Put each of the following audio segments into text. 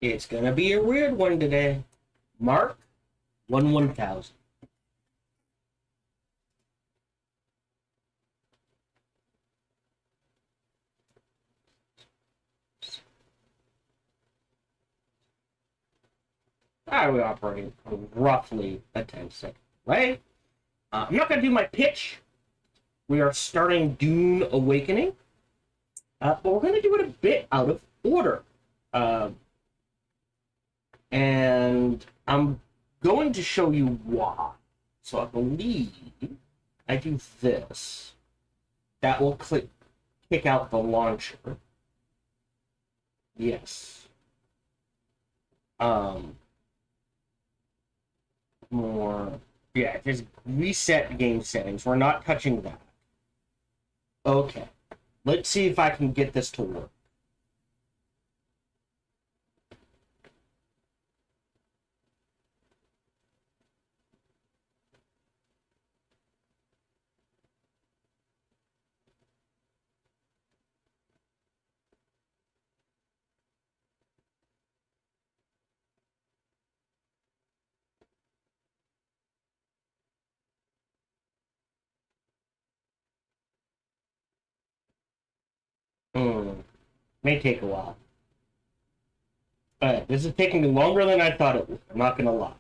It's gonna be a weird one today. Mark 1000. I will operate roughly a 10-second delay. I'm not gonna do my pitch. We are starting Dune Awakening, but we're gonna do it a bit out of order. And I'm going to show you why. So I believe I do this. That will kick out the launcher. Yes. More. Yeah, just reset game settings. We're not touching that. Okay. Let's see if I can get this to work. May take a while. This is taking me longer than I thought it would. I'm not gonna lie.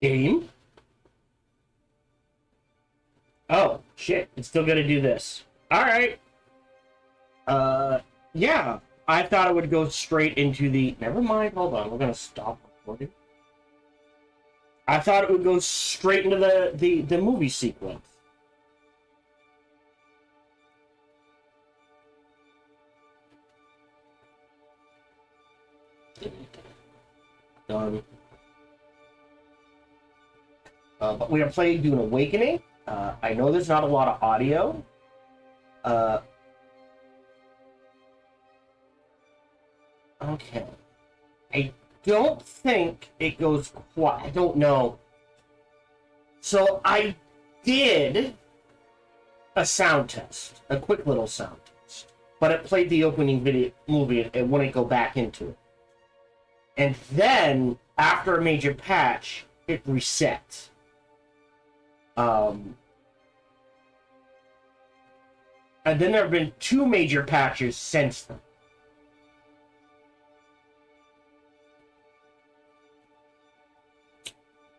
Game? Oh, shit. It's still gonna do this. Alright. Yeah. I thought it would go straight into the... Never mind, hold on. We're gonna stop recording. I thought it would go straight into the movie sequence. Done. But we are playing Dune Awakening. I know there's not a lot of audio. Okay. I don't think it goes quite... I don't know. So I did a sound test. A quick little sound test. But it played the opening movie. It wouldn't go back into it. And then, after a major patch, it resets. And then there have been 2 major patches since then.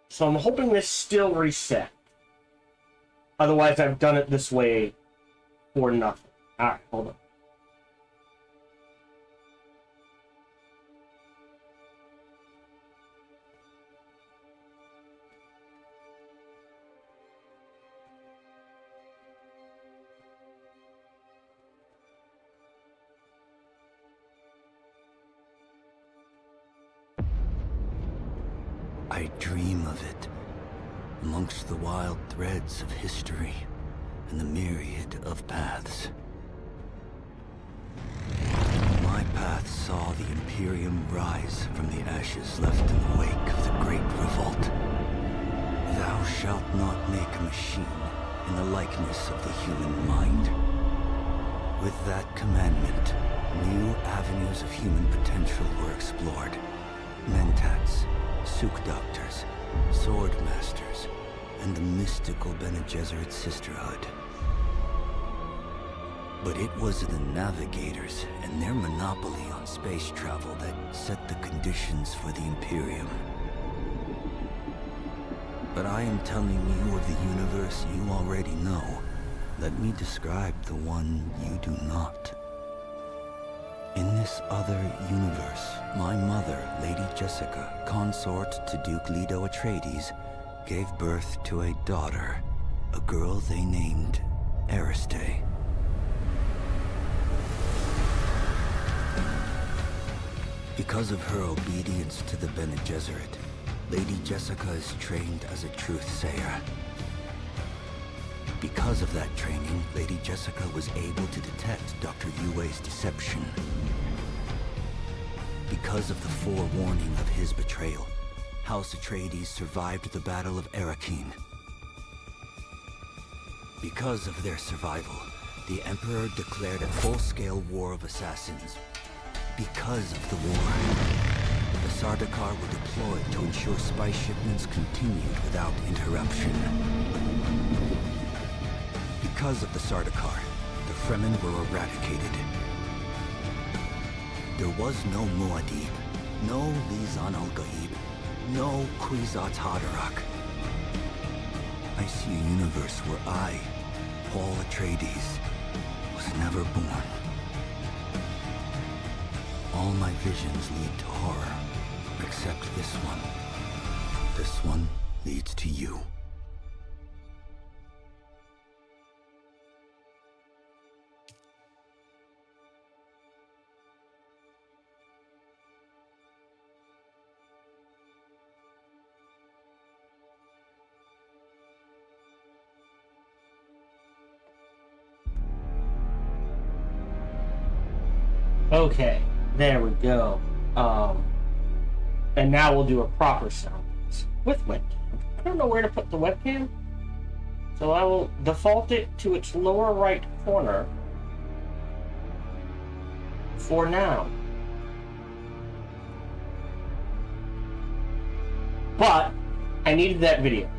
So I'm hoping this still reset. Otherwise, I've done it this way for nothing. Alright, hold on. I dream of it, amongst the wild threads of history and the myriad of paths. My path saw the Imperium rise from the ashes left in the wake of the Great Revolt. Thou shalt not make a machine in the likeness of the human mind. With that commandment, new avenues of human potential were explored. Mentats, Suk Doctors, Sword Masters, and the mystical Bene Gesserit Sisterhood. But it was the navigators and their monopoly on space travel that set the conditions for the Imperium. But I am telling you of the universe you already know. Let me describe the one you do not. In this other universe, my mother, Lady Jessica, consort to Duke Leto Atreides, gave birth to a daughter, a girl they named Ariste. Because of her obedience to the Bene Gesserit, Lady Jessica is trained as a truth-sayer. Because of that training, Lady Jessica was able to detect Dr. Yue's deception. Because of the forewarning of his betrayal, House Atreides survived the Battle of Arrakeen. Because of their survival, the Emperor declared a full-scale war of assassins. Because of the war, the Sardaukar were deployed to ensure spy shipments continued without interruption. Because of the Sardaukar, the Fremen were eradicated. There was no Muad'Dib, no Lisan al-Gaib, no Kwisatz Haderach. I see a universe where I, Paul Atreides, was never born. All my visions lead to horror, except this one. This one leads to you. Okay, there we go. And now we'll do a proper sound with webcam. I don't know where to put the webcam, so I will default it to its lower right corner for now. But I needed that video,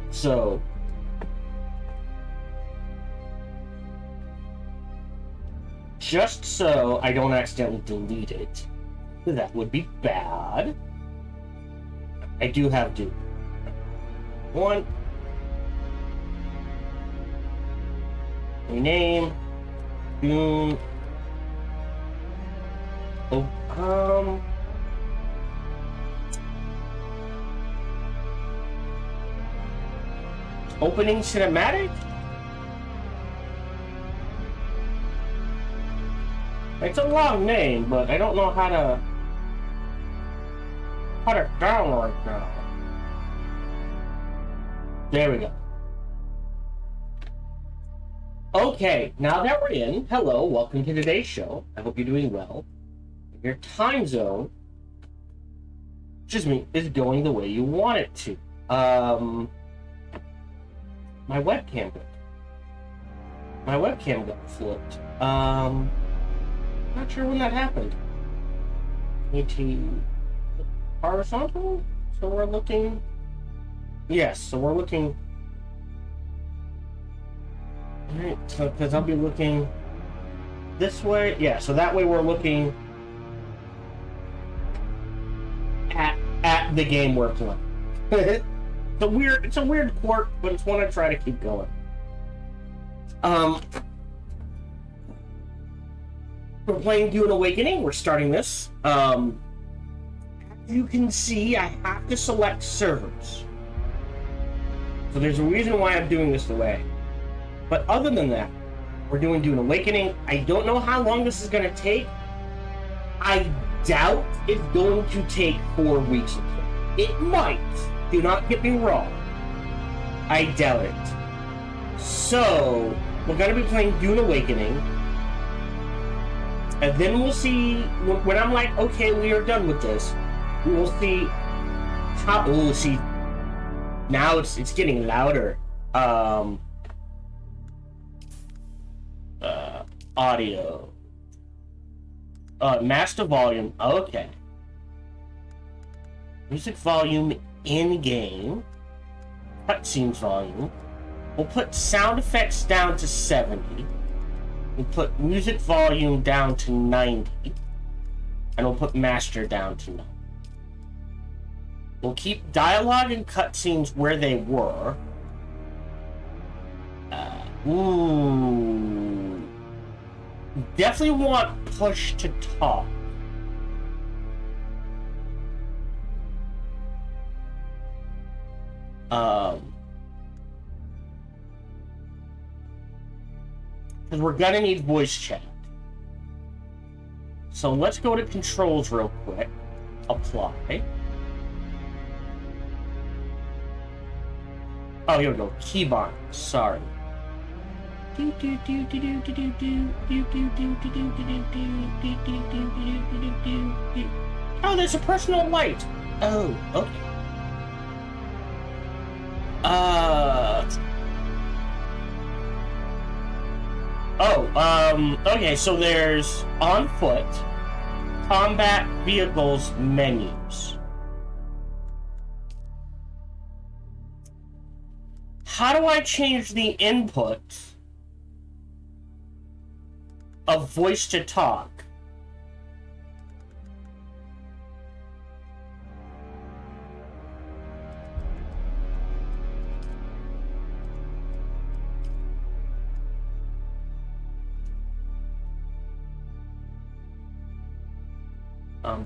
so just so I don't accidentally delete it. That would be bad. I do have Dune. One. Rename. Dune. Oh, opening cinematic? It's a long name, but I don't know how to put it down right now. There we go. Okay, now that we're in, hello, welcome to today's show. I hope you're doing well. Your time zone, is going the way you want it to. My webcam got flipped. Not sure when that happened. Horizontal? So we're looking... Yes, so we're looking... Alright, so because I'll be looking this way. Yeah, so that way we're looking at the game we're playing. It's a weird quirk, but it's one I try to keep going. We're playing Dune Awakening. We're starting this. As you can see, I have to select servers. So there's a reason why I'm doing this the way. But other than that, we're doing Dune Awakening. I don't know how long this is going to take. I doubt it's going to take 4 weeks. It might. Do not get me wrong. I doubt it. So, we're going to be playing Dune Awakening. And then we'll see, when I'm like, okay, we are done with this, we will see how, oh, see, now it's getting louder. Audio. Master volume, okay. Music volume in-game. Cutscenes volume. We'll put sound effects down to 70. We'll put music volume down to 90. And we'll put master down to 9. We'll keep dialogue and cutscenes where they were. Ooh. Definitely want push to talk. Because we're gonna need voice chat. So let's go to controls real quick. Apply. Oh, here we go. Keybind. Sorry. Oh, there's a personal light. Oh, okay. Okay, so there's on foot, combat, vehicles, menus. How do I change the input of voice to talk?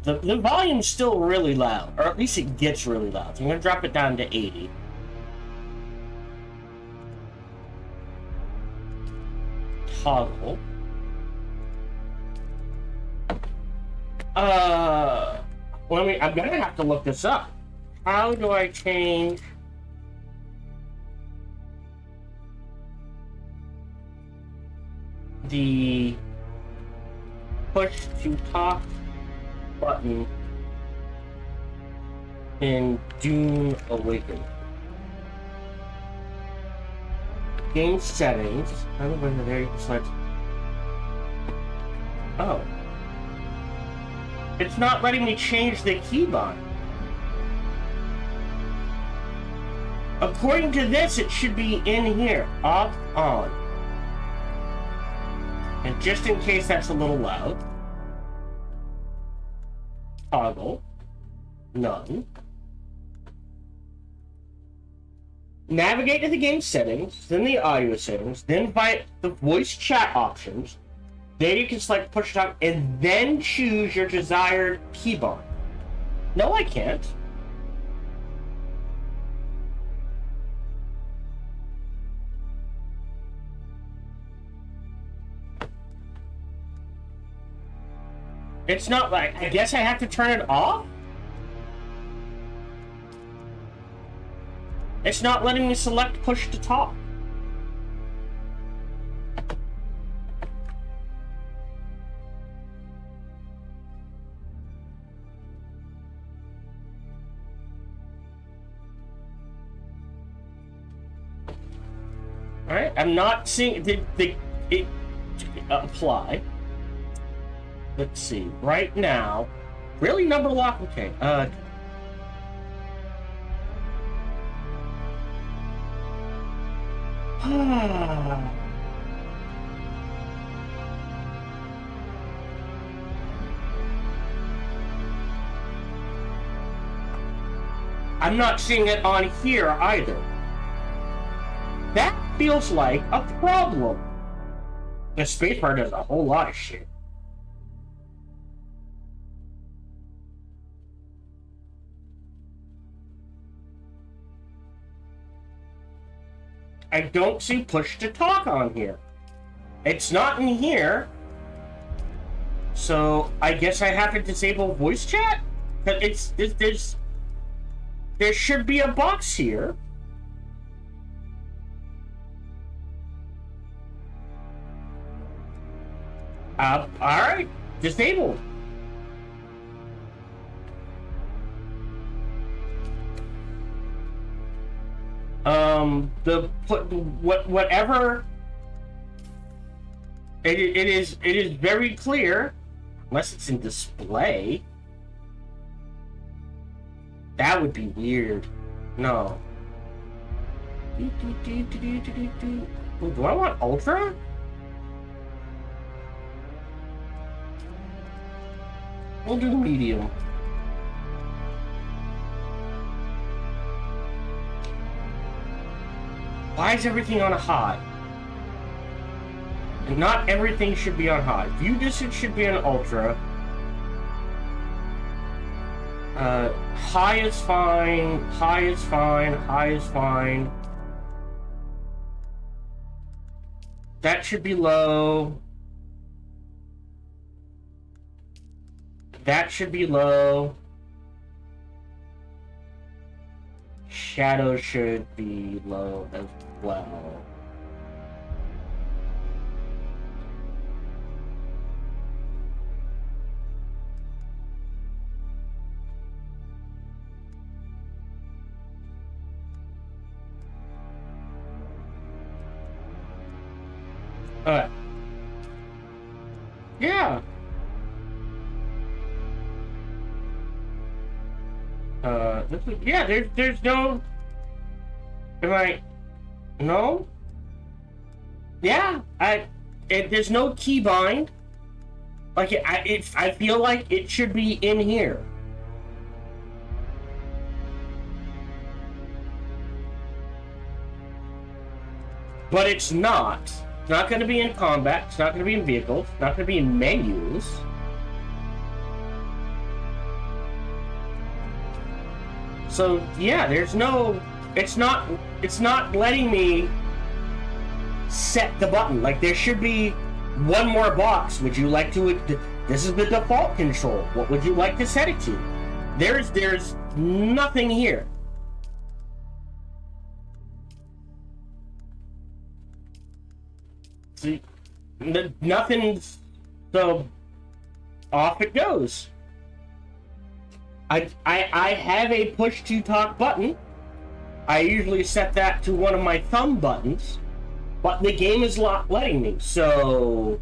The volume's still really loud, or at least it gets really loud. So I'm going to drop it down to 80. Toggle. I'm going to have to look this up. How do I change the push to talk button in Dune Awakening? Game settings. I don't know whether there you can select. Oh. It's not letting me change the keybind. According to this, it should be in here. Off, on. And just in case that's a little loud. Toggle. None. Navigate to the game settings, then the audio settings, then find the voice chat options. Then you can select push to talk and then choose your desired keybind. No, I can't. It's not like, I guess I have to turn it off? It's not letting me select push to talk. Alright, I'm not seeing it apply. Let's see, right now, really number lock, okay, I'm not seeing it on here either. That feels like a problem. The spacebar does a whole lot of shit. I don't see push to talk on here. It's not in here. So I guess I have to disable voice chat? But there should be a box here. Alright. Disabled. Whatever it is very clear, unless it's in display. That would be weird. No. Do I want Ultra? We'll do the medium. Why is everything on a high? And not everything should be on high. View distance should be on ultra. High is fine. High is fine. High is fine. That should be low. That should be low. Shadow should be low as well. Alright. Yeah. There's no... Am I... No? Yeah, there's no keybind. Like, I feel like it should be in here. But it's not. It's not going to be in combat. It's not going to be in vehicles. It's not going to be in menus. So yeah, there's no. It's not letting me set the button. Like, there should be one more box. Would you like to? This is the default control. What would you like to set it to? There's nothing here. See, nothing. So off it goes. I have a push to talk button. I usually set that to one of my thumb buttons, but the game is not letting me, so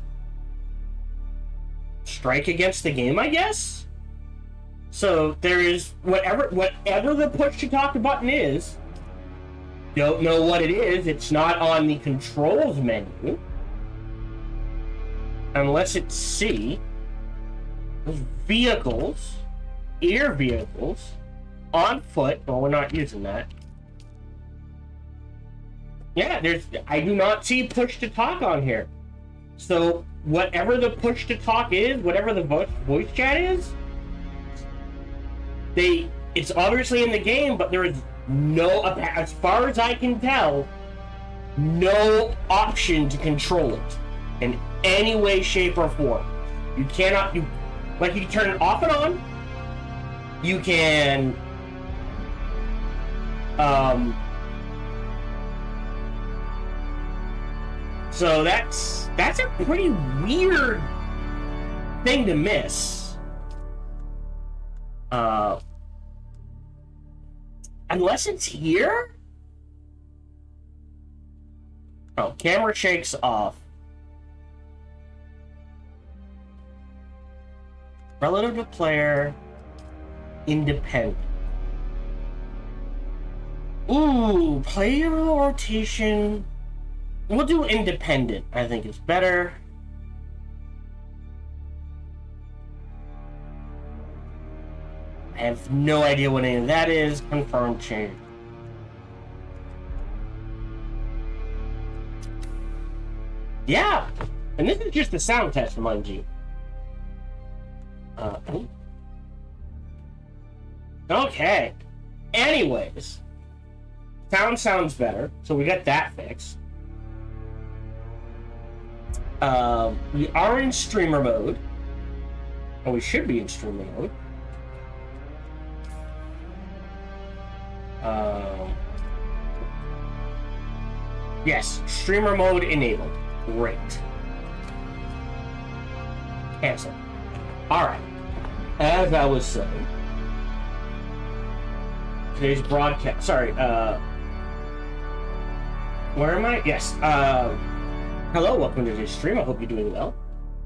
strike against the game, I guess. So there is whatever the push to talk button is. Don't know what it is. It's not on the controls menu unless it's C. Vehicles. Air vehicles, on foot. Well, we're not using that. Yeah, I do not see push to talk on here. So whatever the push to talk is, whatever the voice chat is, it's obviously in the game, but there is no, as far as I can tell, no option to control it in any way, shape, or form. You cannot. You can turn it off and on. You can, so that's a pretty weird thing to miss. Unless it's here? Oh, camera shakes off. Relative to player. Independent. Ooh, player rotation. We'll do independent. I think it's better. I have no idea what any of that is. Confirm change. Yeah, and this is just the sound test, mind you. Okay. Anyways, sounds better, so we got that fixed. We are in streamer mode, or we should be in streamer mode. Yes, streamer mode enabled. Great. Cancel. Alright. As I was saying, today's broadcast. Sorry, where am I? Yes. Hello, welcome to today's stream. I hope you're doing well.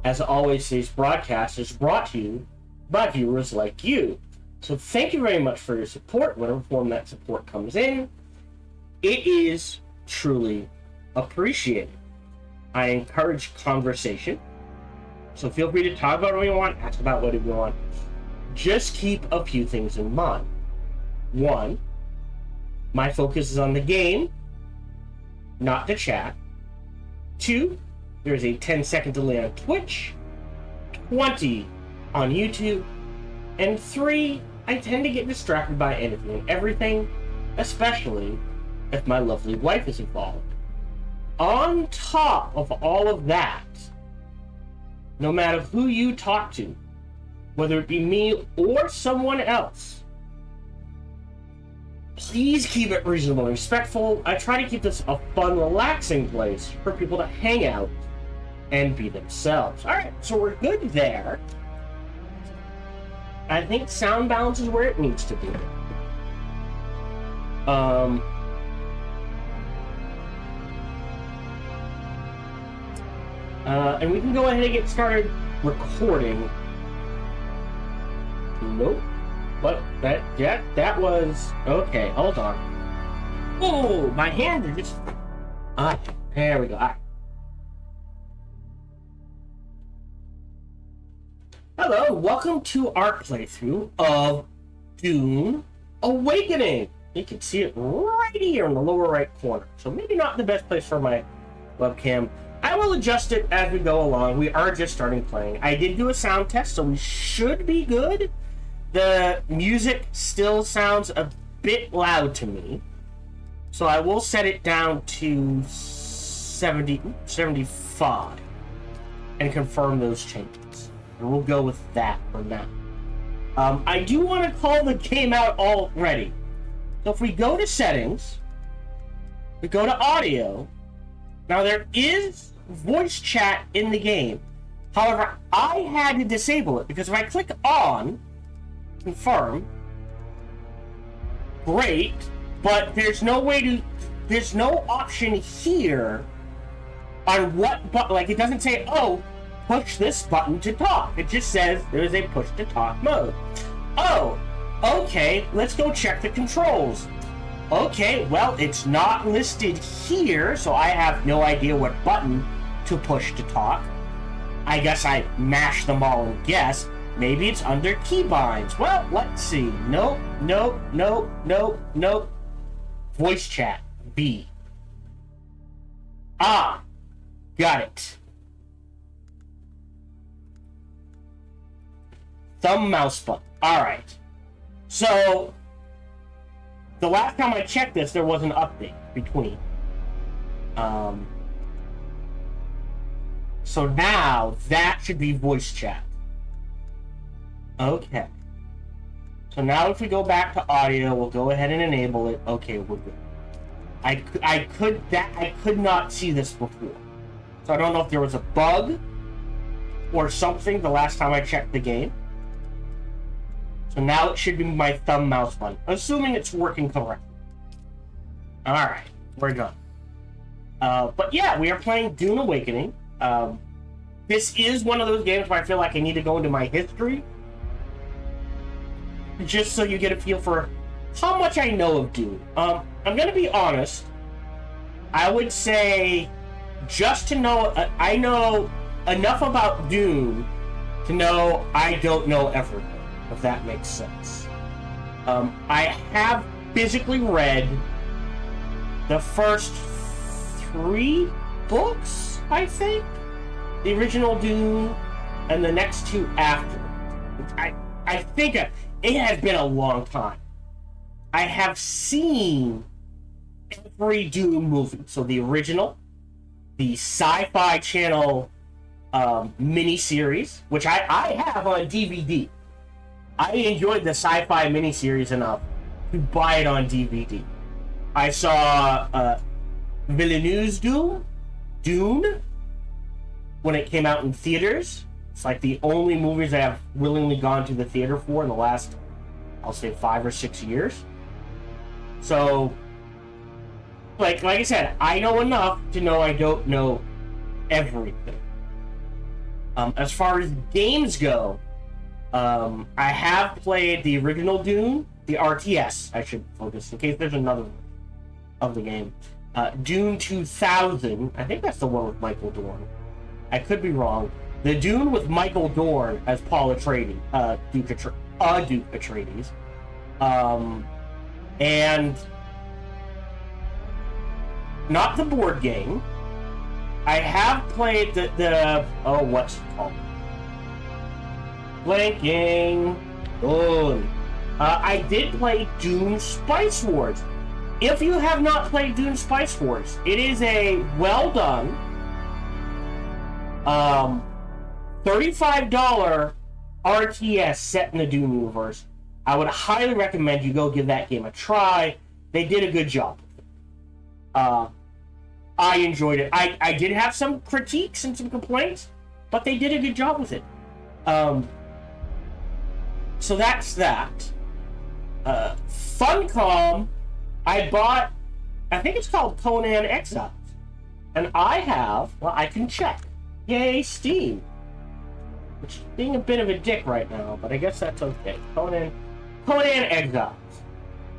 As always, today's broadcast is brought to you by viewers like you. So thank you very much for your support, whatever form that support comes in. It is truly appreciated. I encourage conversation. So feel free to talk about what you want, ask about what you want. Just keep a few things in mind. One, my focus is on the game, not the chat. Two, there's a 10-second delay on Twitch, 20 on YouTube, and 3, I tend to get distracted by anything and everything, especially if my lovely wife is involved. On top of all of that, no matter who you talk to, whether it be me or someone else, please keep it reasonable and respectful. I try to keep this a fun, relaxing place for people to hang out and be themselves. Alright, so we're good there. I think sound balance is where it needs to be. And we can go ahead and get started recording. Nope. What? That was... Okay, hold on. Oh, my hands are just... there we go. Hello, welcome to our playthrough of Dune Awakening. You can see it right here in the lower right corner. So maybe not the best place for my webcam. I will adjust it as we go along. We are just starting playing. I did do a sound test, so we should be good. The music still sounds a bit loud to me. So I will set it down to 75 and confirm those changes. And we'll go with that for now. I do want to call the game out already. So if we go to settings, we go to audio. Now there is voice chat in the game. However, I had to disable it because if I click on confirm, great, but there's no option here on what button. Like, it doesn't say, oh, push this button to talk. It just says there is a push to talk mode. Oh, okay, let's go check the controls. Okay, well, it's not listed here, so I have no idea what button to push to talk. I guess I mash them all and guess. Maybe it's under keybinds. Well, let's see. Nope. Voice chat. B. Ah, got it. Thumb mouse button. Alright. So, the last time I checked this, there was an update between. So now, that should be voice chat. Okay. So now if we go back to audio, we'll go ahead and enable it. Okay, we're good. I could not see this before. So I don't know if there was a bug or something the last time I checked the game. So now it should be my thumb mouse button, assuming it's working correctly. Alright, we're done. But yeah, we are playing Dune Awakening. This is one of those games where I feel like I need to go into my history, just so you get a feel for how much I know of Dune. I'm gonna be honest. I would say, just to know, I know enough about Dune to know I don't know everything, if that makes sense. I have physically read the first 3 books, I think. The original Dune, and the next 2 after. I think it has been a long time. I have seen every Dune movie. So the original, the Sci-Fi Channel miniseries, which I have on DVD. I enjoyed the Sci-Fi miniseries enough to buy it on DVD. I saw Villeneuve's Dune, when it came out in theaters. It's like the only movies I have willingly gone to the theater for in the last, I'll say, 5 or 6 years. So, like I said, I know enough to know I don't know everything. As far as games go, I have played the original Dune, the RTS, I should focus, in case there's another one of the game. Dune 2000, I think that's the one with Michael Dorn. I could be wrong. The Dune with Michael Dorn as Paul Atreides, Duke Atreides. And not the board game. I have played the what's it called? Blanking. Dune. I did play Dune Spice Wars. If you have not played Dune Spice Wars, it is a well done $35 RTS set in the Dune universe. I would highly recommend you go give that game a try. They did a good job. I enjoyed it. I did have some critiques and some complaints, but they did a good job with it. So that's that. Funcom, I bought, I think it's called Conan Exiles. And I have, well, I can check. Yay, Steam. Which is being a bit of a dick right now, but I guess that's okay. Conan Exiles.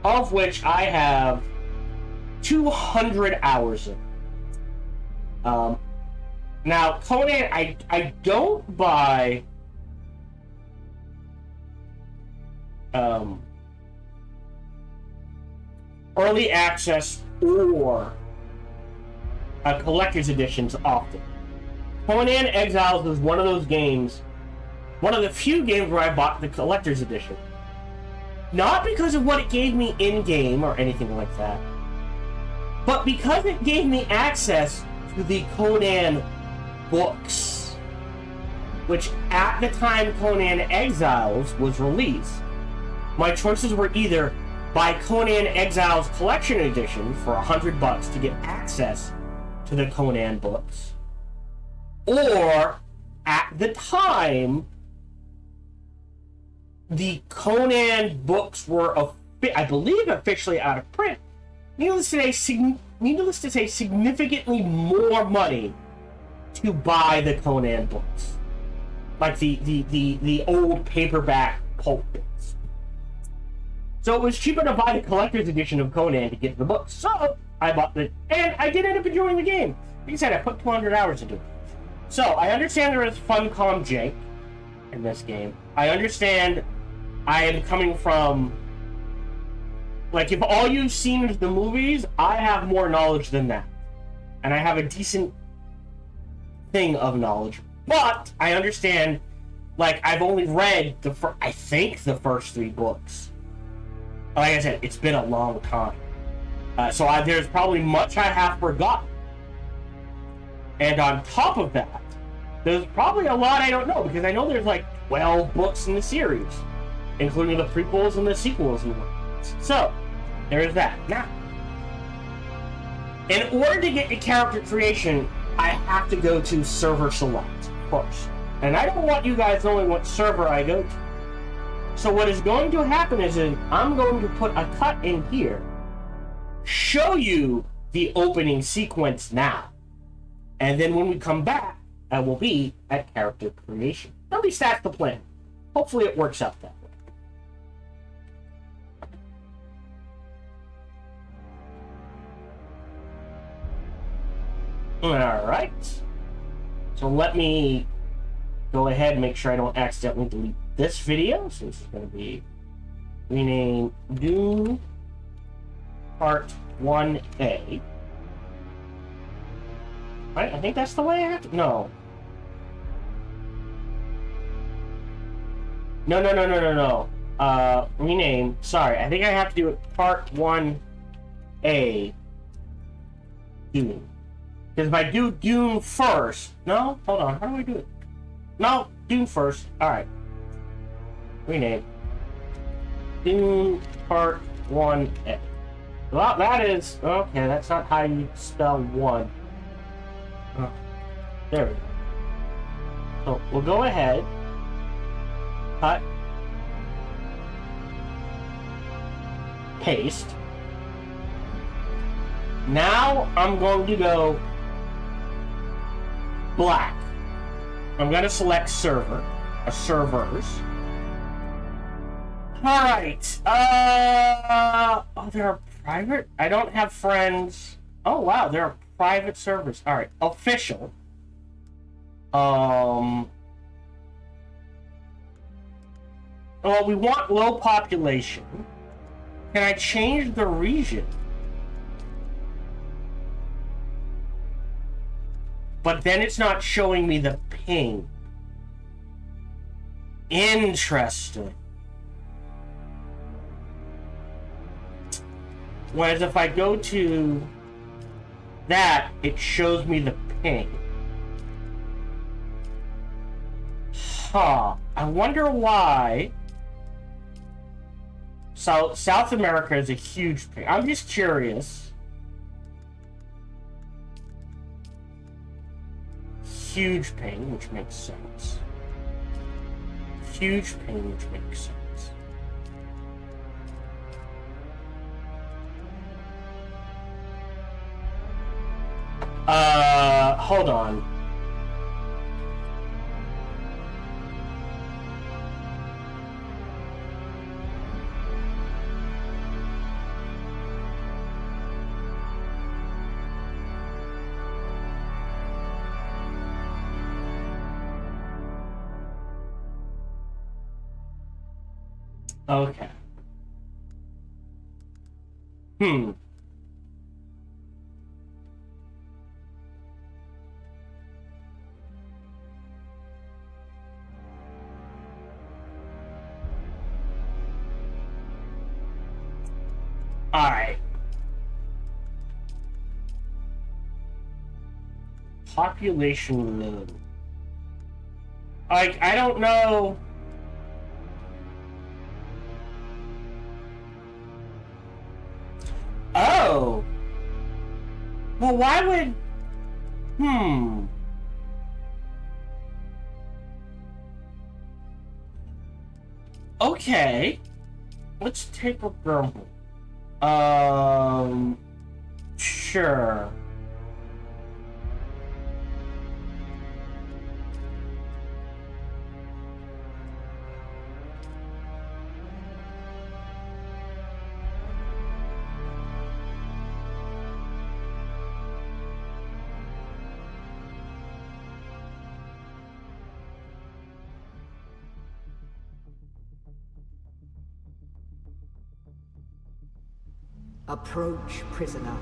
Of which I have 200 hours in. Now, Conan, I don't buy early access or collector's editions often. Conan Exiles is one of those games, one of the few games where I bought the collector's edition. Not because of what it gave me in-game or anything like that, but because it gave me access to the Conan books, which at the time Conan Exiles was released, my choices were either buy Conan Exiles Collection Edition for $100 to get access to the Conan books, or at the time, the Conan books were, I believe, officially out of print. Needless to say, significantly more money to buy the Conan books, like the old paperback pulp books. So it was cheaper to buy the collector's edition of Conan to get the books. So I bought it, and I did end up enjoying the game. Like I said, I put 200 hours into it. So I understand there is Funcom jank in this game. I understand I am coming from, like, if all you've seen is the movies, I have more knowledge than that. And I have a decent thing of knowledge. But I understand, like, I've only read the first 3 books. Like I said, it's been a long time. So there's probably much I have forgotten. And on top of that, there's probably a lot I don't know, because I know there's like 12 books in the series, including the prequels and the sequels and whatnot. So, there's that. Now, in order to get to character creation, I have to go to server select first. And I don't want you guys knowing what server I go to. So what is going to happen is I'm going to put a cut in here, show you the opening sequence now, and then when we come back, I will be at character creation. At least that's the plan. Hopefully it works out that way. Alright. So let me go ahead and make sure I don't accidentally delete this video. So this is going to be rename Dune Part 1A. Right? I think that's the way I have to... No. No. Rename. Sorry, I think I have to do it Part 1A Dune. Because if I do Dune first... No? Hold on. How do I do it? No, Dune first. Alright. Rename. Dune Part 1A. Well, that is... Okay, that's not how you spell 1. Oh, there we go. So, we'll go ahead. Cut. Paste. Now, I'm going to go black. I'm going to select server. Servers. Alright. Oh, there are private? I don't have friends. Oh, wow. There are private servers. Alright. Official. Well, we want low population. Can I change the region? But then it's not showing me the ping. Interesting. Whereas if I go to that, it shows me the ping. Huh. I wonder why. South America is a huge ping. I'm just curious. Huge ping, which makes sense. Huge ping, which makes sense. Hold on. Okay. Alright. Population low. Like, I don't know. Oh. Well, why would... Okay. Let's take a gamble. Sure. Approach, prisoner.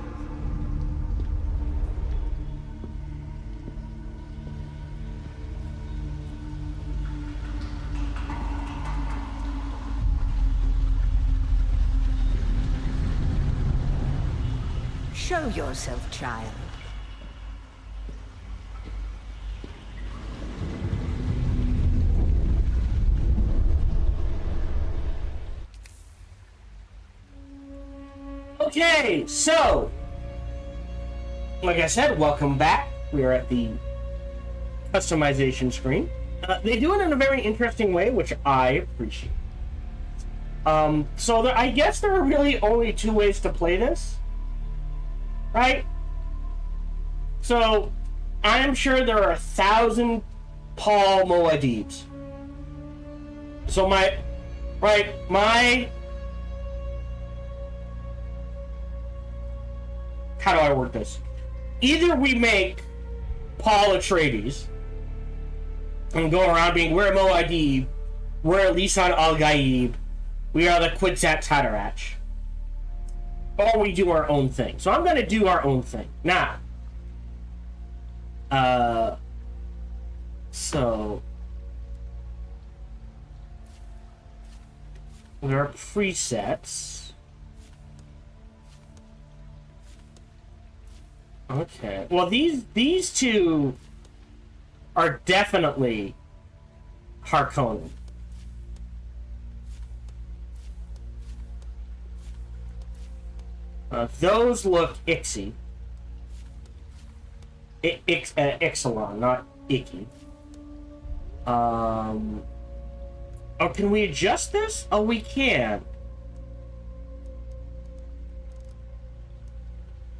Show yourself, child. Okay, so, like I said, welcome back. We are at the customization screen. They do it in a very interesting way, which I appreciate. So I guess there are really only two ways to play this, right? So, I am sure there are 1,000 Paul Moadibs. So my how do I word this? Either we make Paul Atreides and go around being, we're Moadib, we're Lisan al-Gaib, we are the Kwisatz Haderach, or we do our own thing. So I'm going to do our own thing. Now, so there are presets. Okay. Well, these two are definitely Harkonnen. Those look Ixie. Ixalan, not Icky. Oh, can we adjust this? Oh, we can.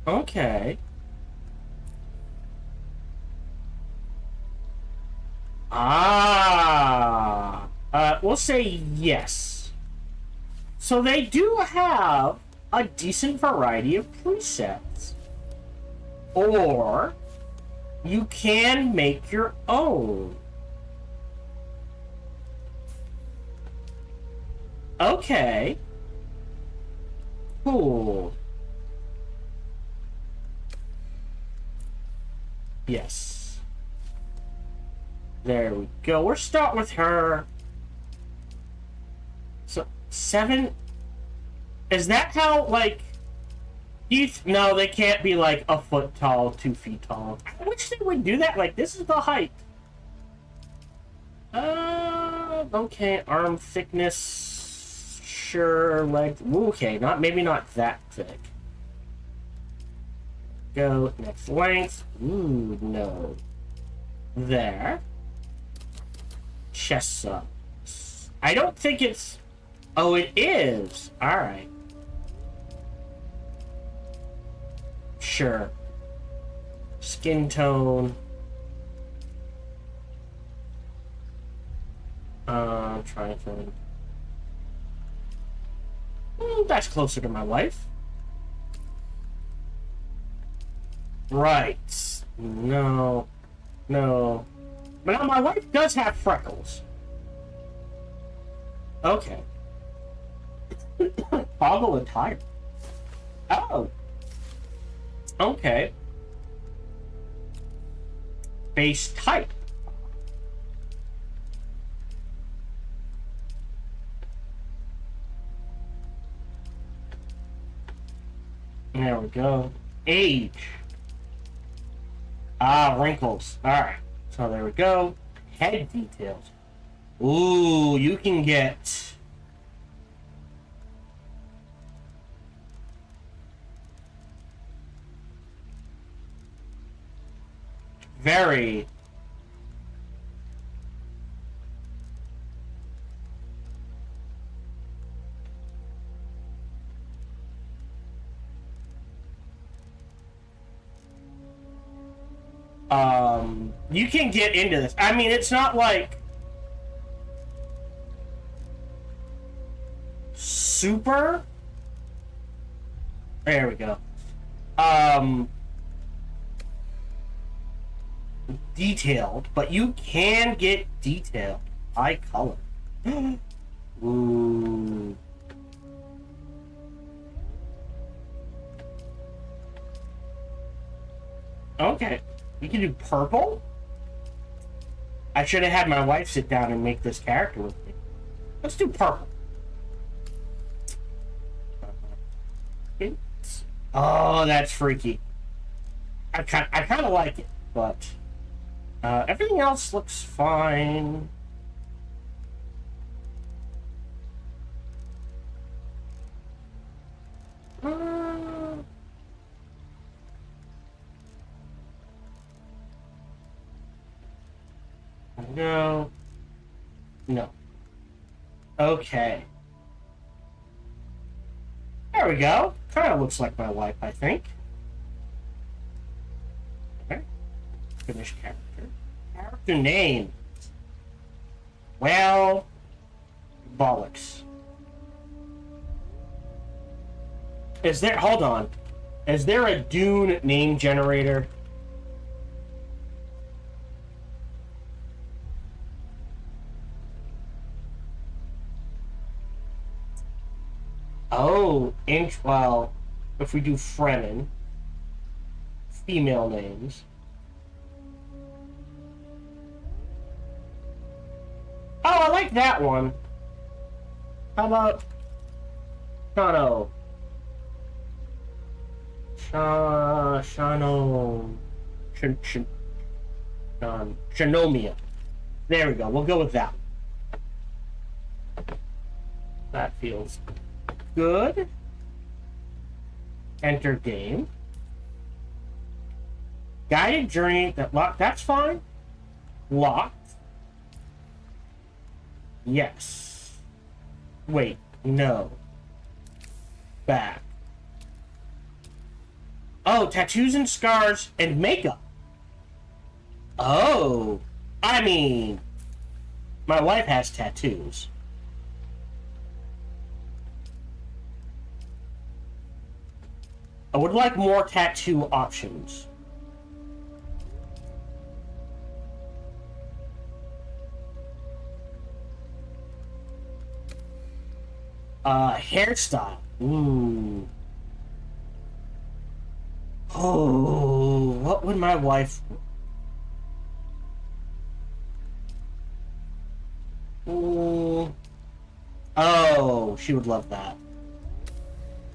Okay. We'll say yes. So they do have a decent variety of presets. Or You can make your own. Okay. Cool. Yes. There we go. We're starting with her. So, 7... Is that how, like... No, they can't be, like, a foot tall, 2 feet tall. I wish they would do that. Like, this is the height. Okay. Arm thickness. Sure. Leg... Okay, maybe not that thick. Go. Next length. Ooh, no. There. Chest size. I don't think it's... Oh, it is. Alright. Sure. Skin tone. I'm trying to think. That's closer to my wife. Right. No. No. But now my wife does have freckles. Okay. Toggle attire. Oh. Okay. Base type. There we go. Age. Wrinkles. Alright. So there we go. Head details. Ooh, you can get... very... you can get into this. I mean, it's not like super. There we go. Detailed, but you can get detailed. Eye color. Ooh. Okay. You can do purple? I should have had my wife sit down and make this character with me. Let's do purple. Oh, that's freaky. I kind of like it, but everything else looks fine. No. No. Okay. There we go. Kind of looks like my wife, I think. Okay. Finish character. Character name. Well, bollocks. Is there... Hold on. Is there a Dune name generator? Oh, well, if we do Fremen, female names. Oh, I like that one. How about Shano? Shanomia. There we go. We'll go with that. That feels good. Enter game. Guided journey that locked. That's fine. Locked. Yes. Wait. No. Back. Oh, tattoos and scars and makeup. Oh. I mean, my wife has tattoos. I would like more tattoo options. Hairstyle. Ooh. Oh, what would my wife... Ooh. Oh, she would love that.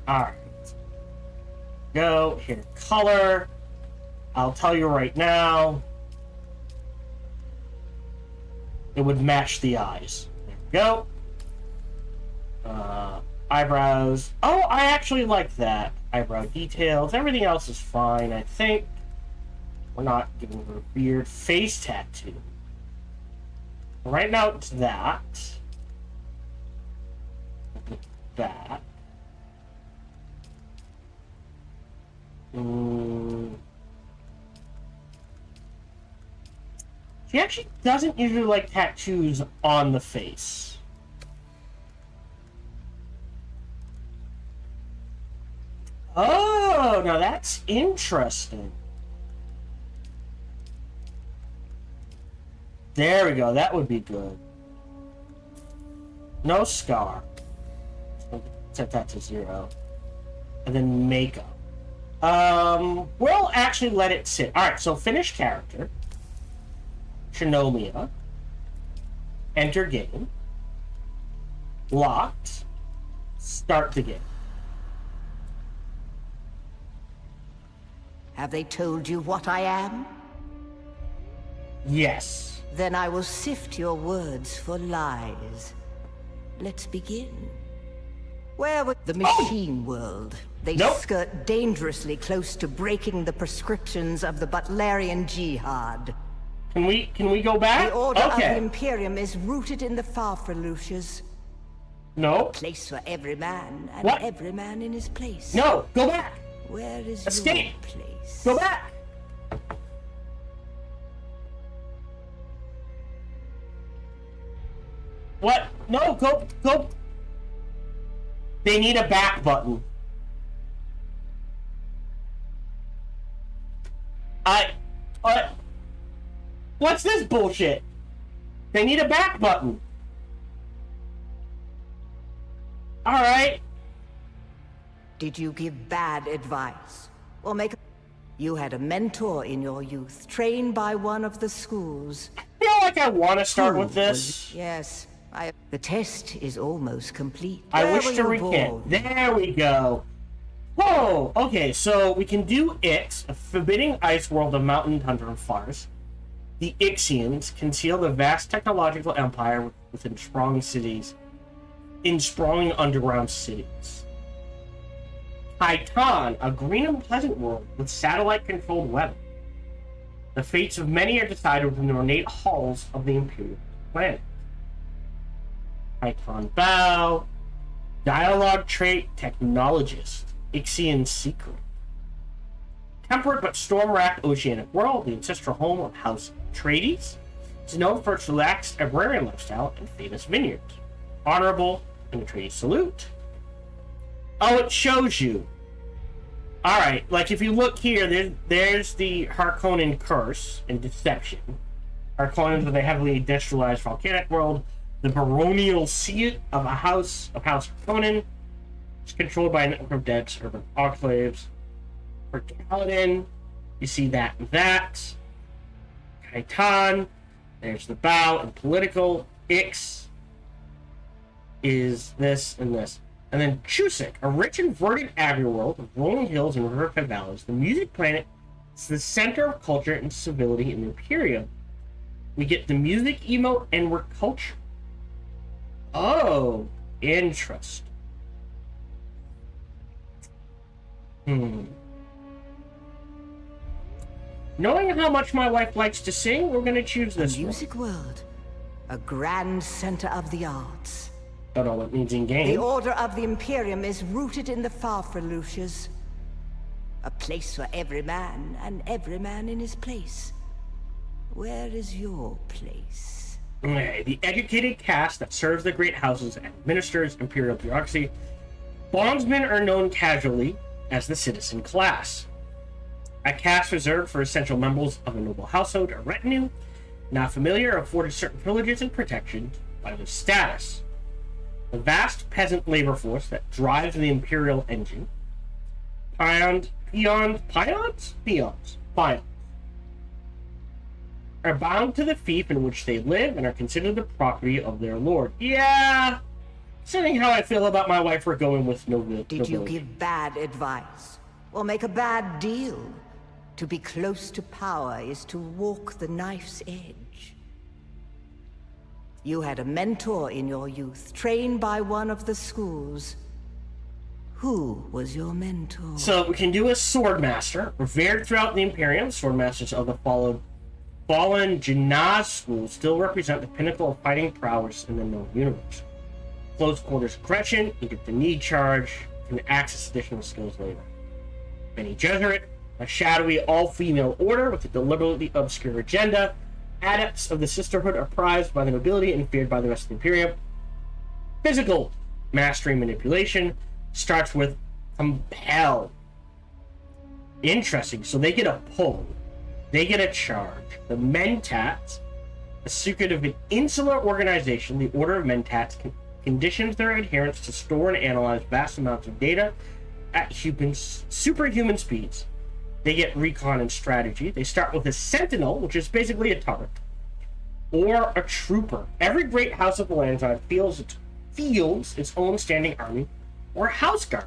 Alright. Go, hit color. I'll tell you right now. It would match the eyes. There we go. Eyebrows. Oh, I actually like that. Eyebrow details. Everything else is fine, I think. We're not giving her a weird face tattoo. Right now it's that. That. She actually doesn't usually like tattoos on the face. Oh, now that's interesting. There we go. That would be good. No scar. Set that to 0. And then makeup. We'll actually let it sit. Alright, so finish character. Shinomia. Enter game. Locked. Start the game. Have they told you what I am? Yes. Then I will sift your words for lies. Let's begin. Where was the machine world? They skirt dangerously close to breaking the prescriptions of the Butlerian Jihad. Can we go back? The order of the Imperium is rooted in the Farfaluches. No. A place for every man, and every man in his place. No, go back. Where is Escape. your place? Go back. What? No, go. They need a back button. What? What's this bullshit? They need a back button. Alright. Did you give bad advice? Or make a... You had a mentor in your youth, trained by one of the schools. I feel like I want to start with this. Yes. The test is almost complete. I wish to recant. There we go. Whoa! Okay, so we can do it. A forbidding ice world of mountain, tundra, and forest. The Ixians conceal the vast technological empire within sprawling cities. In sprawling underground cities. Titan, a green and pleasant world with satellite-controlled weather. The fates of many are decided within the ornate halls of the Imperial planet. Titan Bow, dialogue trait technologist, Ixian secret. Temperate but storm-racked oceanic world, the ancestral home of House Atreides, is known for its relaxed agrarian lifestyle and famous vineyards. Honorable and Atreides salute. Oh, it shows you. Alright, like if you look here, there's the Harkonnen curse and deception. Harkonnens are the heavily industrialized volcanic world. The baronial seat of House Harkonnen is controlled by a network of dense urban enclaves. For Kaladin, you see that and that. Titan, there's the bow and political. Ix is this and this. And then Chusik, a rich and verdant agri-world of rolling hills and river-fed valleys. The music planet is the center of culture and civility in the Imperium. We get the music emote and we're culture. Oh, interesting. Knowing how much my wife likes to sing, we're going to choose this music world, a grand center of the arts. Don't know what it means in game. The order of the Imperium is rooted in the Farfaluches. A place for every man, and every man in his place. Where is your place? The educated caste that serves the great houses and administers imperial bureaucracy. Bondsmen are known casually as the citizen class. A caste reserved for essential members of a noble household or retinue, not familiar, afforded certain privileges and protections by their status. the vast peasant labor force that drives the Imperial engine, peons are bound to the fief in which they live and are considered the property of their lord. Yeah, considering how I feel about my wife, we're going with nobility. Did you give bad advice? Or make a bad deal? To be close to power is to walk the knife's edge. You had a mentor in your youth, trained by one of the schools. Who was your mentor? So we can do a swordmaster. Revered throughout the Imperium, swordmasters of the fallen Janaz school still represent the pinnacle of fighting prowess in the known universe. Close quarters aggression, you get the knee charge, and access additional skills later. Bene Gesserit, a shadowy all-female order with a deliberately obscure agenda. Adepts of the Sisterhood are prized by the nobility and feared by the rest of the Imperium. Physical mastery manipulation starts with compel. Interesting, so they get a pull. They get a charge. The Mentats, a secret of an insular organization, the Order of Mentats, conditions their adherents to store and analyze vast amounts of data at superhuman speeds. They get recon and strategy. They start with a sentinel, which is basically a turret, or a trooper. Every great house of the Landside fields its own standing army, or house guard.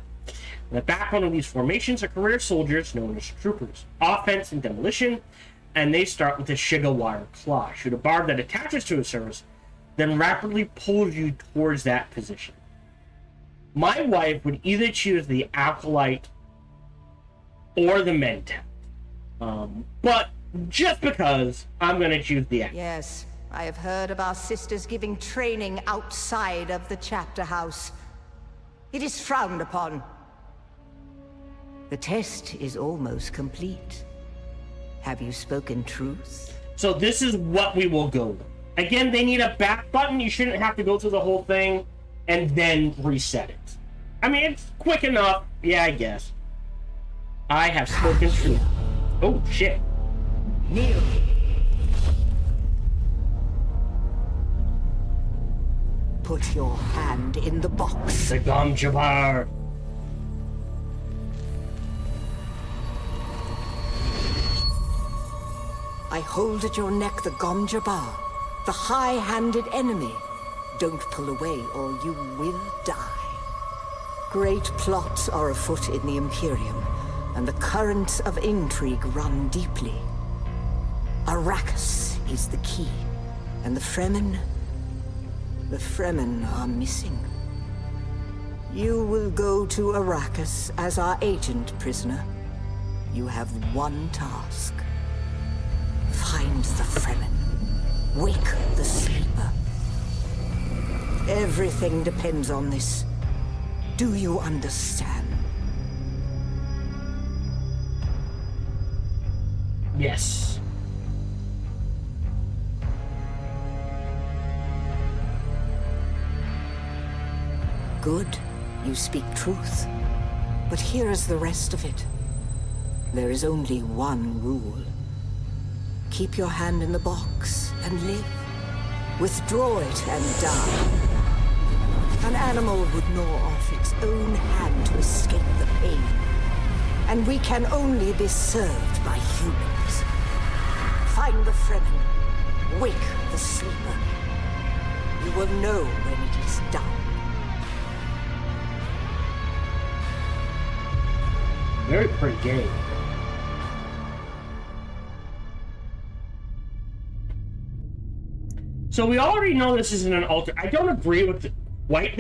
And the backbone of these formations are career soldiers known as troopers. Offense and demolition, and they start with a Shigawire claw. Shoot a barb that attaches to a service, then rapidly pulls you towards that position. My wife would either choose the Acolyte or the Mentat. But just because, I'm going to choose the Acolyte. Yes, I have heard of our sisters giving training outside of the chapter house. It is frowned upon. The test is almost complete. Have you spoken truth? So this is what we will go with. Again, they need a back button. You shouldn't have to go through the whole thing and then reset it. I mean, it's quick enough. Yeah, I guess. I have spoken truth. Oh, shit. Kneel. Put your hand in the box. The Gom Jabbar. I hold at your neck the Gom Jabbar, the high-handed enemy. Don't pull away or you will die. Great plots are afoot in the Imperium, and the currents of intrigue run deeply. Arrakis is the key, and the Fremen are missing. You will go to Arrakis as our agent, prisoner. You have one task. Find the Fremen. Wake the sleeper. Everything depends on this. Do you understand? Yes. Good. You speak truth. But here is the rest of it. There is only one rule. Keep your hand in the box and live. Withdraw it and die. An animal would gnaw off its own hand to escape the pain. And we can only be served by humans. Find the Fremen. Wake the sleeper. You will know when it is done. Very pretty game. So we already know this isn't an alter. I don't agree with the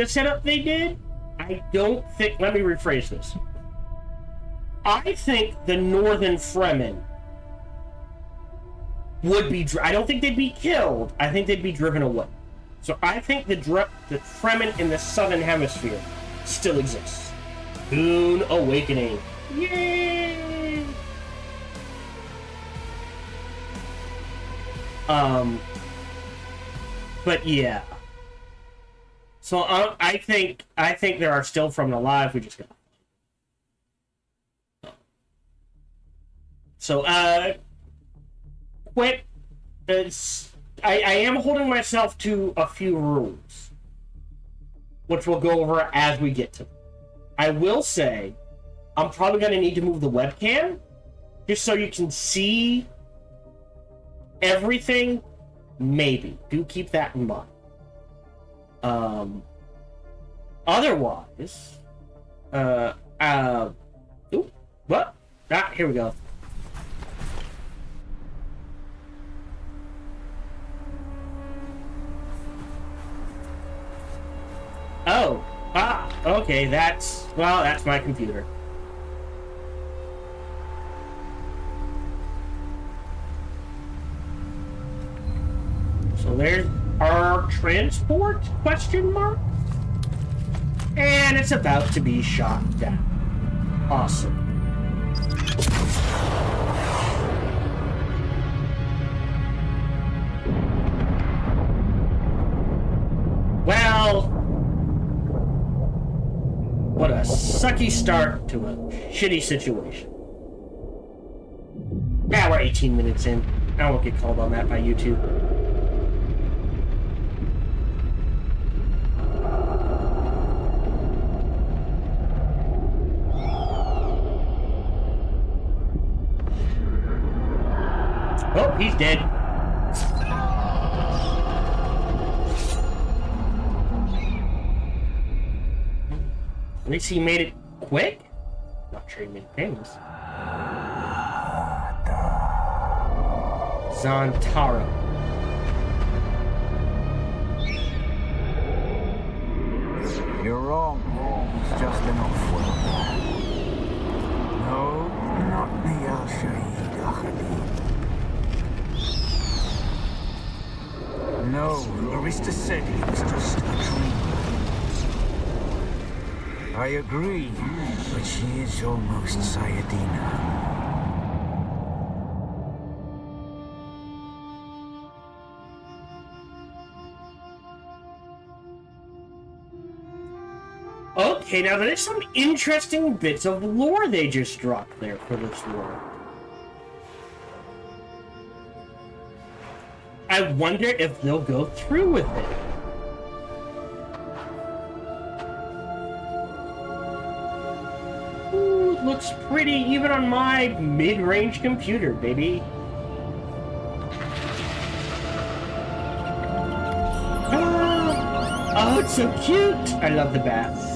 setup they did. I don't think. Let me rephrase this. I think the Northern Fremen would be. I don't think they'd be killed. I think they'd be driven away. So I think the Fremen in the Southern Hemisphere still exists. Dune Awakening. Yay! But yeah. So I think there are still Fremen alive. We just got. So quick. I am holding myself to a few rules. which we'll go over as we get to them. I will say, I'm probably going to need to move the webcam, just so you can see everything. Maybe. Do keep that in mind. Otherwise, ooh, what? Ah, here we go. Oh, okay, that's my computer. So there's our transport, question mark? And it's about to be shot down. Awesome. Well, what a sucky start to a shitty situation. Now we're 18 minutes in. I won't get called on that by YouTube. Oh, he's dead. At least he made it quick. Not sure he made it famous. Zantaro. You're wrong. It's just an off-world. No, not the Al-Shaheed Akhadim. No, Arista said he was just a dreamer. I agree, but she is almost Sayadina. Okay, now there's some interesting bits of lore they just dropped there for this world. I wonder if they'll go through with it. Ooh, it looks pretty even on my mid-range computer, baby. Oh, it's so cute! I love the bats.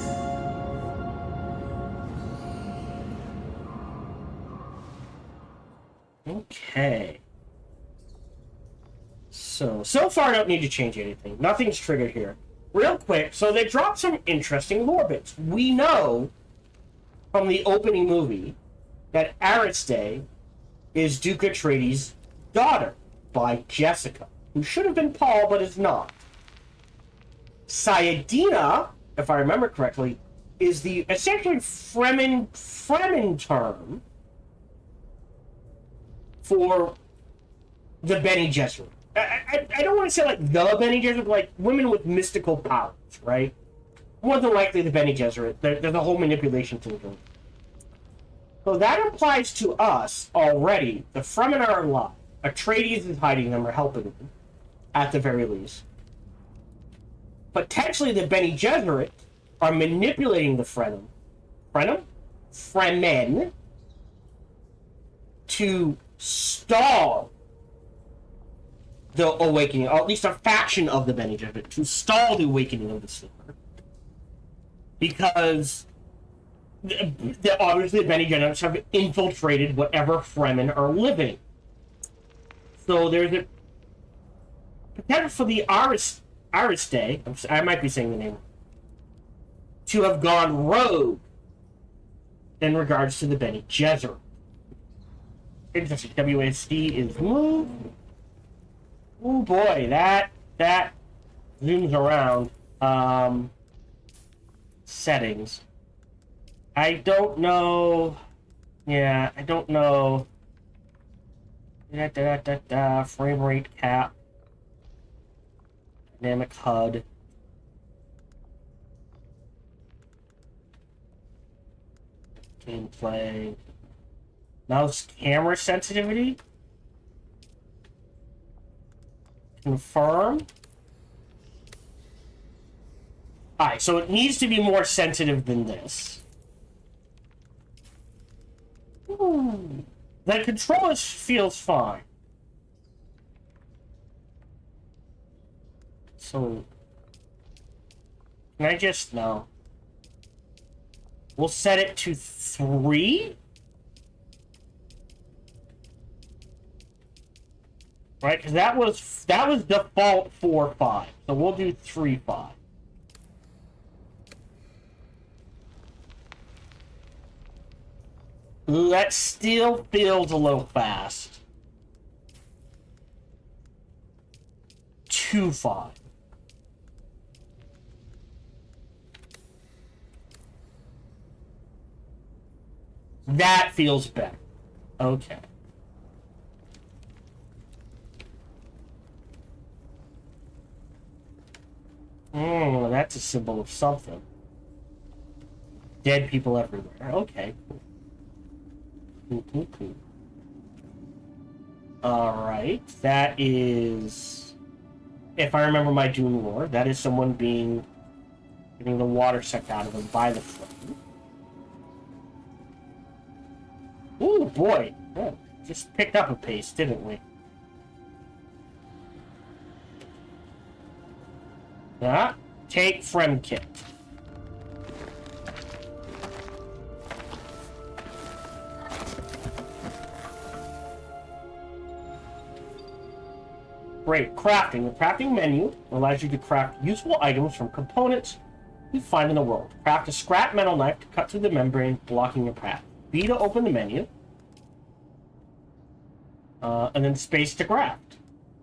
Okay. So far I don't need to change anything. Nothing's triggered here. Real quick, so they dropped some interesting lore bits. We know from the opening movie that Ariste is Duke Atreides' daughter by Jessica, who should have been Paul but is not. Sayadina, if I remember correctly, is the essentially Fremen term for the Bene Gesserit. I don't want to say like the Bene Gesserit, but like women with mystical powers, right? More than likely the Bene Gesserit. There's a whole manipulation thing going on. So that implies to us already the Fremen are alive. Atreides is hiding them or helping them, at the very least. Potentially the Bene Gesserit are manipulating the Fremen to stall the awakening, or at least a faction of the Bene Gesserit, to stall the awakening of the Sleeper. Because obviously the Bene Gesserit have infiltrated whatever Fremen are living. So there's a potential for the Ariste, I might be saying the name, to have gone rogue in regards to the Bene Gesserit. Interesting. WSD is moved. Oh boy, that zooms around. Settings. I don't know. Yeah, I don't know. Frame rate cap. Dynamic HUD. Gameplay. Mouse camera sensitivity. Confirm. Alright, so it needs to be more sensitive than this. Ooh. The controller feels fine. So... Can I just... No. We'll set it to 3? Right, because that was default 4-5. So we'll do 3-5. That still feels a little fast. 2-5. That feels better. Okay. That's a symbol of something. Dead people everywhere. Okay. Cool. Alright. That is... If I remember my Dune lore, that is someone getting the water sucked out of them by the flame. Ooh, boy. Oh, just picked up a pace, didn't we? Yeah. Take Frem Kit. Great. Crafting. The crafting menu allows you to craft useful items from components you find in the world. Craft a scrap metal knife to cut through the membrane blocking your path. B to open the menu. And then space to craft.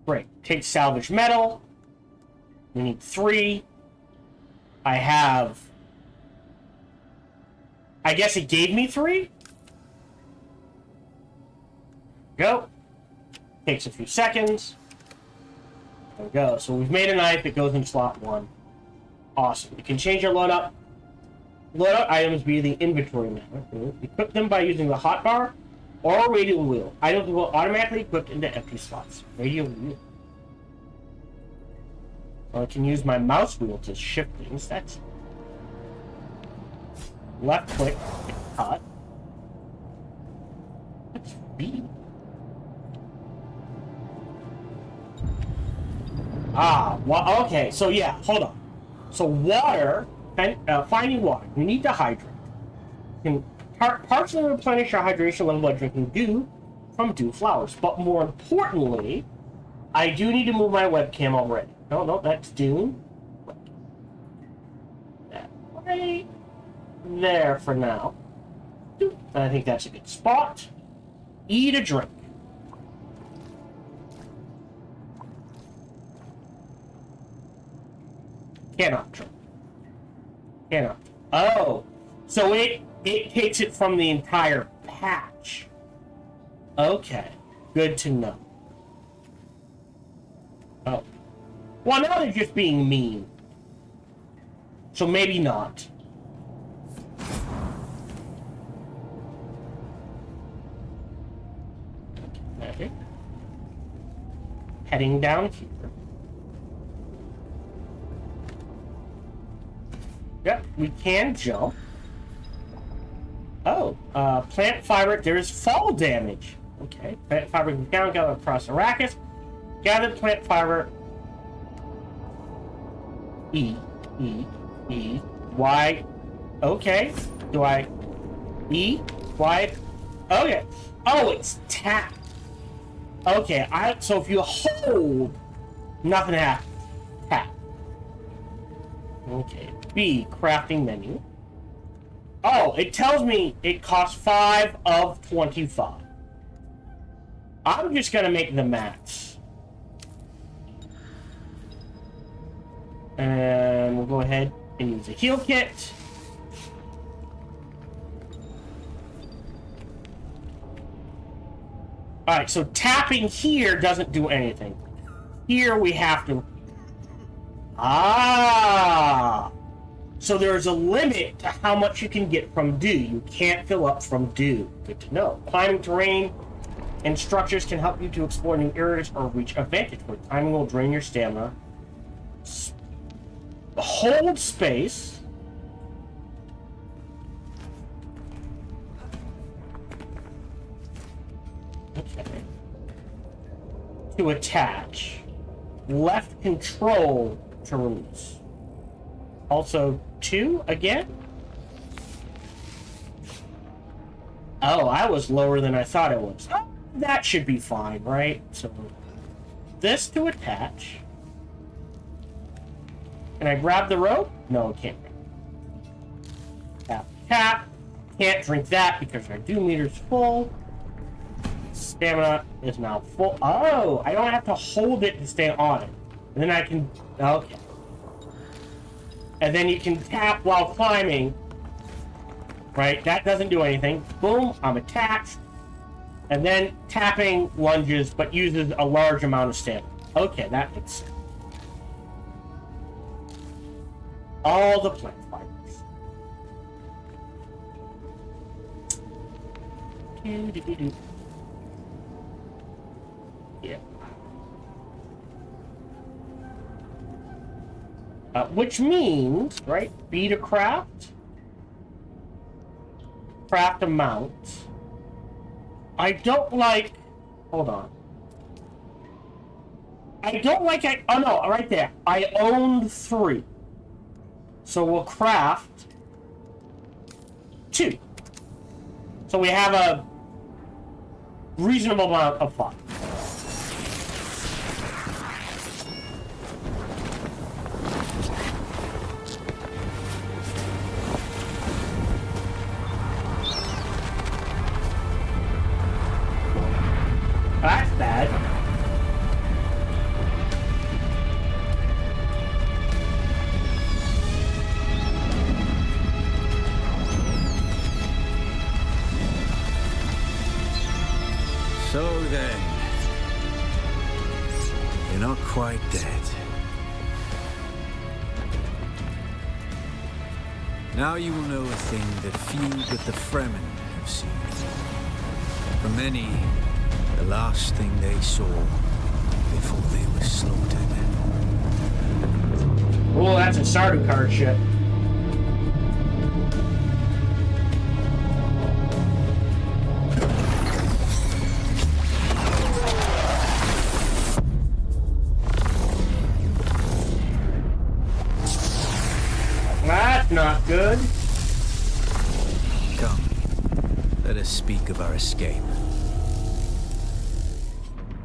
Great. Take salvage metal. We need 3. I have... I guess it gave me 3? Go. Takes a few seconds. There we go. So we've made a knife. It goes in slot 1. Awesome. You can change your loadout items via the inventory menu. Equip them by using the hotbar or radial wheel. Items will automatically equip into empty slots. Radial wheel. Well, I can use my mouse wheel to shift things. That's... Left click to cut. That's B. Well, okay. So yeah, hold on. So water, finding water. You need to hydrate. You can partially replenish your hydration level by drinking dew from dew flowers. But more importantly, I do need to move my webcam already. No, that's Dune. That right there for now. I think that's a good spot. E to drink. Cannot drink. Cannot. Oh, so it takes it from the entire patch. Okay, good to know. Oh. Well, now they're just being mean. So maybe not. Okay. Heading down here. Yep, we can jump. Oh, plant fiber. There's fall damage. Okay, plant fiber goes down, gather across Arrakis. Gather plant fiber. E, Y. Okay. Do I... E, Y. Okay. Oh, it's tap. Okay, so if you hold, nothing happens. Tap. Okay. B, crafting menu. Oh, it tells me it costs 5 of 25. I'm just gonna make the mats. And we'll go ahead and use a heal kit. Alright, so tapping here doesn't do anything. Here we have to... Ah! So there's a limit to how much you can get from dew. You can't fill up from dew. Good to know. Climbing terrain and structures can help you to explore new areas or reach a vantage point. Climbing will drain your stamina. hold space. Okay. To attach. Left control to release. Also 2 again? Oh, I was lower than I thought it was. Oh, that should be fine, right? So this to attach. Can I grab the rope? No, I can't. Tap, tap. Can't drink that because our Dune meter's full. Stamina is now full. Oh, I don't have to hold it to stay on it. And then I can... Okay. And then you can tap while climbing. Right? That doesn't do anything. Boom, I'm attached. And then tapping lunges, but uses a large amount of stamina. Okay, that makes sense. All the plant fibers. Yeah. Which means, right, B to craft. Craft a mount. I don't like... Hold on. I don't like... Oh, no, right there. I owned 3. So we'll craft 2. So we have a reasonable amount of fun. That's bad. So then, you're not quite dead. Now you will know a thing that few but the Fremen have seen. For many, the last thing they saw before they were slaughtered. Oh, that's a Sardaukar ship. That's not good. Come, let us speak of our escape.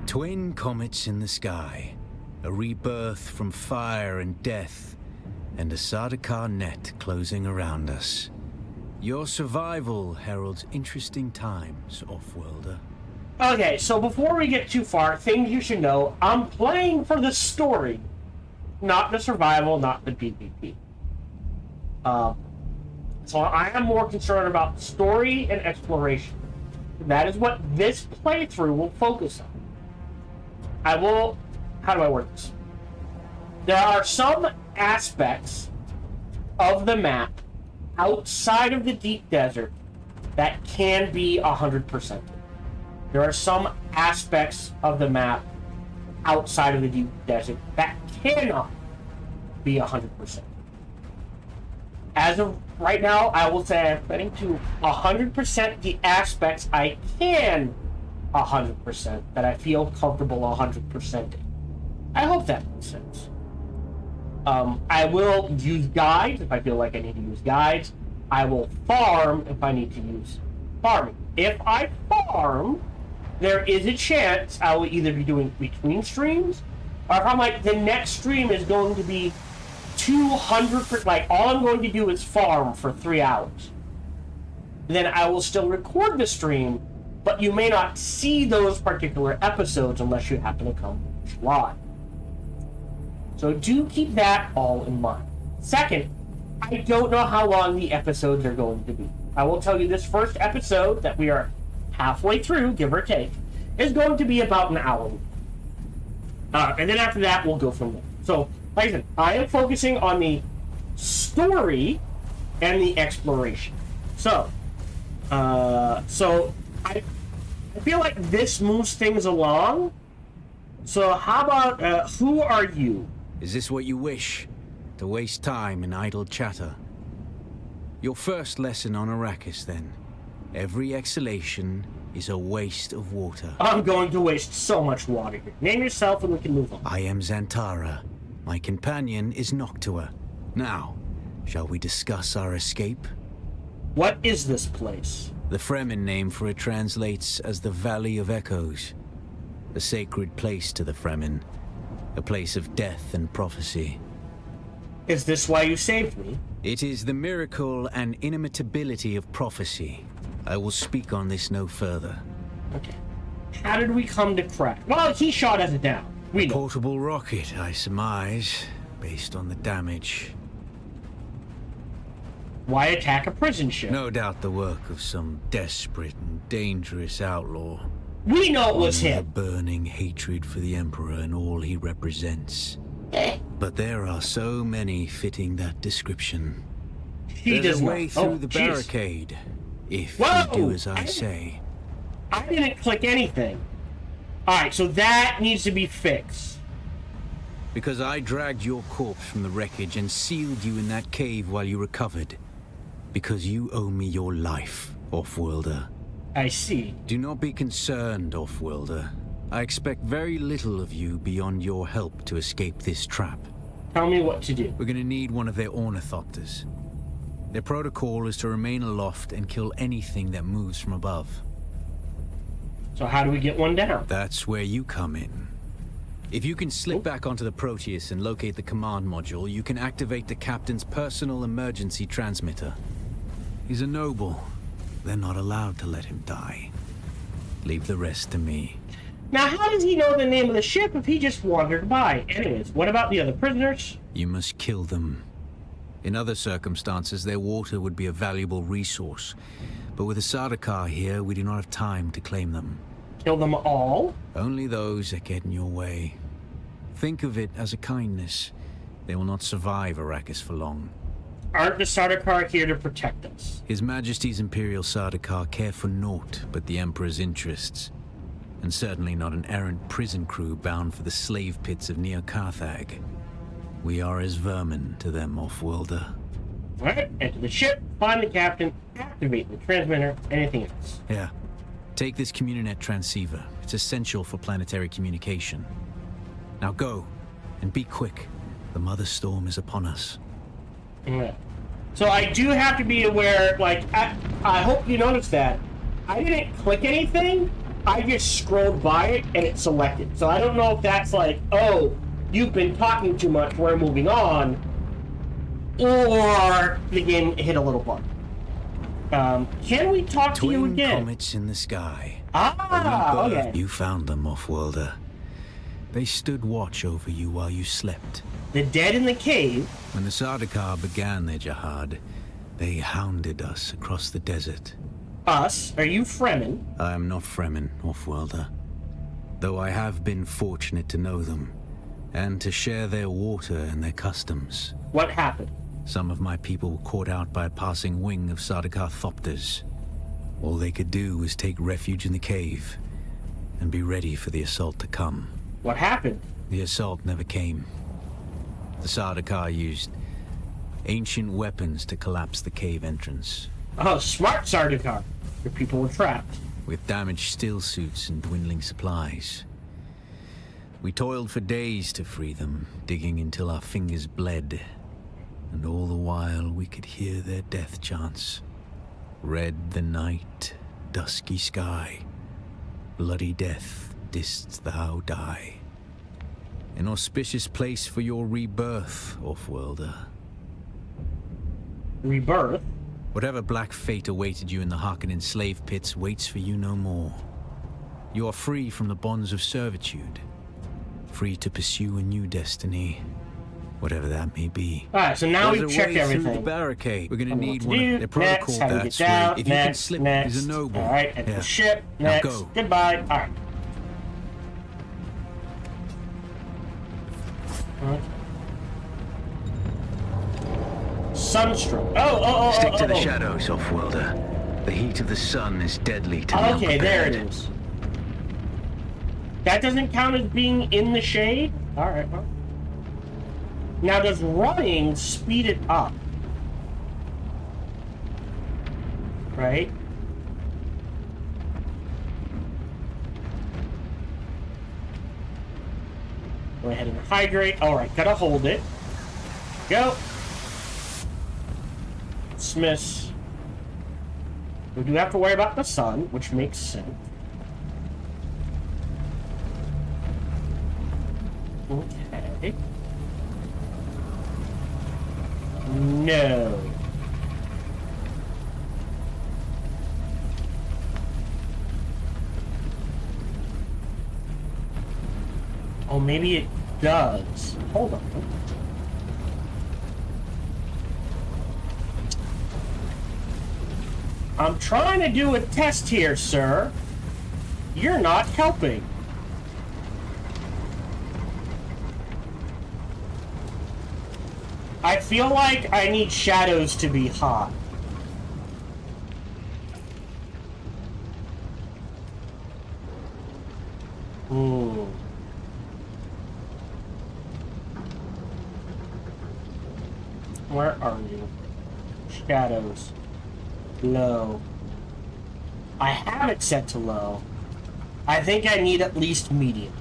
Twin comets in the sky, a rebirth from fire and death, and a Sardaukar net closing around us. Your survival heralds interesting times, Offworlder. Okay, so before we get too far, things you should know. I'm playing for the story, not the survival, not the PvP. So I am more concerned about story and exploration. That is what this playthrough will focus on. I will... How do I word this? There are some aspects of the map outside of the deep desert that can be 100%. There are some aspects of the map outside of the deep desert that cannot be 100%. As of right now, I will say I'm planning to 100% the aspects I can 100%, that I feel comfortable 100%. I hope that makes sense. I will use guides if I feel like I need to use guides. I will farm if I need to use farming. If I farm, there is a chance I will either be doing between streams, or if I'm like, the next stream is going to be 200%, like all I'm going to do is farm for 3 hours. Then I will still record the stream, but you may not see those particular episodes unless you happen to come live. So do keep that all in mind. Second, I don't know how long the episodes are going to be. I will tell you this first episode that we are halfway through, give or take, is going to be about an hour. And then after that, we'll go from there. So, like I said, I am focusing on the story and the exploration. So I feel like this moves things along. So how about, who are you? Is this what you wish? to waste time in idle chatter. Your first lesson on Arrakis, then. Every exhalation is a waste of water. I'm going to waste so much water here. Name yourself and we can move on. I am Xantara. My companion is Noctua. Now, shall we discuss our escape? What is this place? The Fremen name for it translates as the Valley of Echoes. A sacred place to the Fremen. A place of death and prophecy. Is this why you saved me? It is the miracle and inimitability of prophecy. I will speak on this no further. Okay. How did we come to crash? Well, he shot us down. We know. Portable rocket, I surmise, based on the damage. Why attack a prison ship? No doubt the work of some desperate and dangerous outlaw. We know it was With a him. burning hatred for the Emperor and all he represents. But there are so many fitting that description. He There's does a not. way through Oh, the jeez. barricade, if Whoa! you do as I say. I didn't click anything. Alright, so that needs to be fixed. Because I dragged your corpse from the wreckage and sealed you in that cave while you recovered. Because you owe me your life, Offworlder. I see. Do not be concerned, Offworlder. I expect very little of you beyond your help to escape this trap. Tell me what to do. We're gonna need one of their ornithopters. Their protocol is to remain aloft and kill anything that moves from above. So how do we get one down? That's where you come in. If you can slip back onto the Proteus and locate the command module, you can activate the captain's personal emergency transmitter. He's a noble. They're not allowed to let him die. Leave the rest to me. Now, how does he know the name of the ship if he just wandered by? Anyways, what about the other prisoners? You must kill them. In other circumstances, their water would be a valuable resource. But with the Sardaukar here, we do not have time to claim them. Kill them all? Only those that get in your way. Think of it as a kindness. They will not survive Arrakis for long. Aren't the Sardaukar here to protect us? His Majesty's Imperial Sardaukar care for naught but the Emperor's interests. And certainly not an errant prison crew bound for the slave pits of Neo Carthag. We are as vermin to them, Offworlder. Alright, enter the ship, find the captain, activate the transmitter, anything else. Yeah. Take this Communinet transceiver. It's essential for planetary communication. Now go, and be quick. The Mother Storm is upon us. Alright. So I do have to be aware, like, I hope you noticed that. I didn't click anything, I just scrolled by it and it selected. So I don't know if that's like, oh, you've been talking too much, we're moving on. Or the game hit a little bug. Can we talk to you Twin again? comets in the sky. Ah, A rebirth. okay. You found them, Offworlder. They stood watch over you while you slept. The dead in the cave. When the Sardaukar began their jihad, they hounded us across the desert. Us? Are you Fremen? I am not Fremen, Offworlder. Though I have been fortunate to know them, and to share their water and their customs. What happened? Some of my people were caught out by a passing wing of Sardaukar thopters. All they could do was take refuge in the cave, and be ready for the assault to come. What happened? The assault never came. The Sardaukar used ancient weapons to collapse the cave entrance. Oh, smart Sardaukar. Your people were trapped. With damaged steel suits and dwindling supplies. We toiled for days to free them, digging until our fingers bled. And all the while we could hear their death chants. Red the night, dusky sky. Bloody death, didst thou die. An auspicious place for your rebirth, Offworlder. Rebirth? Whatever black fate awaited you in the Harkonnen slave pits waits for you no more. You are free from the bonds of servitude. Free to pursue a new destiny. Whatever that may be. Alright, so now There's we've a checked way through the everything. barricade. We're gonna Tell me need what one to of do. their protocol. Next, how to get That's down. right. If you can Next, slip, next. he's a noble. Alright, enter Yeah. the ship. Now Next. go. Goodbye. Alright. Sunstroke. Stick to the Oh. shadows, Offworlder. The heat of the sun is deadly to the Okay, there it unprepared. is. That doesn't count as being in the shade? Alright, well. Now, does running speed it up? Right? Go ahead and hydrate. Alright, gotta hold it. Go. Dismiss. We do have to worry about the sun, which makes sense. Okay. No. Oh, maybe it does. Hold on. I'm trying to do a test here, sir. You're not helping. I feel like I need shadows to be hot. Ooh. Where are you? Shadows. Low. I have it set to low. I think I need at least medium.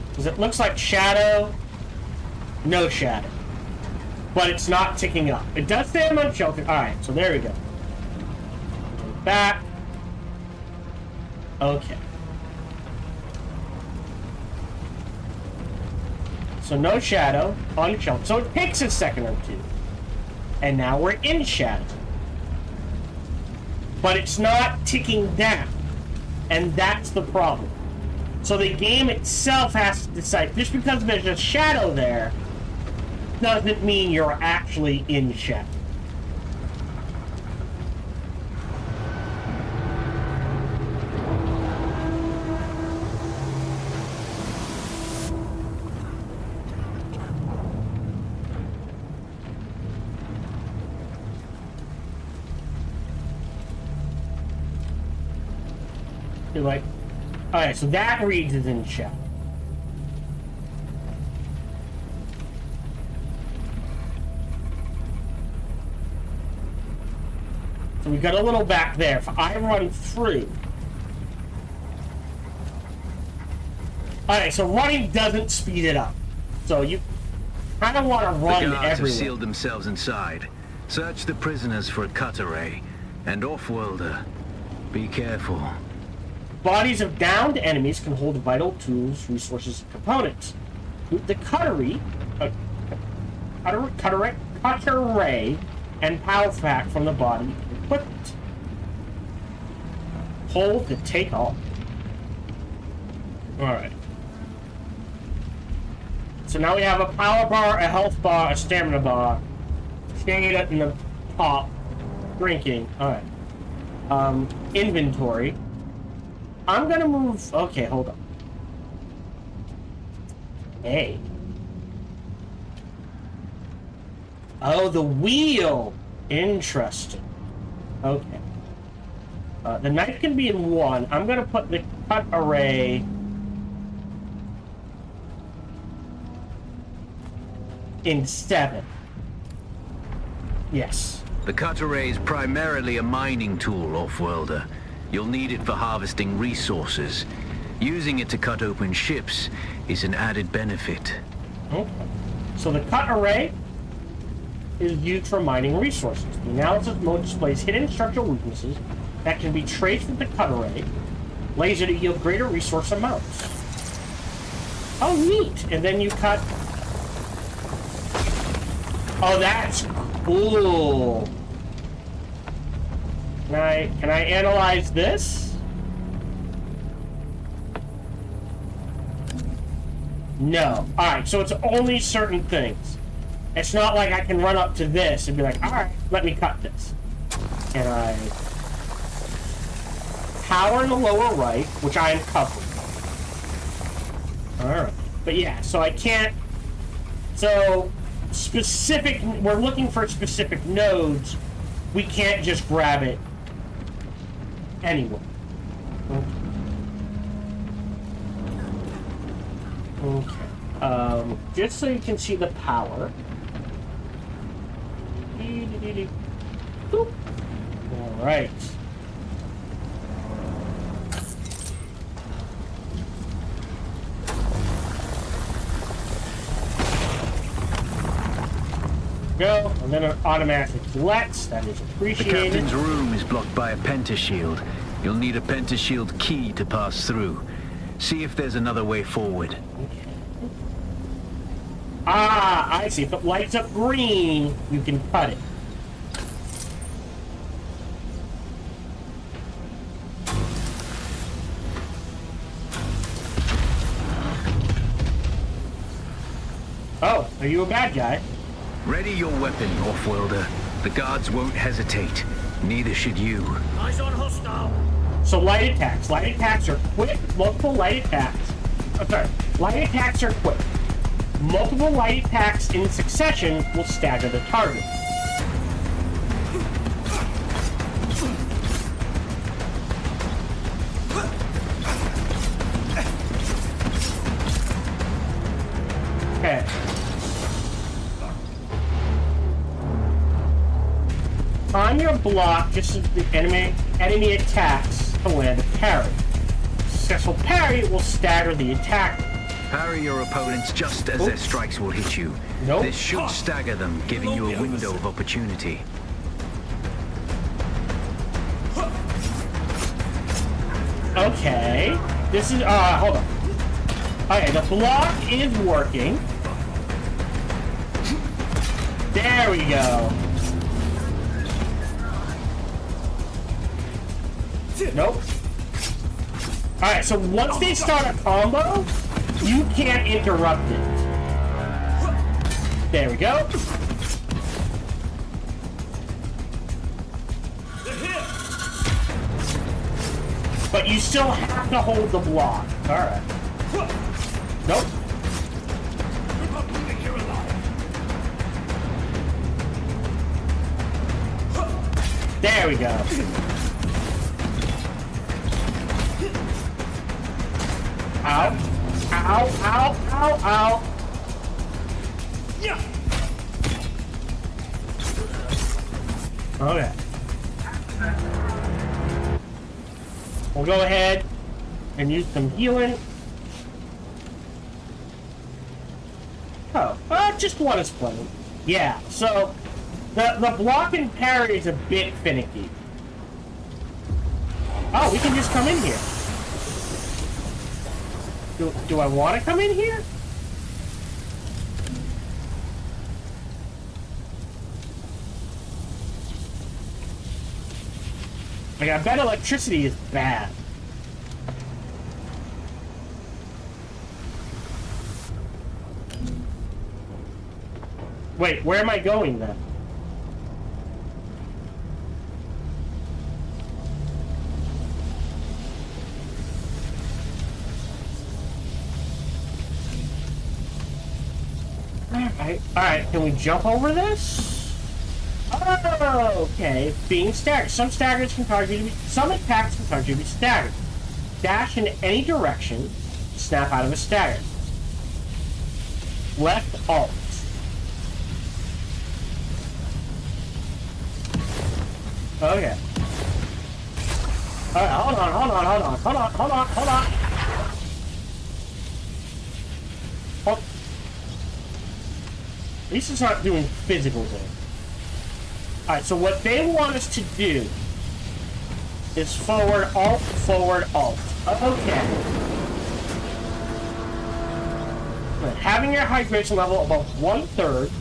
Because it looks like shadow, no shadow. But it's not ticking up. It does say I'm unsheltered. Alright, so there we go. Back. Okay. So no shadow, unsheltered. So it takes a second or two. And now we're in shadow. But it's not ticking down. And that's the problem. So the game itself has to decide, just because there's a shadow there, doesn't mean you're actually in shadow. You're like, alright, so that reads as in shadow. So we got a little back there. If I run through. Alright, so running doesn't speed it up. So you kind of want to run the guards everywhere. have sealed themselves inside. Search the prisoners for a cut array. And off-worlder, be careful. Bodies of downed enemies can hold vital tools, resources, and components. With the cut array, and power pack from the body equipment. Hold to take off. Alright. So now we have a power bar, a health bar, a stamina bar. Staying up in the top. Drinking. Alright. Inventory. I'm gonna move... Okay, hold on. Hey. Oh, the wheel! Interesting. Okay. The knife can be in 1. I'm gonna put the cut array... in 7. Yes. The cut array is primarily a mining tool, off-worlder. You'll need it for harvesting resources. Using it to cut open ships is an added benefit. Okay. So the cut array is used for mining resources. The analysis mode displays hidden structural weaknesses that can be traced with the cut array. Laser to yield greater resource amounts. Oh, neat! And then you cut... Oh, that's cool! Can I analyze this? No. Alright, so it's only certain things. It's not like I can run up to this and be like, alright, let me cut this. And I... Power in the lower right, which I am covering. Alright. But yeah, so I can't... So, specific... We're looking for specific nodes. We can't just grab it anyway. Okay. Just so you can see the power. Boop. All right. Go, and then it automatically collects. That is The appreciated. captain's room is blocked by a pentashield. You'll need a pentashield key to pass through. See if there's another way forward. Ah, I see. If it lights up green, you can cut it. Oh, are you a bad guy? Ready your weapon, Offworlder. The guards won't hesitate. Neither should you. Eyes on hostile. So light attacks. Light attacks are quick. Multiple light attacks. I'm sorry. Light attacks are quick. Multiple light attacks in succession will stagger the target. Okay. On your block, just as the enemy attacks to land a parry. Successful parry will stagger the attacker. Parry your opponents just as their strikes will hit you. Nope. This should stagger them, giving you a window of opportunity. Okay. This is, hold on. Okay, the block is working. There we go. Nope. Alright, so once they start a combo, you can't interrupt it. There we go. But you still have to hold the block. Alright. Nope. There we go. Ow. Ow, ow, ow, ow. Yeah. Okay. We'll go ahead and use some healing. Oh, just one is plenty. Yeah, so the block and parry is a bit finicky. Oh, we can just come in here. Do I want to come in here? Like, I bet electricity is bad. Wait, where am I going then? Alright, can we jump over this? Oh, okay. Being staggered. Some staggers can cause you to be... Some attacks can cause you to be staggered. Dash in any direction. Snap out of a stagger. Left alt. Okay. Alright, hold on. At least it's not doing physical things. Alright, so what they want us to do is forward, alt, forward, alt. Okay. But having your hydration level above 1/3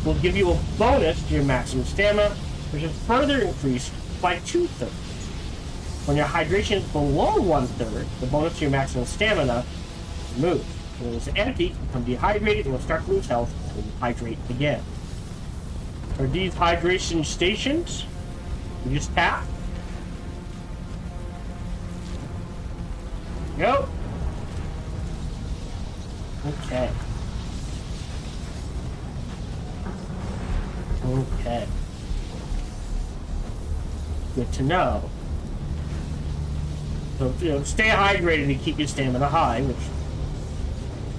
will give you a bonus to your maximum stamina, which is further increased by 2/3. When your hydration is below 1/3, the bonus to your maximum stamina moves. When it's empty, you become dehydrated and will start to lose health when you hydrate again. Are these hydration stations? You just tap. Go. Okay. Okay. Good to know. So, stay hydrated and keep your stamina high, which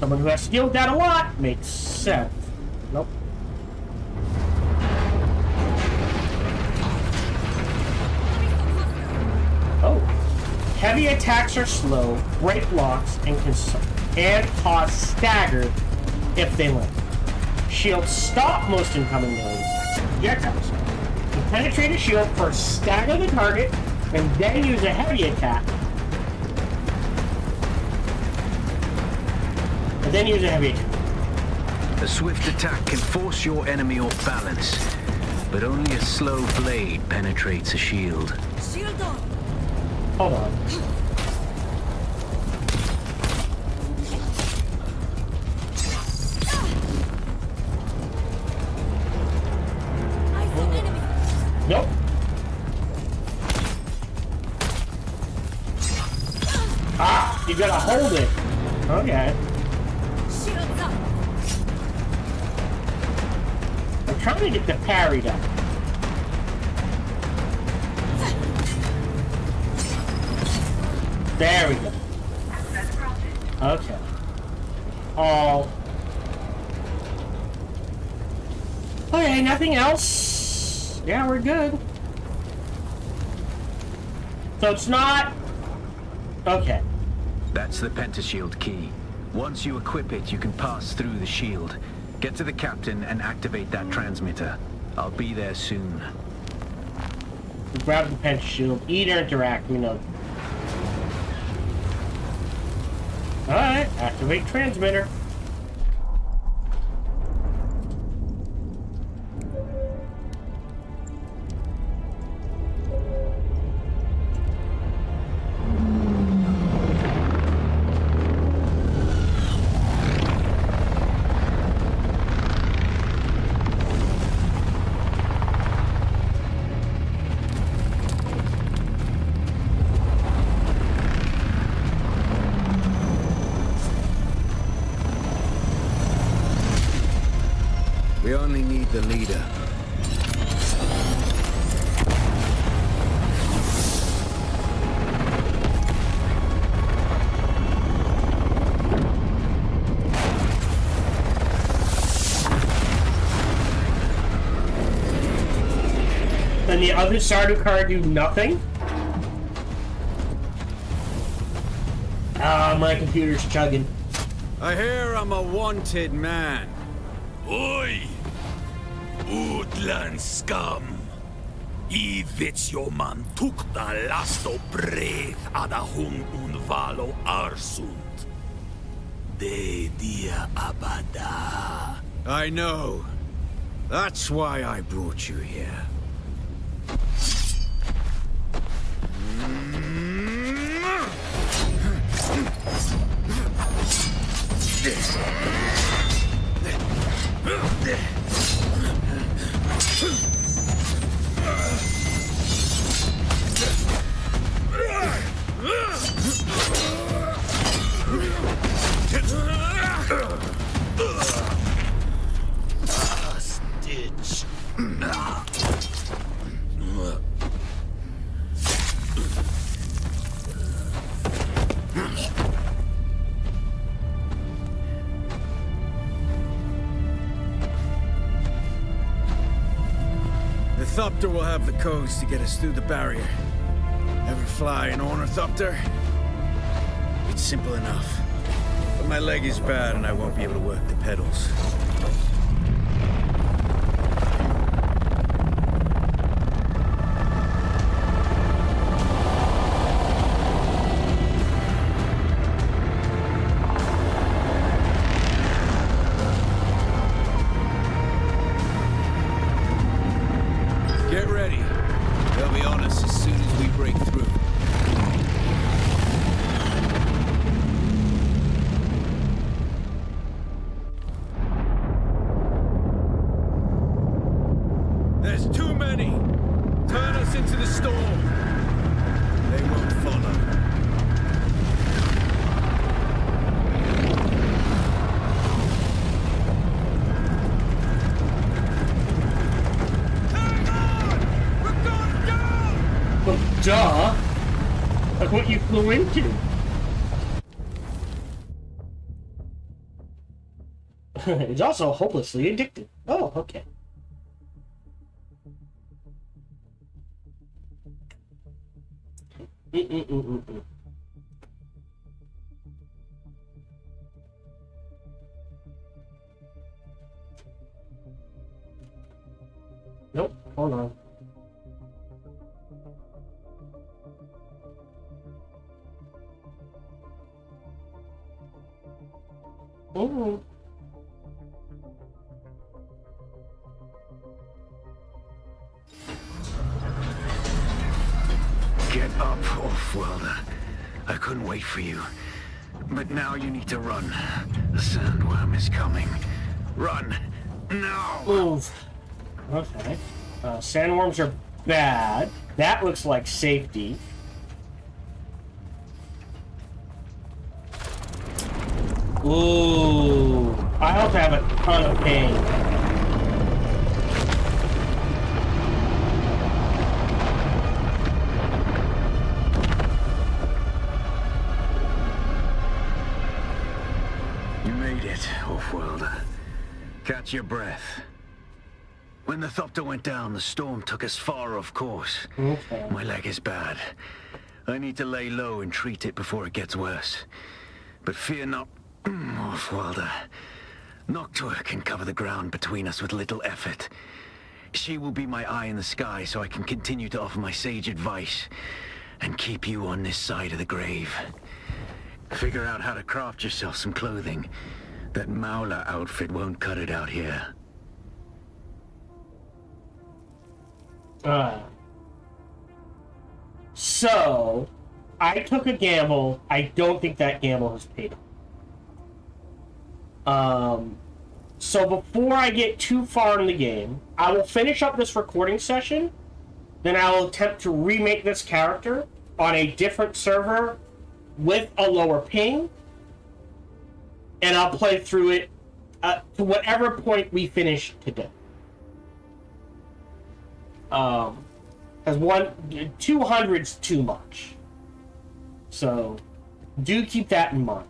Someone who has to deal with that a lot makes sense. Nope. Oh. Heavy attacks are slow, break blocks, and cause stagger if they land. Shields stop most incoming melee projectiles. You penetrate a shield first, stagger the target, and then use a heavy attack. And then use a heavy attack. A swift attack can force your enemy off balance, but only a slow blade penetrates a shield. Shield on. Hold on. I see enemy. Nope. Ah, you gotta hold it. Okay. Shields up. I'm trying to get the parry done. There we go. Okay. All. Okay, nothing else. Yeah, we're good. So it's not... Okay. That's the pentashield key. Once you equip it, you can pass through the shield. Get to the captain and activate that transmitter. I'll be there soon. Grab the pen shield. Eat or interact, we know. Alright, activate transmitter. We only need the leader. Then the other Sardaukar do nothing? Ah, my computer's chugging. I hear I'm a wanted man. Oi! Utland scum! I vits jo man tukta lasto breath ada hung un valo arsund. De dia abada. I know. That's why I brought you here. Stitch. The Thopter will have the codes to get us through the barrier. Ever fly an Ornithopter? It's simple enough. But my leg is bad and I won't be able to work the pedals. Get ready. They'll be on us as soon as we break through. There's too many! Turn us into the storm! They won't follow. Well, duh. Like what you flew into. It's also hopelessly addicted. Oh, okay. Mm-mm-mm-mm-mm. Nope, hold on. Mm-hmm. Get up, Off-Worlder. I couldn't wait for you. But now you need to run. The sandworm is coming. Run! Now! Move. Okay. Sandworms are bad. That looks like safety. Ooh. I also have a ton of pain. You made it, Off-Worlder. Catch your breath. When the Thopter went down, the storm took us far off course. Okay. My leg is bad. I need to lay low and treat it before it gets worse. But fear not, Off-Worlder. Noctua can cover the ground between us with little effort. She will be my eye in the sky so I can continue to offer my sage advice and keep you on this side of the grave. Figure out how to craft yourself some clothing. That Maula outfit won't cut it out here. So, I took a gamble. I don't think that gamble has paid off. So before I get too far in the game, I will finish up this recording session. Then I will attempt to remake this character on a different server with a lower ping. And I'll play through it to whatever point we finish today. Because 200's too much. So, do keep that in mind.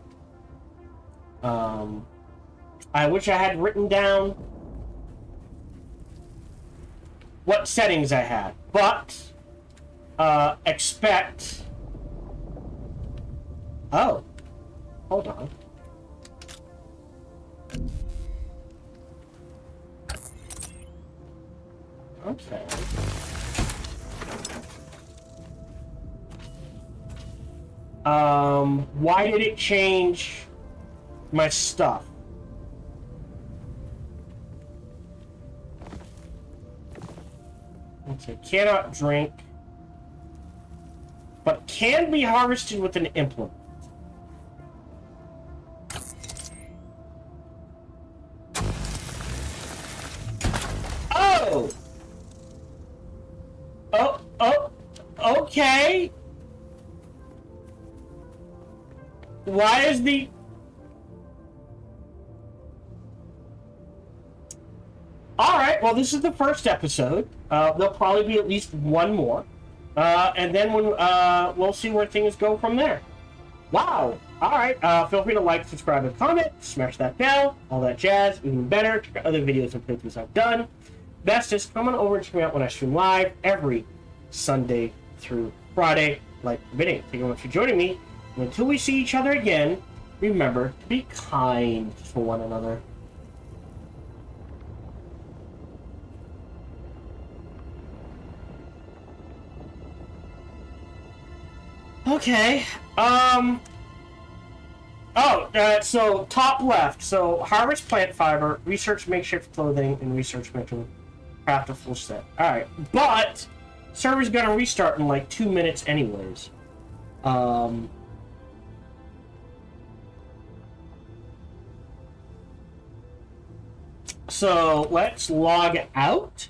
I wish I had written down what settings I had, but expect. Oh, hold on. Okay. Why did it change my stuff? Okay, cannot drink, but can be harvested with an implement. Oh! Oh, okay. Why is the... Alright, well, this is the first episode. There'll probably be at least one more. And then we'll see where things go from there. Wow! Alright, feel free to like, subscribe, and comment. Smash that bell, all that jazz. Even better, check out other videos and playthroughs I've done. Bestest, come on over and check me out when I stream live every Sunday through Friday, like the video. Thank you very much for joining me. And until we see each other again, remember to be kind to one another. Okay, so top left, so harvest plant fiber, research makeshift clothing, and research making craft a full set. Alright, but server's gonna restart in like 2 minutes anyways. So let's log out.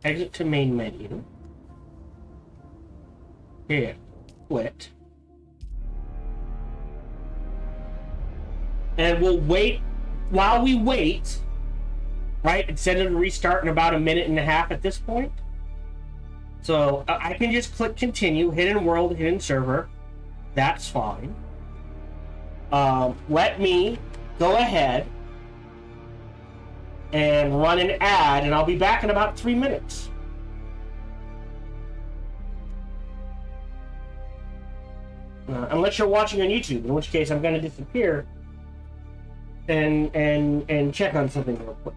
Exit to main menu. Here, quit. And we'll wait. While we wait, right, instead of restart in about 1.5 minutes at this point. So I can just click continue, hidden world, hidden server. That's fine. let me go ahead and run an ad, and I'll be back in about 3 minutes. Unless you're watching on YouTube, in which case I'm going to disappear and check on something real quick.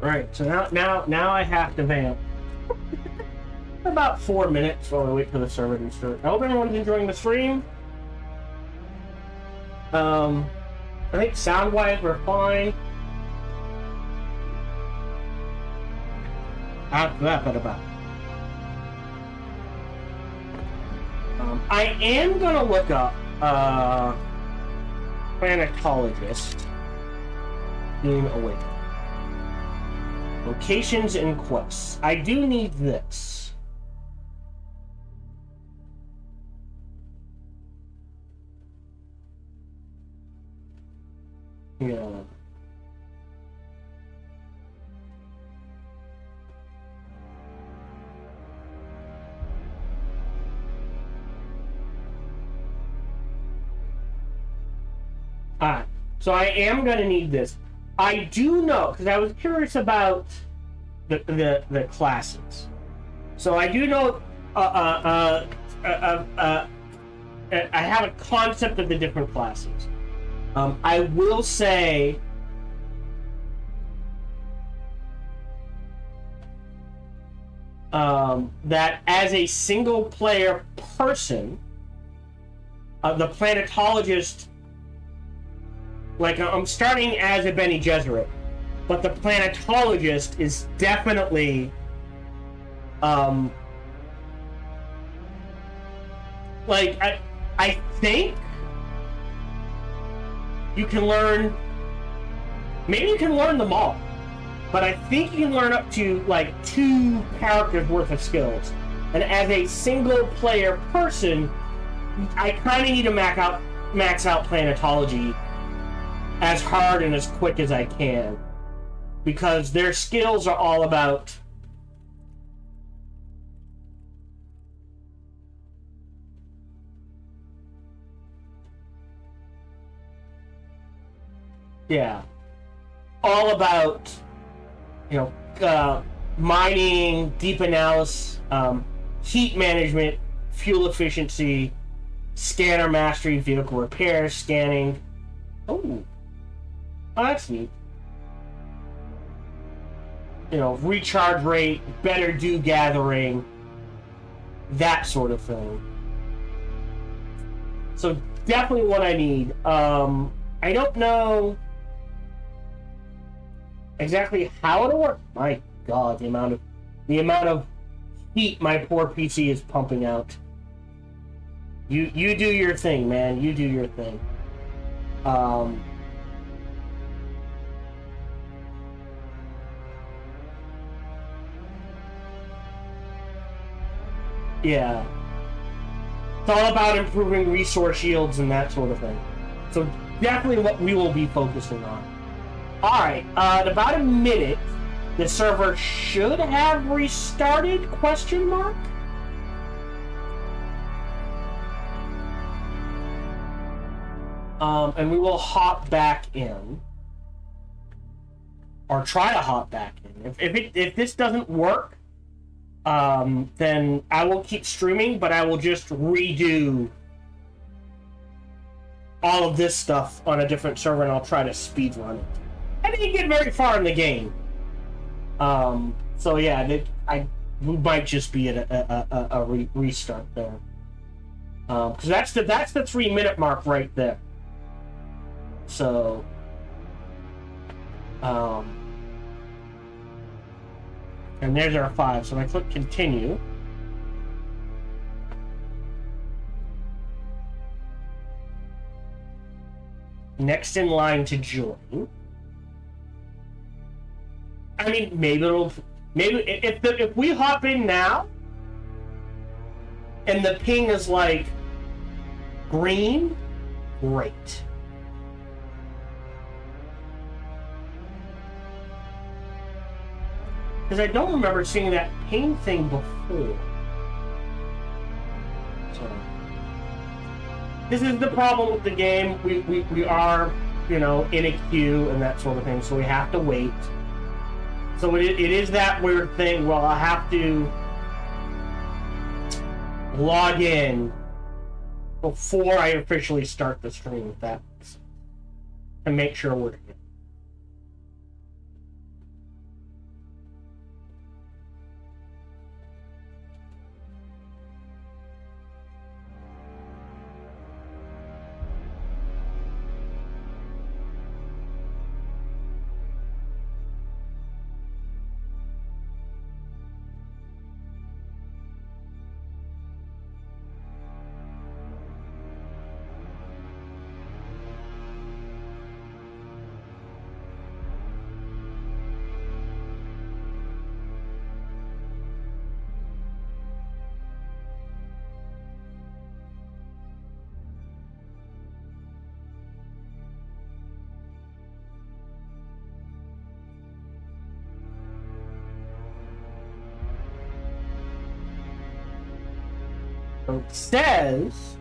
Right, so now I have to vamp. About 4 minutes while I wait for the server to start. I hope everyone's enjoying the stream. I think sound-wise we're fine. After that, but about. I am gonna look up planetologist being awake. Locations and quests. I do need this. Yeah. Alright, so I am going to need this. I do know, because I was curious about the classes. So I do know, I have a concept of the different classes. I will say that as a single player person, the planetologist, like, I'm starting as a Bene Gesserit, but the planetologist is definitely, like, I think you can learn, maybe you can learn them all, but I think you can learn up to, like, 2 characters worth of skills. And as a single player person, I kind of need to max out planetology as hard and as quick as I can, because their skills are all about all about, you know, mining, deep analysis, heat management, fuel efficiency, scanner mastery, vehicle repair, scanning. Oh, that's neat. You know, recharge rate, better dew gathering, that sort of thing. So definitely what I need. I don't know exactly how it'll work. My God, the amount of heat my poor PC is pumping out. You do your thing, man. You do your thing. Yeah. It's all about improving resource yields and that sort of thing. So definitely what we will be focusing on. Alright, in about a minute, the server should have restarted, question mark? And we will hop back in. Or try to hop back in. If this doesn't work, then I will keep streaming, but I will just redo all of this stuff on a different server, and I'll try to speedrun it. I didn't get very far in the game. So yeah, we might just be at a restart there. Because that's the 3-minute mark right there. So, and there's our 5. So if I click continue, next in line to join. I mean, maybe if we hop in now, and the ping is like green, great. Because I don't remember seeing that ping thing before. So this is the problem with the game. We are, you know, in a queue and that sort of thing, so we have to wait. So it is that weird thing. Well, I have to log in before I officially start the stream, if that's to make sure we're good. It says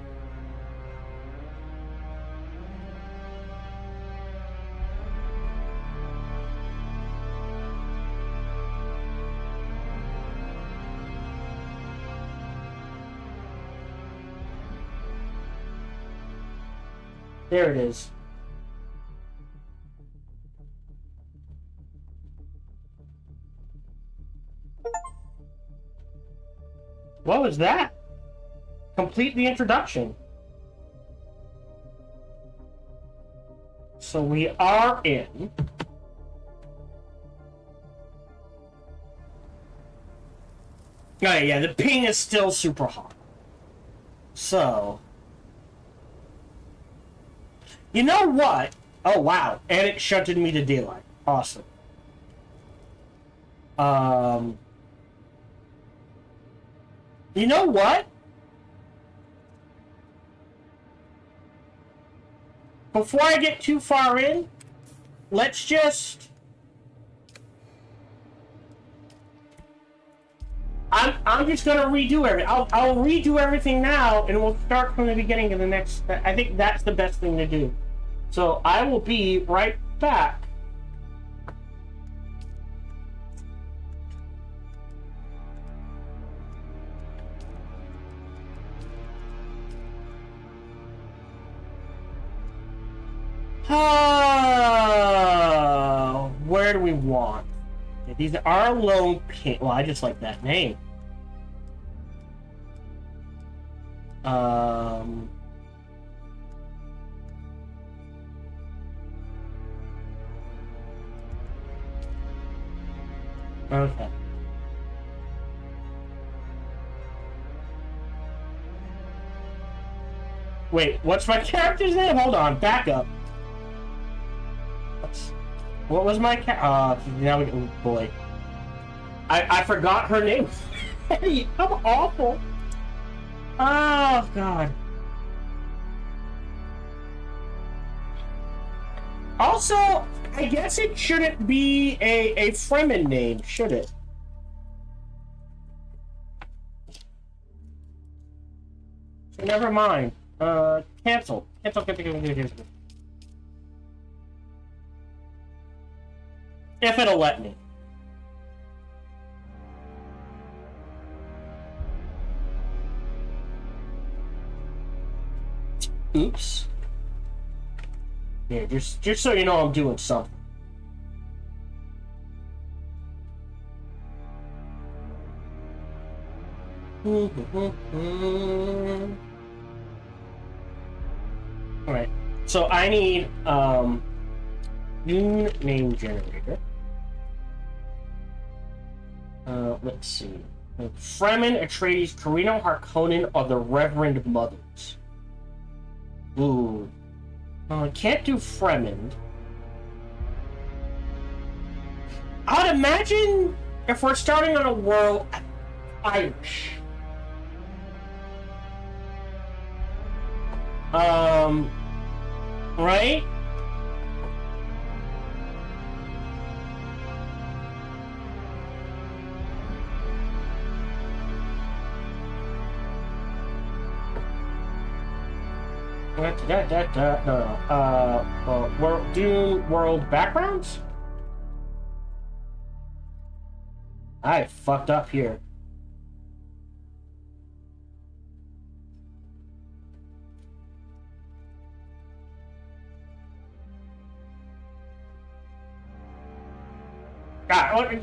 there it is. What was that? Complete the introduction. So we are in. Oh yeah, the ping is still super hot. So, you know what? Oh wow, and it shunted me to daylight. Awesome. You know what? Before I get too far in, let's just... I'm just gonna redo everything. I'll redo everything now, and we'll start from the beginning of the next... I think that's the best thing to do. So I will be right back. Where do we want? Okay, these are lone ping. Well, I just like that name. Okay. Wait, what's my character's name? Hold on, back up. What was my now we oh boy. I forgot her name. Hey, I'm awful. Oh, God. Also, I guess it shouldn't be a Fremen name, should it? So never mind. Cancel. Cancel. If it'll let me. Oops. Yeah, just so you know I'm doing something. Alright. So I need Dune name generator. Let's see. Fremen, Atreides, Carino, Harkonnen are the Reverend Mothers. Ooh. I can't do Fremen. I would imagine if we're starting on a world Irish. Right? No. Dune world backgrounds? I fucked up here.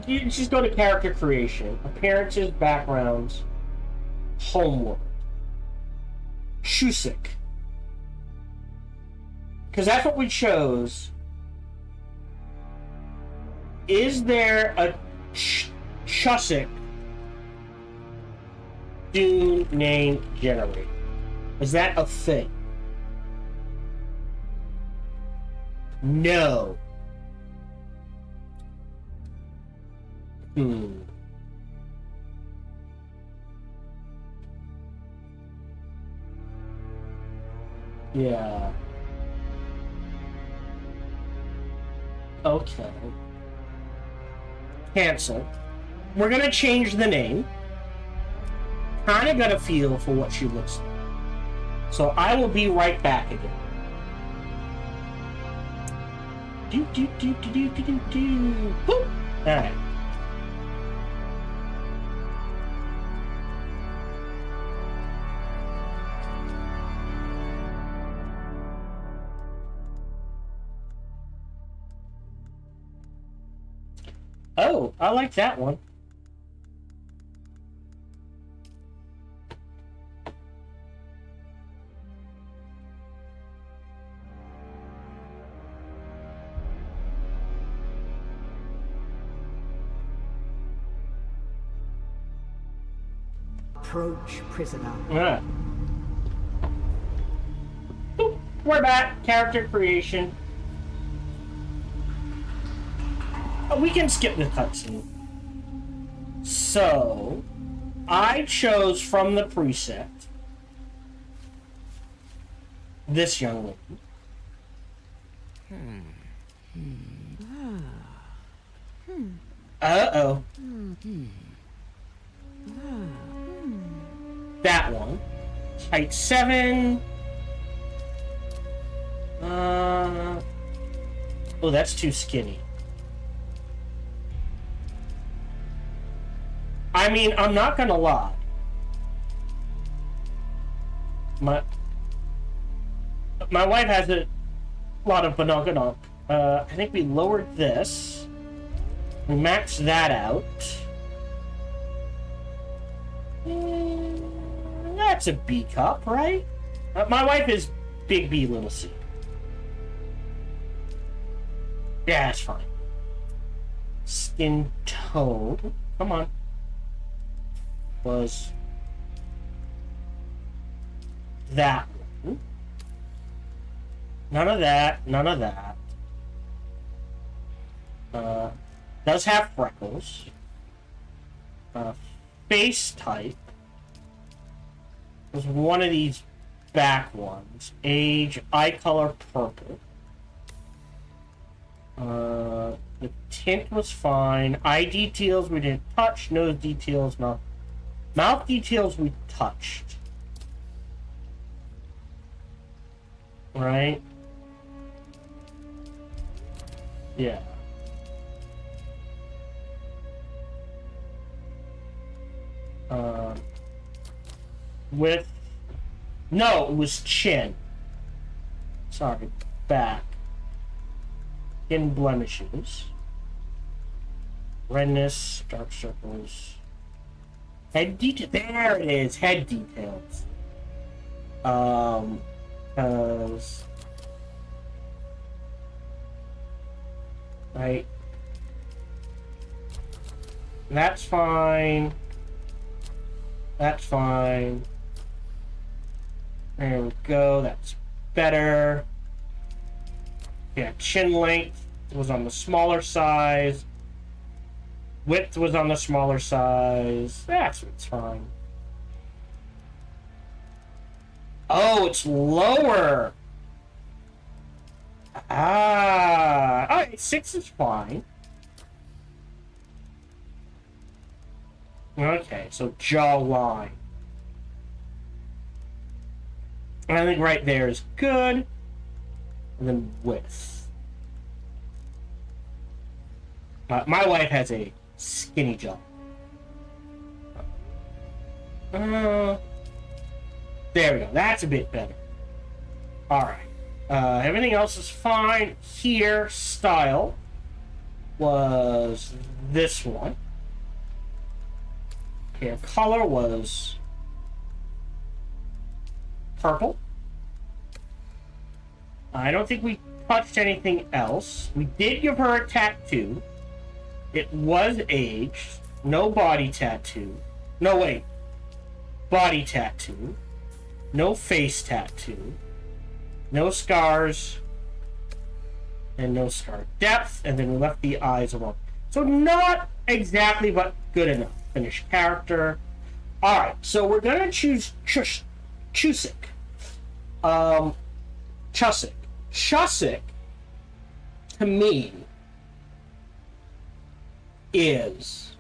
You just go to character creation, appearances, backgrounds, homeworld, Shusik. Because that's what we chose. Is there a Shusik Dune name generator? Is that a thing? No. Yeah. Okay. Cancel. We're gonna change the name. Kinda got a feel for what she looks like. So I will be right back again. Boop. Alright. Oh, I like that one. Approach, prisoner. Alright. We're back. Character creation. We can skip the cutscene. So, I chose from the preset this young lady. Uh-oh. That one. Height 7. Oh, that's too skinny. I mean, I'm not gonna lie. My wife has a lot of banana. I think we lowered this. We maxed that out. That's a B cup, right? My wife is big B, little C. Yeah, that's fine. Skin tone. Come on. Was that one. None of that. None of that. Does have freckles. Face type. was one of these back ones. Age, eye color, purple. The tint was fine. Eye details we didn't touch. Nose details, no. Mouth details we touched. Right? Yeah. With... No, it was chin. Sorry, back. Skin blemishes. Redness, dark circles. Head detail. There it is, head details. Cause... Right. That's fine. That's fine. There we go. That's better. Yeah, chin length was on the smaller size. Width was on the smaller size. That's what's fine. Oh, it's lower. Ah. Alright, 6 is fine. Okay, so jawline. I think right there is good. And then width. My wife has a skinny jaw. There we go. That's a bit better. Alright. Everything else is fine. Here, style was this one. Hair color was purple. I don't think we touched anything else. We did give her a tattoo. It was aged. No body tattoo. No, wait. Body tattoo. No face tattoo. No scars. And no scar depth. And then we left the eyes alone. So not exactly, but good enough. Finished character. Alright, so we're gonna choose Chusik. Chusik, to me, is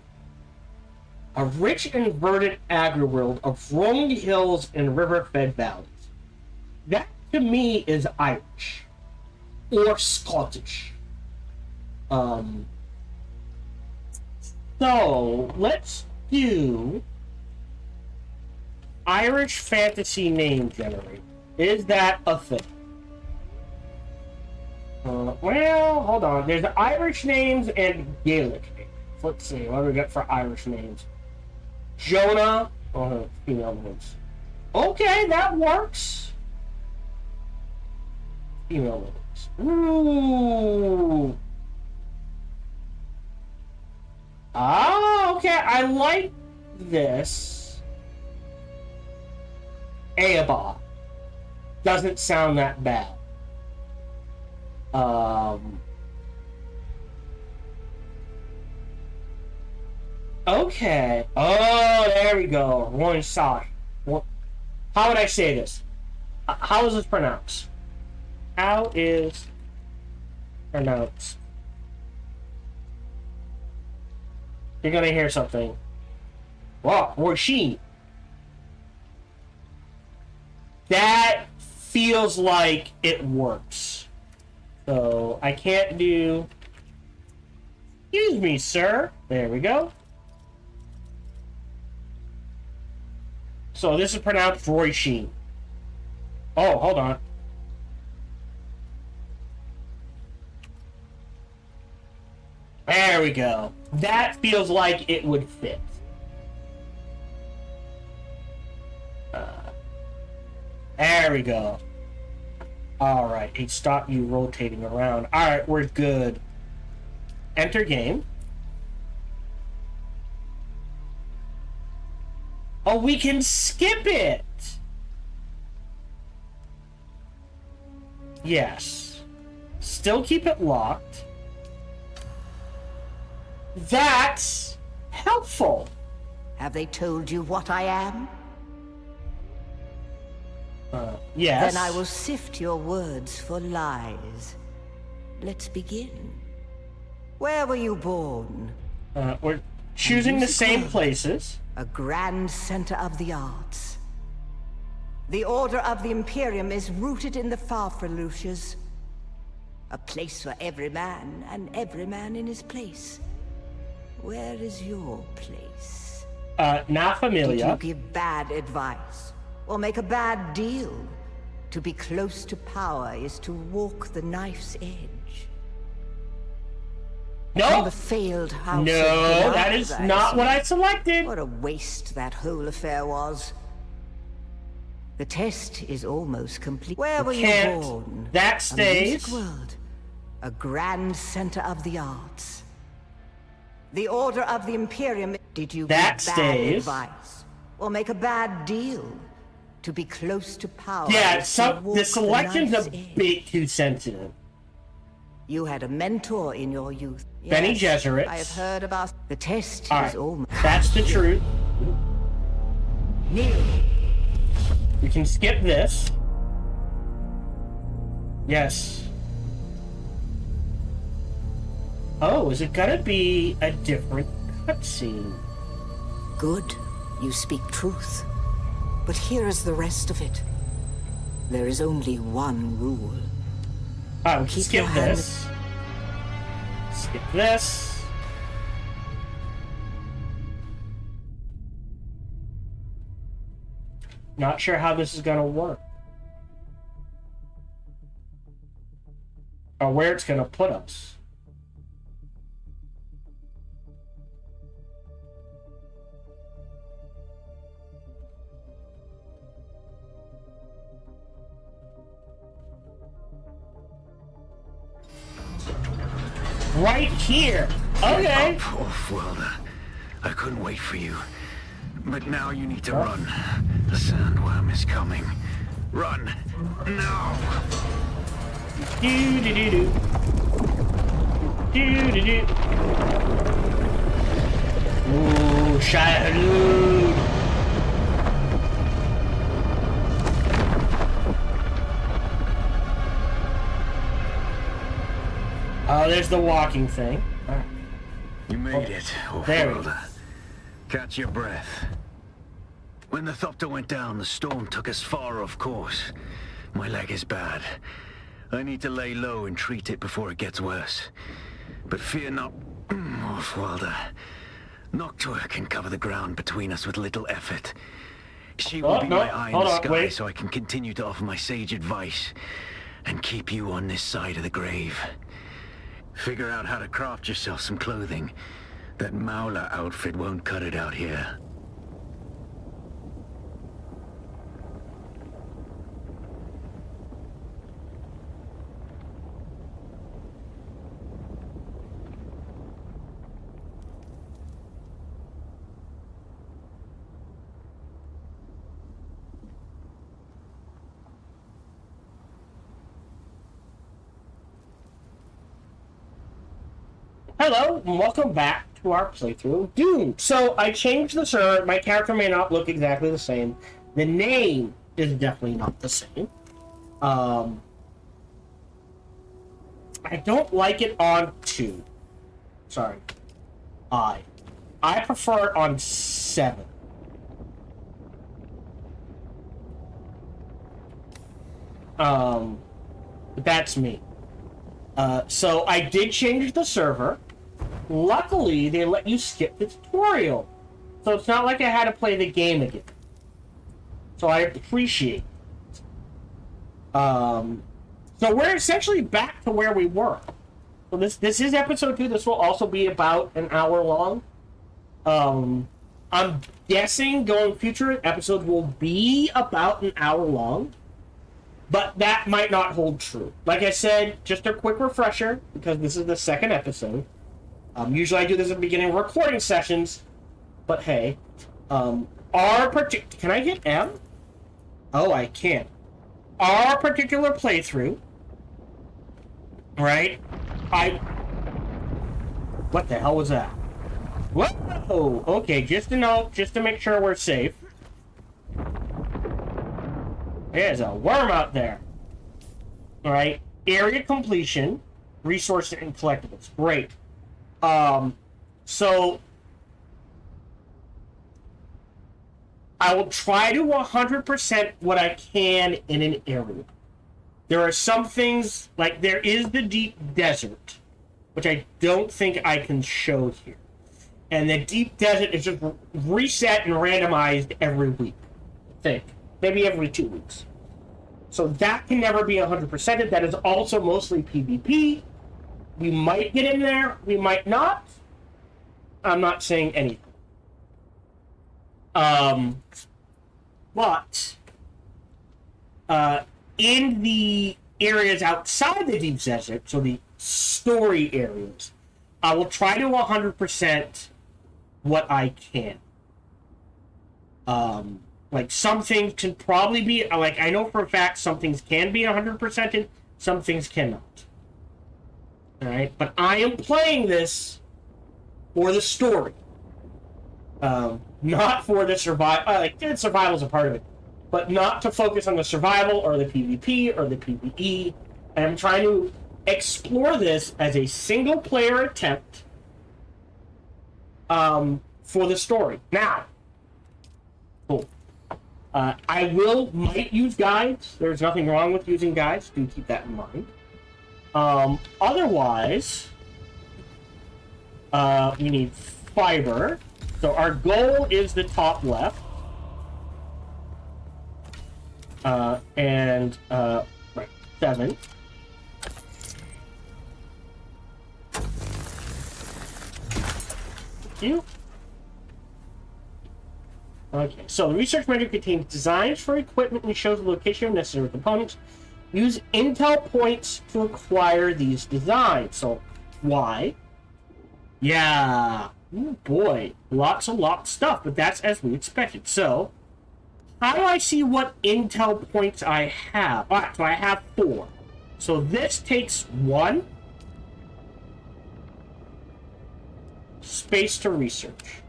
a rich inverted agri-world of rolling hills and river-fed valleys. That, to me, is Irish. Or Scottish. So, let's do Irish fantasy name generator. Is that a thing? Well, hold on. There's Irish names and Gaelic names. Let's see. What do we got for Irish names? Jonah. Oh, female names. Okay, that works. Female names. Ooh. Ah, okay. I like this. Eabba. Doesn't sound that bad. Okay. Oh, there we go. One side. How would I say this? How is this pronounced? How is pronounced? You're gonna hear something. Wow, Roisin. That feels like it works. So I can't do. Excuse me, sir. There we go. So this is pronounced Roisin. Oh, hold on. There we go. That feels like it would fit. There we go. Alright, it stopped you rotating around. Alright, we're good. Enter game. Oh, we can skip it! Yes. Still keep it locked. That's helpful. Have they told you what I am? Yes. Then I will sift your words for lies. Let's begin. Where were you born? We're choosing the same world. places. A grand center of the arts. The Order of the Imperium is rooted in the Farfreluches. A place for every man, and every man in his place. Where is your place? Na Did Familia. you give bad advice? Or make a bad deal? To be close to power is to walk the knife's edge. From No, the failed house no, of that Goliath, is I not see. what I selected. What a waste that whole affair was. The test is almost complete. Where were you Can't. born? That A music stays. world. A grand center of the arts. The Order of the Imperium. Did you That give bad stays. advice? Or make a bad deal? To be close to power. Yeah, is to walk the selection's knife's a edge. bit too sensitive. You had a mentor in your youth. Benny Yes, Gesserit. I have heard about the test. All is right, almost that's the truth. near. We can skip this. Yes. Oh, is it gonna be a different cutscene? Good. You speak truth. But here is the rest of it. There is only one rule. Alright, we can Keep skip your hand- this. Skip this. Not sure how this is gonna work. Or where it's gonna put us. Right here. Okay. Off-worlder. I couldn't wait for you. But now you need to run. The sandworm is coming. Run. Now! Do do do do. Do do do. Ooh, Shadowloon. Oh, there's the walking thing. Alright. You made it, There we go. off-worlder. Catch your breath. When the Thopter went down, the storm took us far off course. My leg is bad. I need to lay low and treat it before it gets worse. But fear not, off-worlder. Noctua can cover the ground between us with little effort. She will Oh, be no, my eye in hold the on, sky wait. so I can continue to offer my sage advice and keep you on this side of the grave. Figure out how to craft yourself some clothing. That Mauler outfit won't cut it out here. Hello, and welcome back to our playthrough of Dune. So, I changed the server. My character may not look exactly the same. The name is definitely not the same. I don't like it on 2. Sorry. I prefer it on 7. But that's me. So I did change the server. Luckily, they let you skip the tutorial. So it's not like I had to play the game again. So I appreciate it. So we're essentially back to where we were. So this is episode 2. This will also be about an hour long. I'm guessing going future episodes will be about an hour long. But that might not hold true. Like I said, just a quick refresher, because this is the second episode. Usually I do this at the beginning of recording sessions, but hey. Can I get M? Oh, I can't. Our particular playthrough, right? What the hell was that? Whoa! Okay, just to know, just to make sure we're safe. There's a worm out there. Alright. Area completion. Resource and collectibles. Great. So I will try to 100% what I can in an area. There are some things, like there is the deep desert, which I don't think I can show here. And the deep desert is just reset and randomized every week. I think. Maybe every 2 weeks. So that can never be 100%. That is also mostly PvP. We might get in there, we might not. I'm not saying anything. But in the areas outside the deep desert, so the story areas, I will try to 100% what I can. Like some things can probably be, like I know for a fact some things can be 100%ed, some things cannot. Alright, but I am playing this for the story. Not for the survival. Like, survival is a part of it, but not to focus on the survival or the PvP or the PvE. And I'm trying to explore this as a single player attempt for the story. Now, cool. I might use guides. There's nothing wrong with using guides. Do keep that in mind. Otherwise, we need fiber. So our goal is the top left. Right, 7. Thank you. Okay, so the research menu contains designs for equipment and shows the location of necessary components. Use intel points to acquire these designs. So, why? Yeah. Oh boy. Lots of stuff, but that's as we expected. So, how do I see what intel points I have? Alright, so I have 4. So this takes 1. Space to research.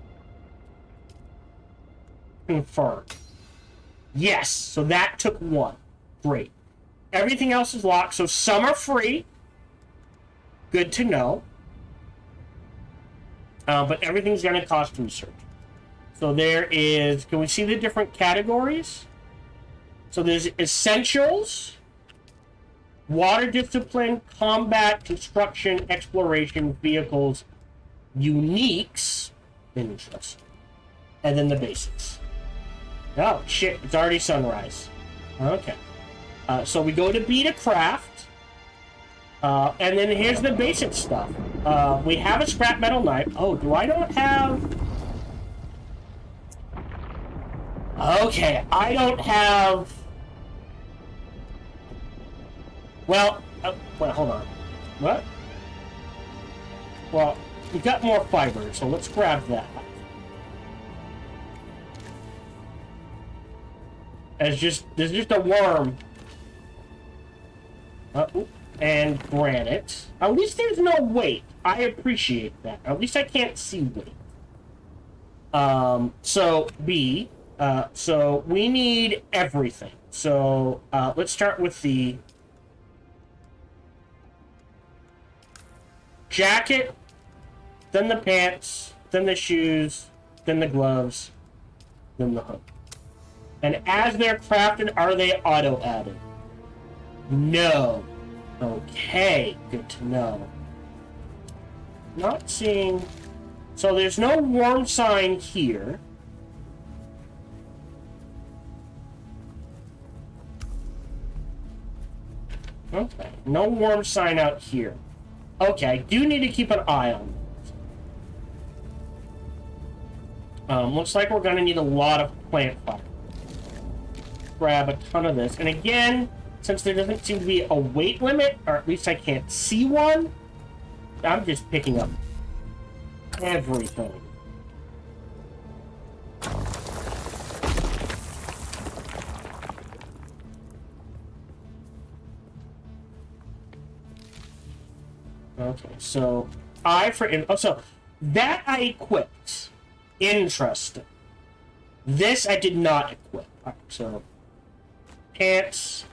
Confirm. Yes, so that took 1. Great. Everything else is locked, so some are free. Good to know. But everything's going to cost research. So there is... Can we see the different categories? So there's essentials, water discipline, combat, construction, exploration, vehicles, uniques, interesting, and then the basics. Oh, shit, it's already sunrise. Okay. So we go to beta craft, and then here's the basic stuff. We have a scrap metal knife. Oh, I don't have... Okay, I don't have... Well, hold on. What? Well, we got more fiber, so let's grab that. There's just a worm. And granite. At least there's no weight. I appreciate that. At least I can't see weight. So B. So we need everything. So let's start with the jacket, then the pants, then the shoes, then the gloves, then the hood. And as they're crafted, are they auto-added? No. Okay, good to know. Not seeing... So there's no worm sign here. Okay, no worm sign out here. Okay, I do need to keep an eye on it. Looks like we're gonna need a lot of plant fiber. Grab a ton of this. And again, since there doesn't seem to be a weight limit, or at least I can't see one, I'm just picking up everything. Okay, so so that I equipped. Interesting. This I did not equip. Alright, so Pants.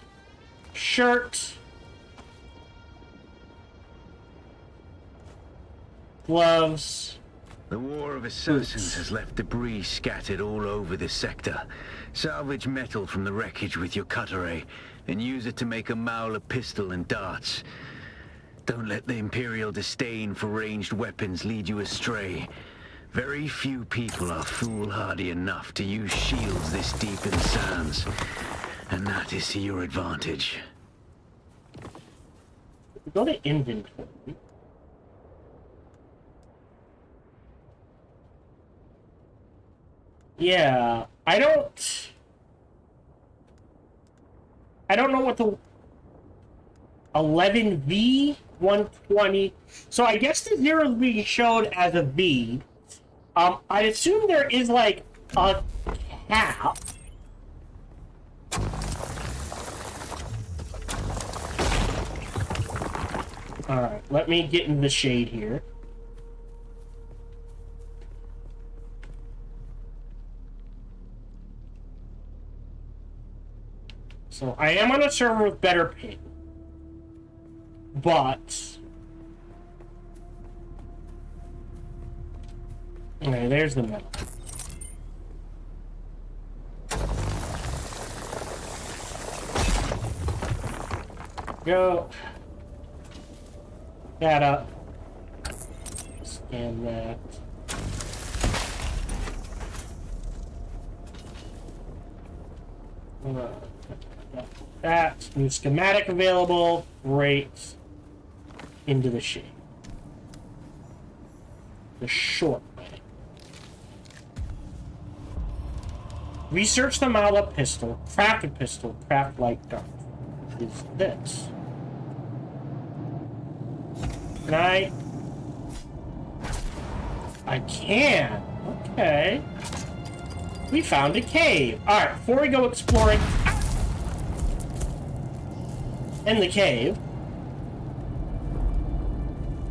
Shirt. Gloves. The War of Assassins has left debris scattered all over this sector. Salvage metal from the wreckage with your cutter, and use it to make a Mauler pistol and darts. Don't let the Imperial disdain for ranged weapons lead you astray. Very few people are foolhardy enough to use shields this deep in the sands, and that is to your advantage. Go to inventory. Yeah, I don't know what the 11V 120. So I guess the zero is being showed as a V. I assume there is like a cap. Alright, let me get in the shade here. So I am on a server with better ping. But... okay, there's the metal. Go. That up. Scan that. That. New schematic available. Great. Into the shade. The short way. Research the Mauler pistol. Craft a pistol. Craft light dart. Is this. Can I? I can. Okay. We found a cave. Alright, before we go exploring in the cave,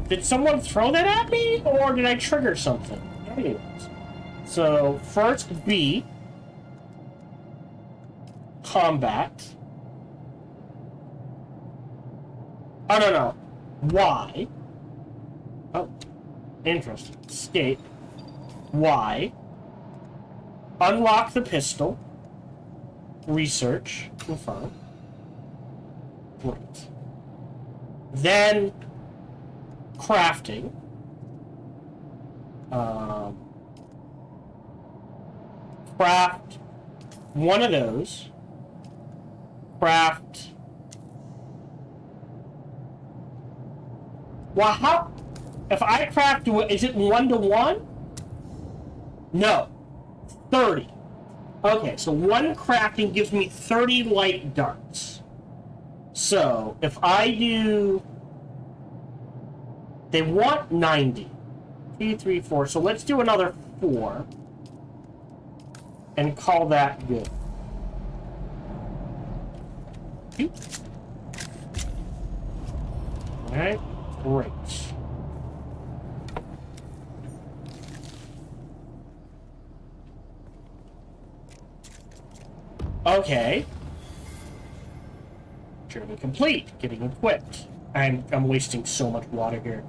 did someone throw that at me, or did I trigger something? Anyways. So, first B. Combat. Oh, no. Y. Oh. Interesting. Escape. Y. Unlock the pistol. Research. Confirm. Great. Then crafting. Craft one of those. Craft. Well, how? If I craft, is it 1-to-1? No. 30. Okay, so one crafting gives me 30 light darts. So, if I do... they want 90. 2, 3, 4. So let's do another 4. And call that good. Alright, great. Okay. Journey complete. Getting equipped. I'm wasting so much water here.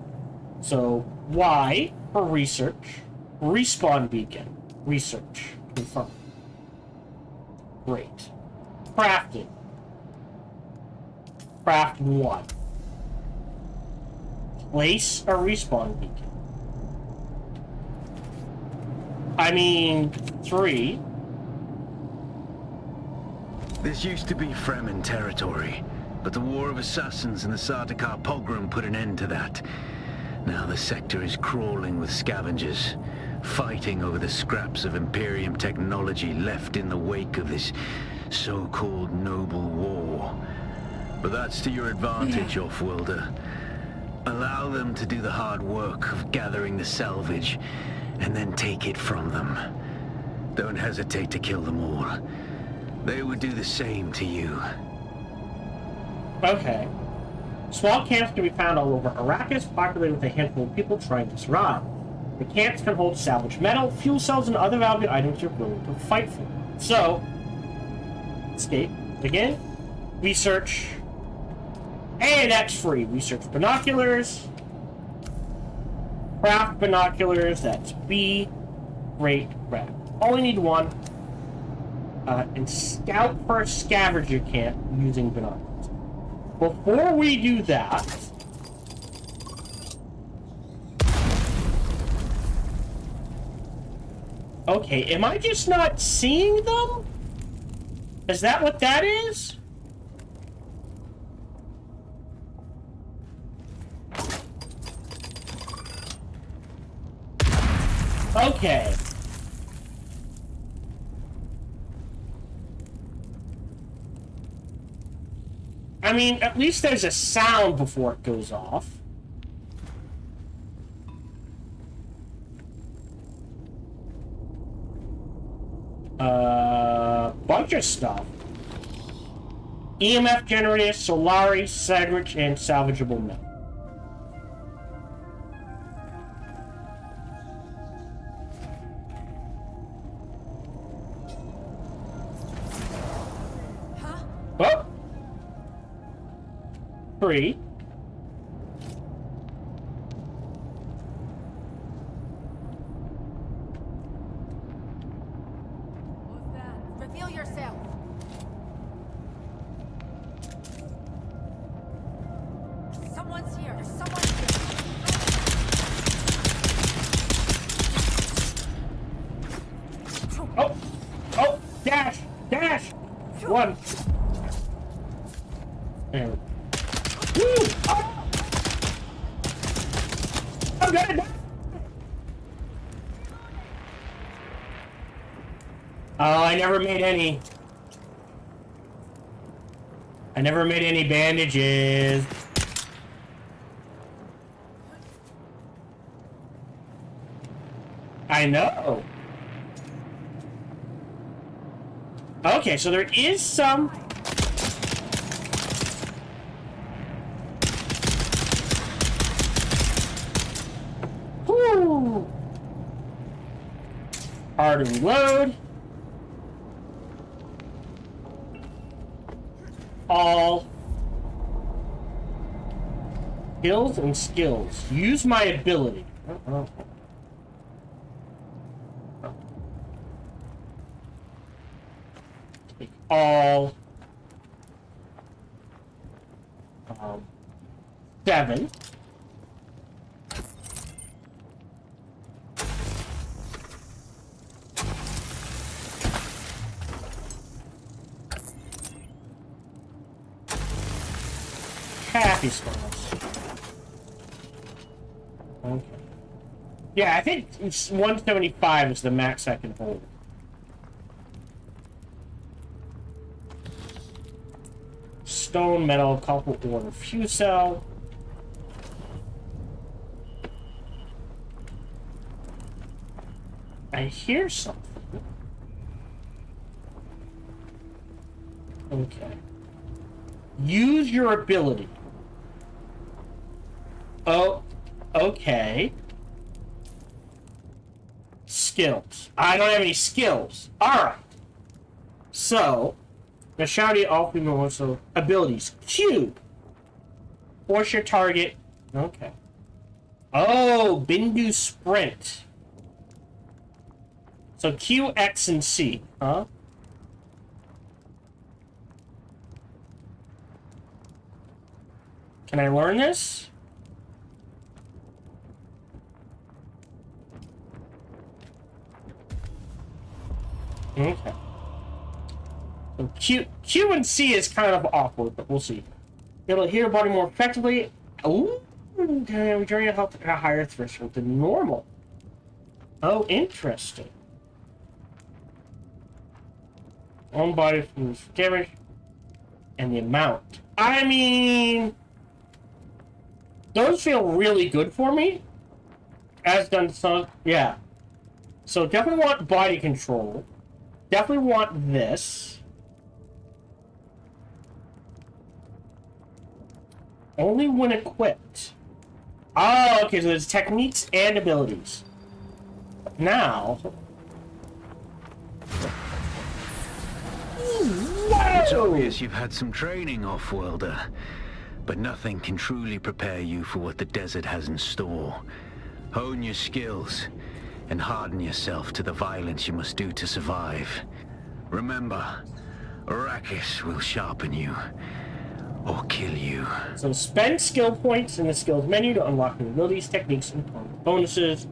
So, Y for research. Respawn beacon. Research. Confirm. Great. Crafting. Craft 1. Place a respawn beacon. I mean, 3. This used to be Fremen territory, but the War of Assassins and the Sardaukar pogrom put an end to that. Now the sector is crawling with scavengers, fighting over the scraps of Imperium technology left in the wake of this so-called noble war. But that's to your advantage, Offworlder. Allow them to do the hard work of gathering the salvage, and then take it from them. Don't hesitate to kill them all. They would do the same to you. Okay. Small camps can be found all over Arrakis, populated with a handful of people trying to survive. The camps can hold salvaged metal, fuel cells, and other valuable items you're willing to fight for. So, escape. Again, research. Hey, that's free. Research binoculars. Craft binoculars. That's B. Great. Red. Only need one. And scout for a scavenger camp using binoculars. Before we do that... Okay, am I just not seeing them? Is that what that is? Okay. I mean, at least there's a sound before it goes off. Bunch of stuff. EMF generators, Solari, Cedric, and salvageable metal. Huh? Oh! 3. What's that? Reveal yourself. Someone's here. Someone's here. Oh! Oh! Dash! Dash! 1. There. Woo! Oh! I'm gonna die! Oh, I never made any. I never made any bandages. I know. Okay, so there is some... Whew. Hard to reload. All. Skills and skills. Use my ability. Take all. 7. Happy smiles. Okay. Yeah, I think it's 175 is the max I can hold. Stone, metal, copper, ore, fuse cell. I hear something. Okay. Use your ability. Oh, okay. Skills. I don't have any skills. Alright. So, the shouty all female also abilities. Q. Force your target. Okay. Oh, Bindu sprint. So Q, X, and C. Huh? Can I learn this? Okay. So Q and C is kind of awkward, but we'll see. It'll heal body more effectively. Ooh, return your health at a higher threshold than normal. Oh, interesting. One body from damage and the amount. I mean, those feel really good for me. As done some, yeah. So definitely want body control. Definitely want this. Only when equipped. Oh, okay, so there's techniques and abilities. Now... It's Whoa! obvious you've had some training, off-worlder, but nothing can truly prepare you for what the desert has in store. Hone your skills, and harden yourself to the violence you must do to survive. Remember, Arrakis will sharpen you, or kill you. So spend skill points in the skills menu to unlock new abilities, techniques, and bonuses.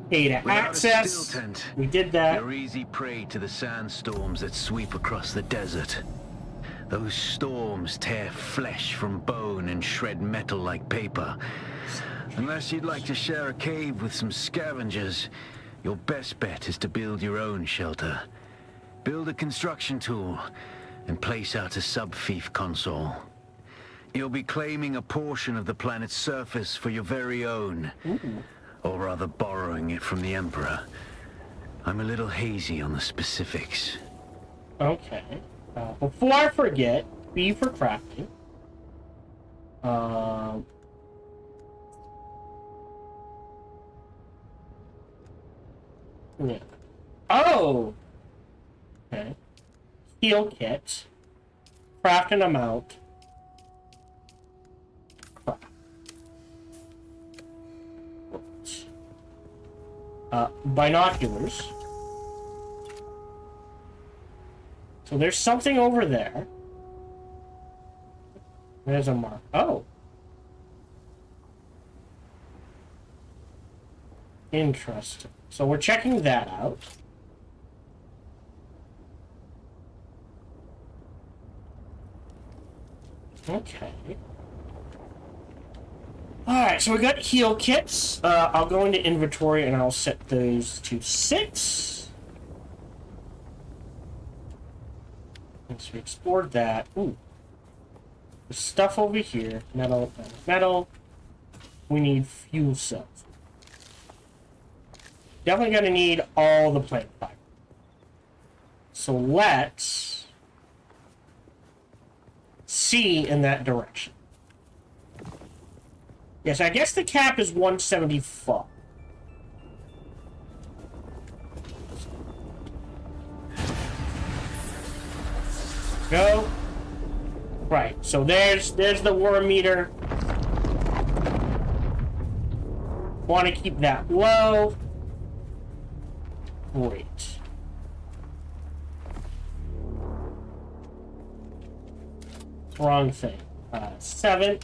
Pay to Without a access. still tent, We did that. you're easy prey to the sandstorms that sweep across the desert. Those storms tear flesh from bone and shred metal like paper. Unless you'd like to share a cave with some scavengers, your best bet is to build your own shelter. Build a construction tool and place out a sub-fief console. You'll be claiming a portion of the planet's surface for your very own. Ooh. Or rather borrowing it from the Emperor. I'm a little hazy on the specifics. Okay. Before I forget, B for crafting. Yeah. Oh! Okay. Heal kit. Craft an amount. Craft. Binoculars. So there's something over there. There's a mark. Oh. Interesting. So we're checking that out. Okay. Alright, so we got heal kits. I'll go into inventory and I'll set those to 6. Once we explored that. Ooh. There's stuff over here. Metal, metal, metal. We need fuel cells. Definitely gonna need all the plant fiber. So let's see in that direction. Yes, I guess the cap is 175. Go. Right, so there's the worm meter. Want to keep that low. Great. Wrong thing. 7.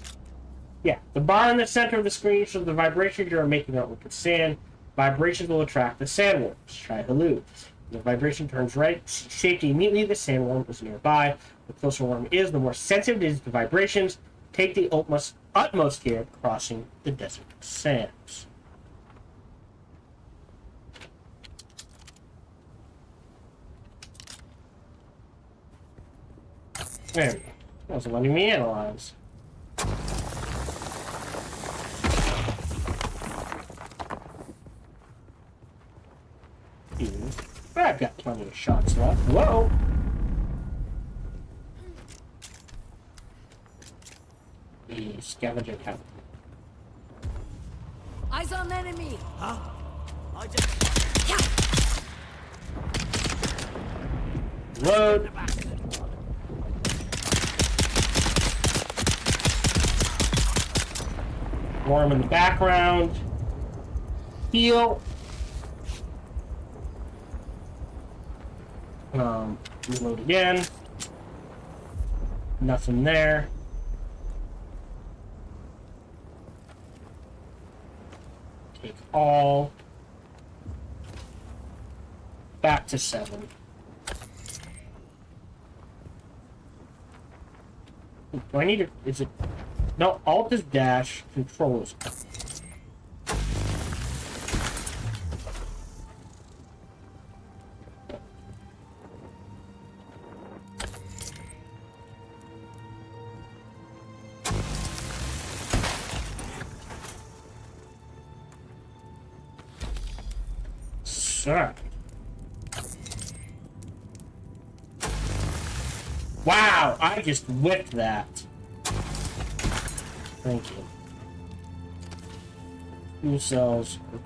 Yeah, the bar in the center of the screen shows the vibrations you are making out with the sand. Vibrations will attract the sandworms. Try halluc. The vibration turns red. Safety immediately. The sandworm is nearby. The closer a worm is, the more sensitive it is to vibrations. Take the utmost care crossing the desert sands. There we go. That wasn't letting me analyze. I've got plenty of shots left. Whoa! The scavenger count. Eyes on enemy. Huh? I just... Load. Worm in the background. Heal. Reload again. Nothing there. Take all. Back to 7. Do I need to... Is it... No, Alt is dash, Control is... Sir. Wow, I just whipped that. Thank you. Fuel cells. Okay.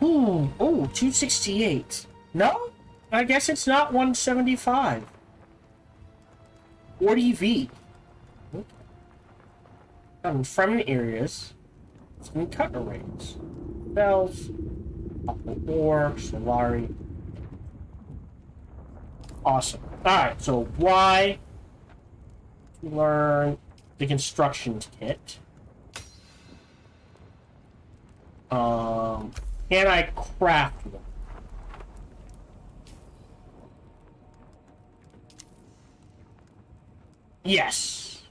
Ooh, oh, 268. No? I guess it's not 175. 40 V. Okay. From areas. Some cutler rays. Bells. Ore. Solari. Awesome. Alright, so why learn the construction kit? Can I craft one? Yes.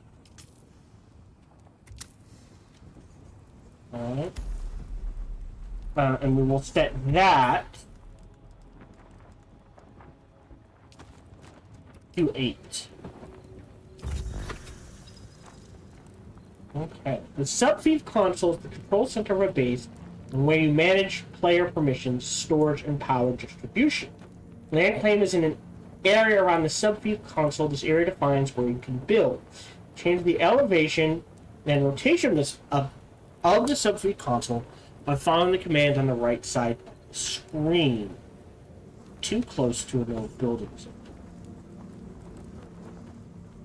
Alright. And we will set that to 8. Okay. The subfield console is the control center of a base and where you manage player permissions, storage, and power distribution. Land claim is in an area around the subfield console. This area defines where you can build. Change the elevation and rotation of the subfield console by following the commands on the right side of the screen. Too close to an old building.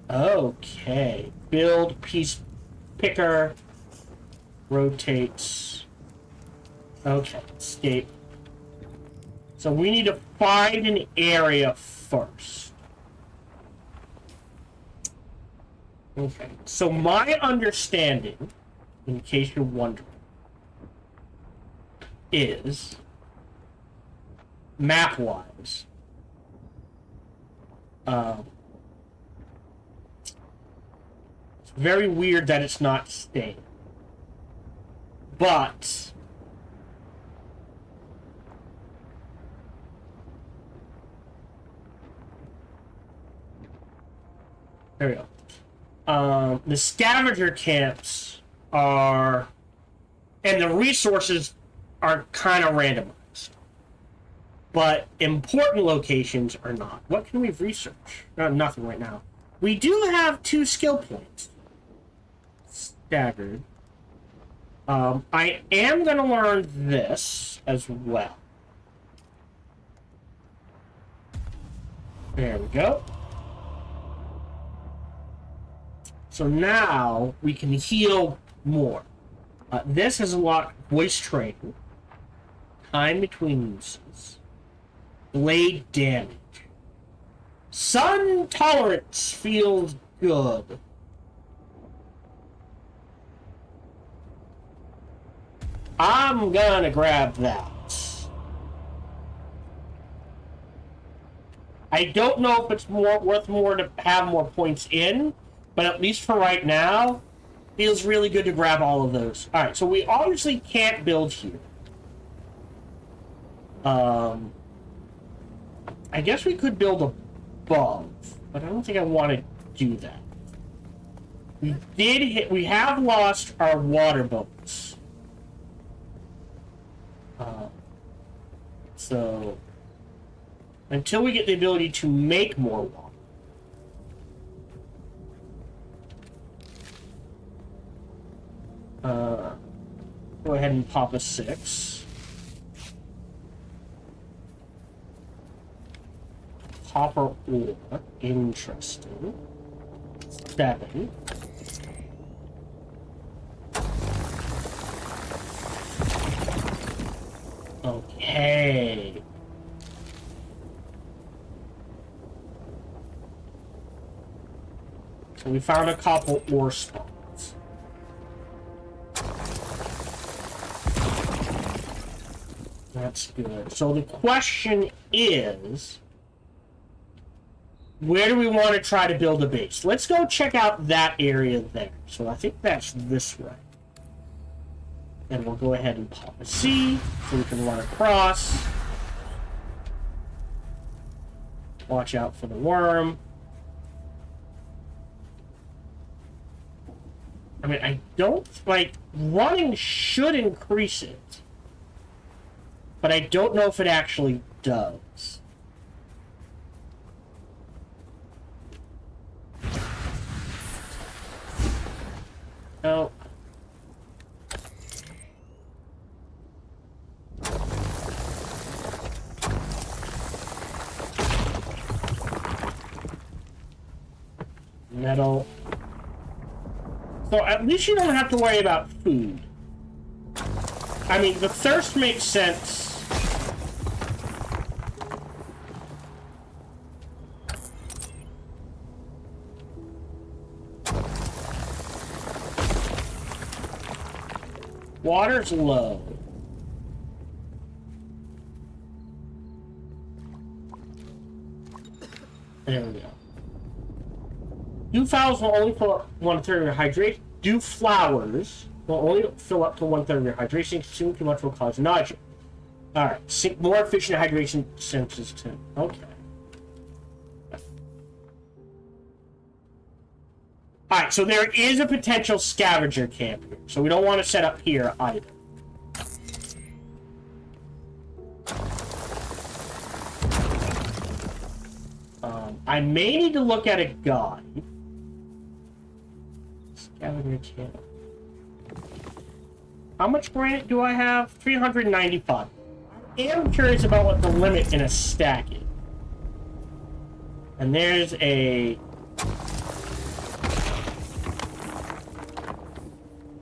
Okay. Build piece picker. Rotates. Okay. Escape. So we need to find an area first. Okay. So my understanding, in case you're wondering, is map-wise, it's very weird that it's not staying, but there we go. The scavenger camps are, and the resources are kind of randomized, but important locations are not. What can we research? Nothing right now. We do have 2 skill points. Staggered. I am going to learn this as well. There we go. So now we can heal more. This is a lot of voice training. Time between uses. Blade damage. Sun tolerance feels good. I'm gonna grab that. I don't know if it's worth more to have more points in, but at least for right now, feels really good to grab all of those. Alright, so we obviously can't build here. I guess we could build above, but I don't think I want to do that. We have lost our water boats. So, until we get the ability to make more water. Go ahead and pop a 6. Copper ore. Interesting. 7. Okay. So we found a couple ore spots. That's good. So the question is, where do we want to try to build a base? Let's go check out that area there. So I think that's this way. And we'll go ahead and pop a C so we can run across. Watch out for the worm. I mean, I don't, like, running should increase it. But I don't know if it actually does. No. metal. So at least you don't have to worry about food. I mean, the thirst makes sense. Water's low. There we go. Dew flowers will only fill up 1/3 of your hydration. Dew flowers will only fill up to 1/3 of your hydration. Consuming too much will cause nausea. Alright, more efficient hydration senses too. Okay. Alright, so there is a potential scavenger camp here. So we don't want to set up here either. I may need to look at a guide. Scavenger camp. How much granite do I have? 395. I am curious about what the limit in a stack is. And there's a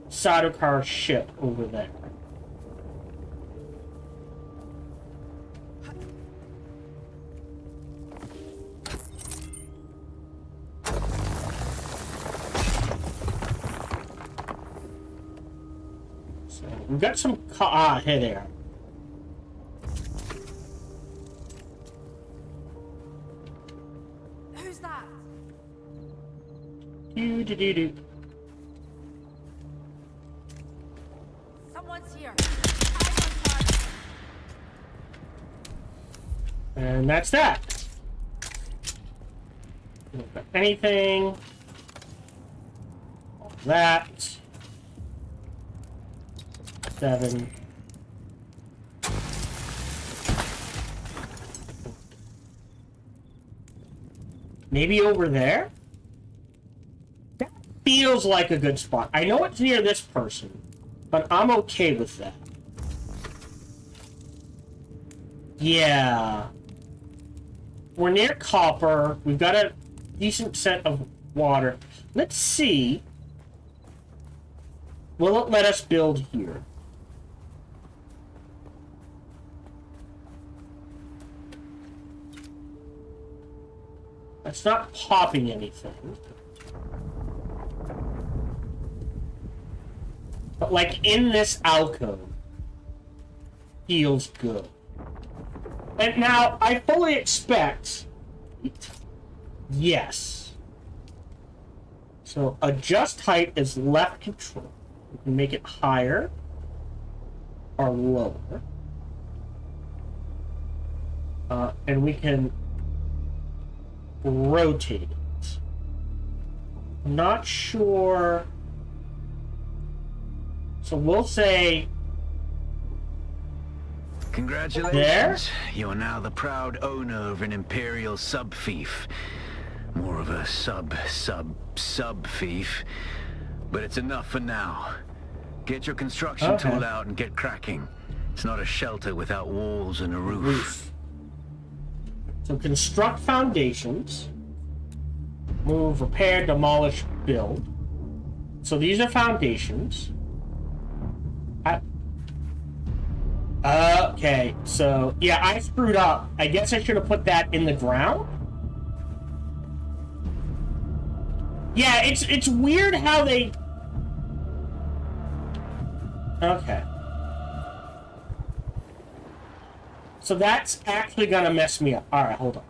Sardaukar ship over there. So we've got some here they are. Who's that? Do. Someone's here. Eyes on target. And that's that. Don't got anything. All that. 7. Maybe over there? That feels like a good spot. I know it's near this person, but I'm okay with that. Yeah. We're near copper. We've got a decent set of water. Let's see. Will it let us build here? It's not popping anything. But like in this alcove, feels good. And now I fully expect, yes. So adjust height is left control. We can make it higher or lower. And we can rotate it. I'm not sure. So we'll say Congratulations. There? You are now the proud owner of an Imperial sub-fief. More of a sub-fief. But it's enough for now. Get your construction tool out and get cracking. It's not a shelter without walls and a roof. So construct foundations. Move, repair, demolish, build. So these are foundations. Okay, so yeah, I screwed up. I guess I should have put that in the ground. Yeah, it's weird how they. Okay. So that's actually gonna mess me up. All right, hold on.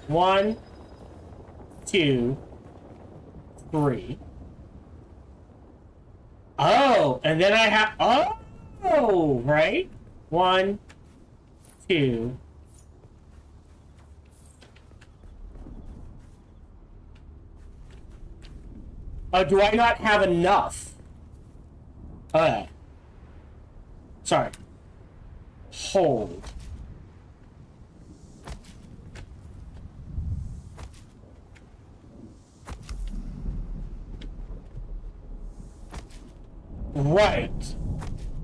1, 2, 3. Oh, and then I have... Oh, right? 1, 2. Oh, do I not have enough? Sorry. Hold. Right.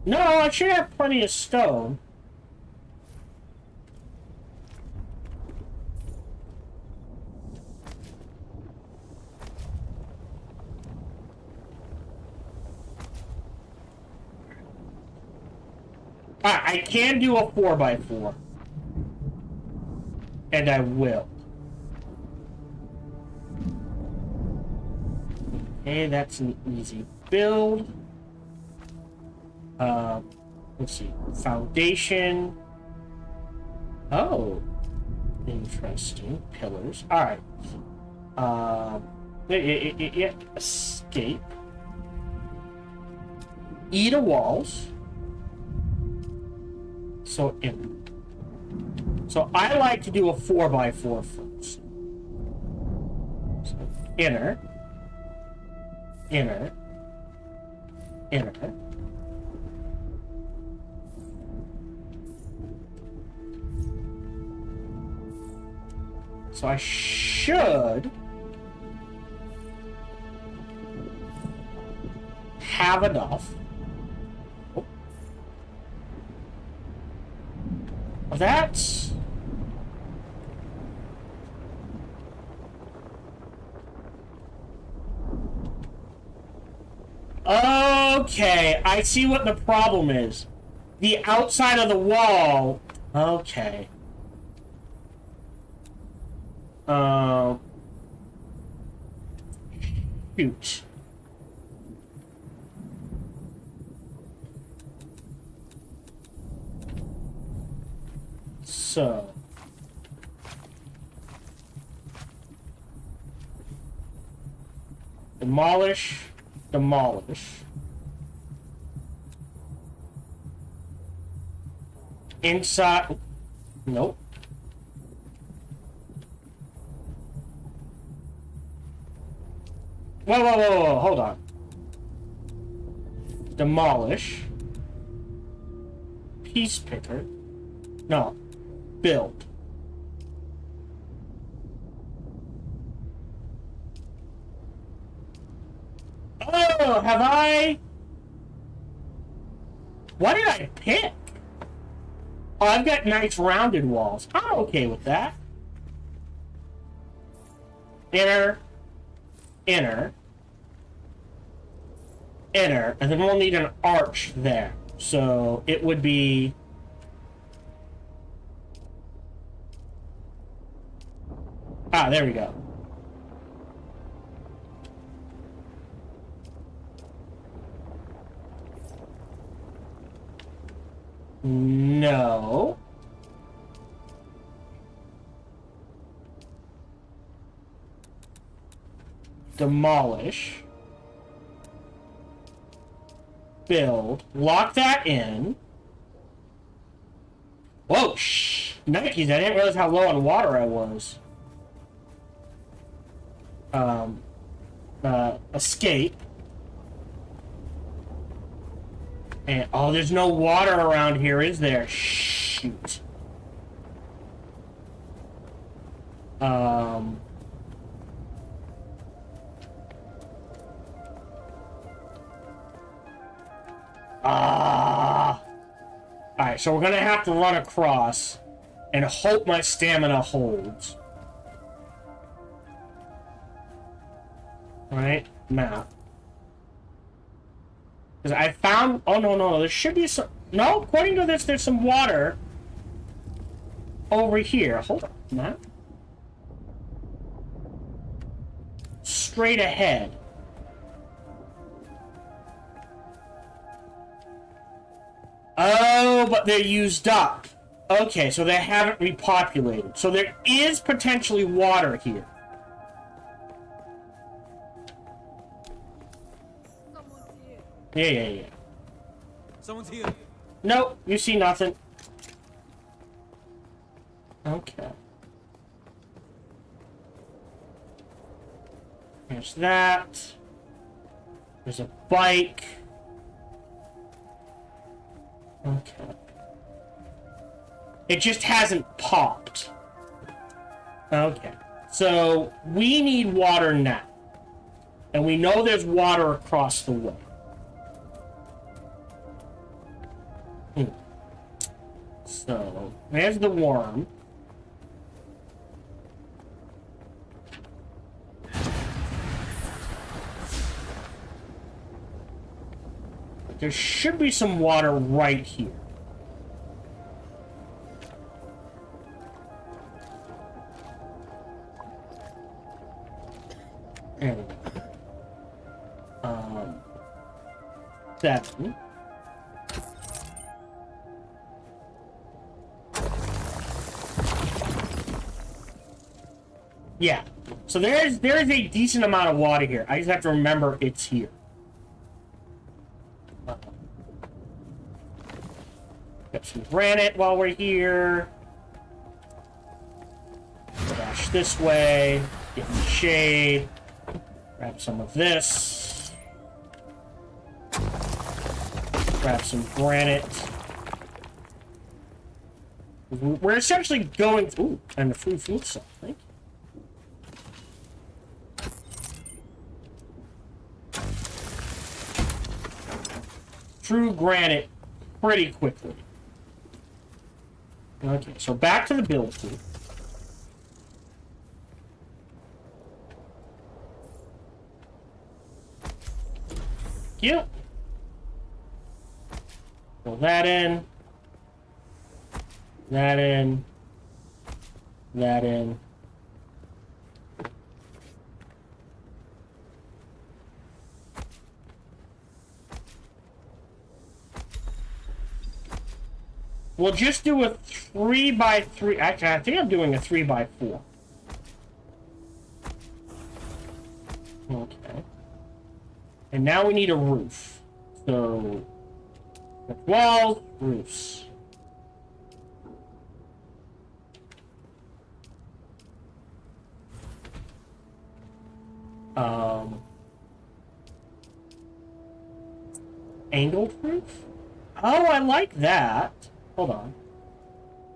No, I should have plenty of stone. I can do a 4x4. And I will. Okay, that's an easy build. Let's see. Foundation. Oh. Interesting. Pillars. Alright. Yeah. Escape. Eat walls. So I like to do a 4x4 first. So inner. So I should have enough. That's... Okay, I see what the problem is. The outside of the wall... Okay. Shoot. So... Demolish. Inside... Nope. Whoa, hold on. Demolish. Piece picker. No. Build. Oh, have I... What did I pick? Oh, I've got nice rounded walls. I'm okay with that. Inner, and then we'll need an arch there. So it would be... Ah, there we go. No. Demolish. Build. Lock that in. Whoa, shh. Nikes, I didn't realize how low on water I was. Escape. And, oh, there's no water around here, is there? Shoot. Alright, so we're gonna have to run across and hope my stamina holds. Alright, map. Because I found... Oh, no, there should be some... No, according to this, there's some water over here. Hold on, map. Straight ahead. Oh, but they're used up. Okay, so they haven't repopulated. So there is potentially water here. Yeah. Someone's here. Nope, you see nothing. Okay. There's that. There's a bike. Okay. It just hasn't popped. Okay. So, we need water now. And we know there's water across the way. So, there's the worm. There should be some water right here. Anyway. 7. Yeah. So there's a decent amount of water here. I just have to remember it's here. Get some granite while we're here. Dash this way. Get in the shade. Grab some of this. Grab some granite. We're essentially going... Ooh, and the free food stuff. Thank you. Through granite pretty quickly. Okay, so back to the build tool. Cute. Pull that in. That in. That in. We'll just do a 3x3. Actually, I think I'm doing a 3x4. Okay. And now we need a roof. So, walls, roofs. Angled roof? Oh, I like that. Hold on.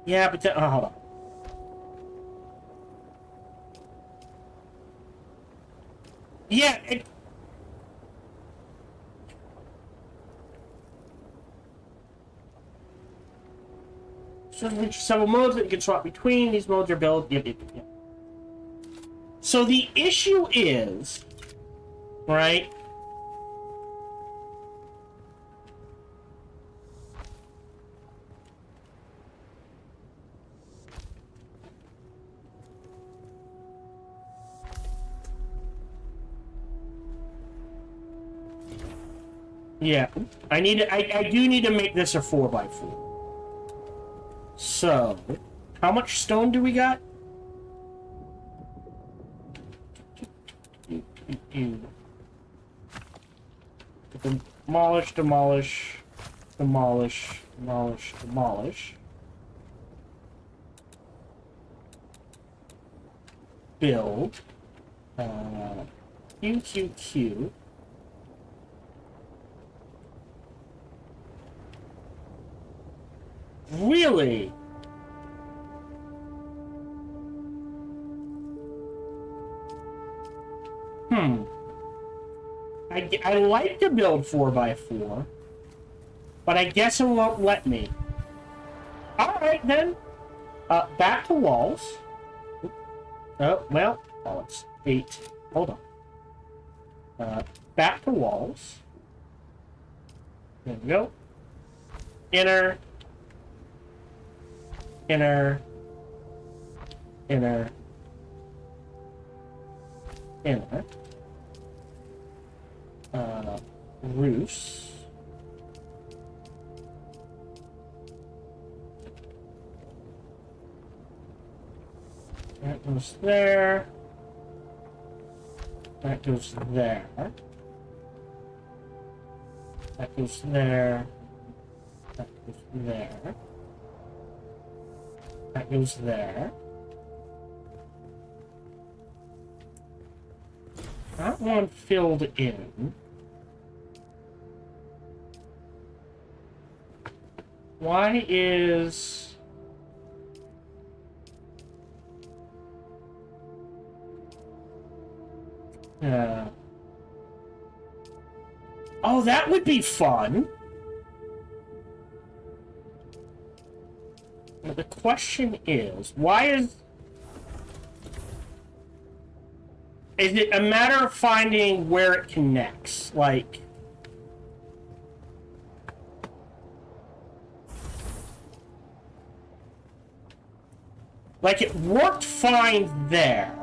Yeah, but then, oh, hold on. Yeah, it... So there's several modes that you can swap between. These modes are built. Yep. So the issue is, right? Yeah, I do need to make this a 4x4. So, how much stone do we got? Demolish, demolish, demolish, demolish, demolish. Build. QQQ. Really? I like to build 4x4, but I guess it won't let me. Alright then. Back to walls. Oh, well, it's 8. Hold on. Back to walls. There we go. Inner. Inner. Inner. Inner. Roofs. That goes there. That goes there. That goes there. That goes there. That goes there. That one filled in. Why is... Oh, that would be fun. But the question is, why is it a matter of finding where it connects? Like, it worked fine there.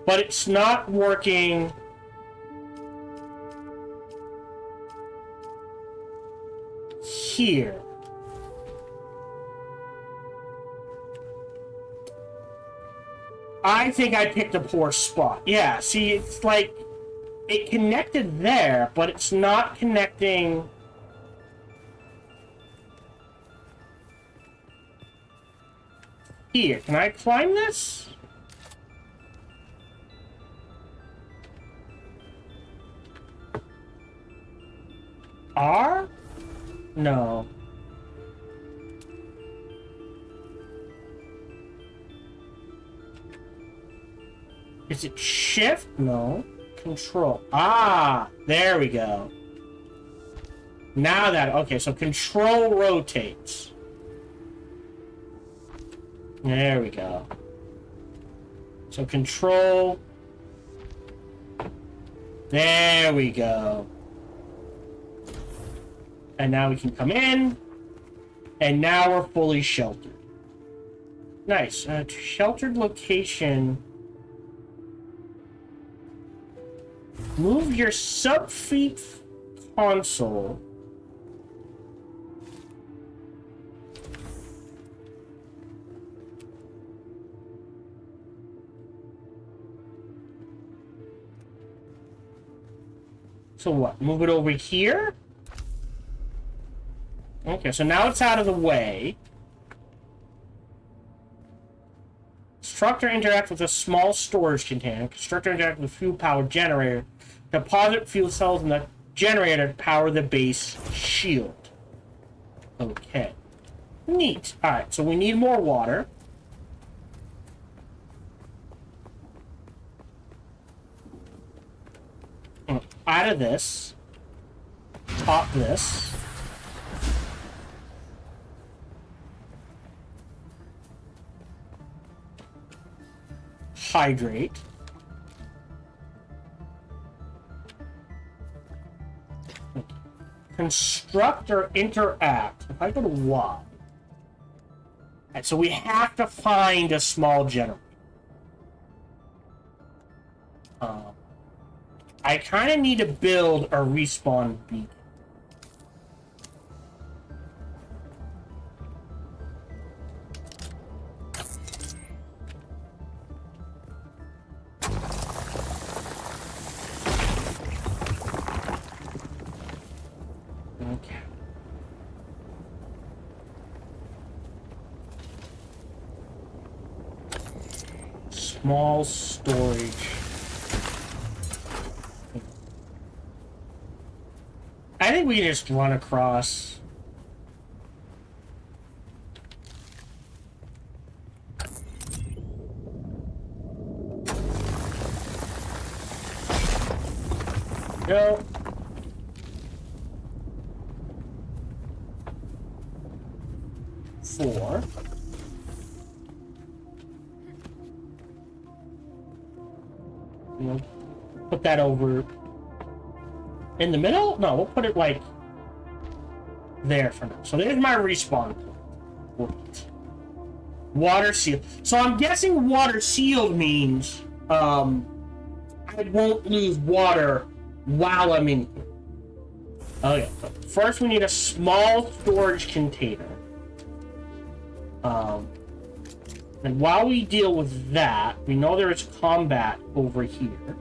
But it's not working. Here. I think I picked a poor spot. Yeah, see, it's like it connected there, but it's not connecting. Here, can I climb this? R? No. Is it shift? No. Control. Ah, there we go. Now that, okay, so control rotates. There we go. So control. There we go. And now we can come in. And now we're fully sheltered. Nice. Sheltered location. Move your sub-feet console. So what? Move it over here? Okay, so now it's out of the way. Constructor interact with a small storage container. Constructor interact with a fuel power generator. Deposit fuel cells in the generator to power the base shield. Okay. Neat. Alright, so we need more water. Out of this. Pop this. Hydrate. Construct or interact. If I go to Y. Right, so we have to find a small generator. I kind of need to build a respawn beacon. Okay. Small storage. I think we can just run across. Go. Four. We'll put that over in the middle? No, we'll put it like there for now. So there's my respawn point. Water sealed. So I'm guessing water sealed means I won't lose water while I'm in here. Okay, so first we need a small storage container. And while we deal with that, we know there is combat over here.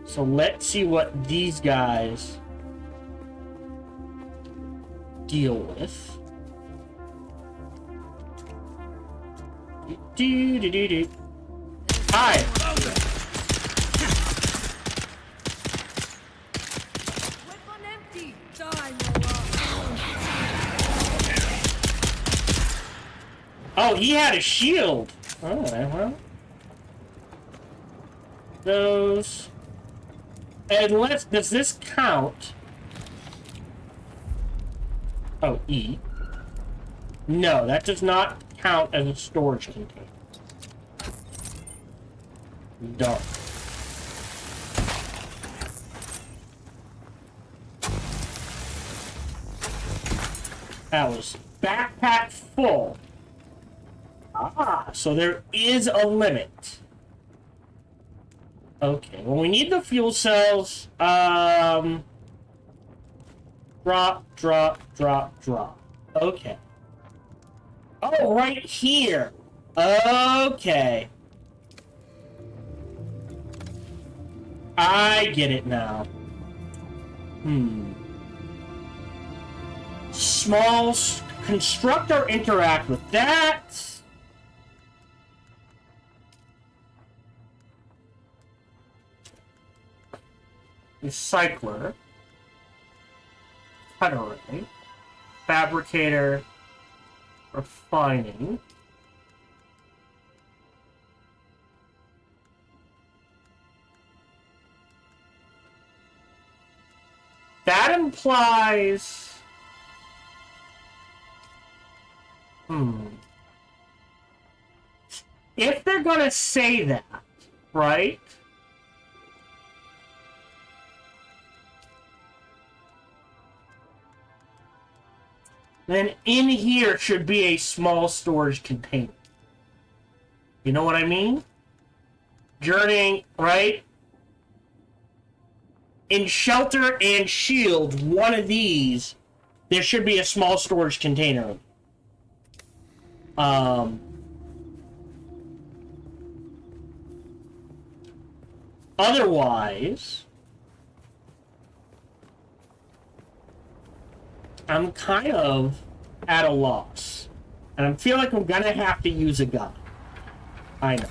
So let's see what these guys deal with. Hi! Weapon empty. Die, Noah. Oh, he had a shield! Alright, well. Those... And does this count? Oh, E. No, that does not count as a storage container. Dark. That was backpack full. Ah, so there is a limit. Okay, well, we need the fuel cells. Drop, drop, drop, drop. Okay. Oh, right here. Okay. I get it now. Small construct or interact with that. Recycler. Cutter, fabricator, refining. That implies... If they're gonna say that, right? Then in here should be a small storage container. You know what I mean? Journeying, right? In shelter and shield, one of these, there should be a small storage container. Otherwise, I'm kind of at a loss. And I feel like I'm gonna have to use a gun. I know.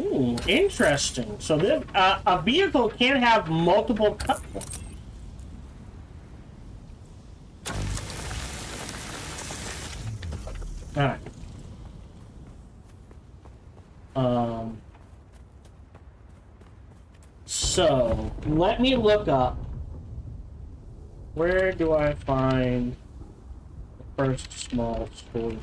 Ooh, interesting. So this, a vehicle can have multiple cut points. Alright. So, let me look up. Where do I find the first small storage?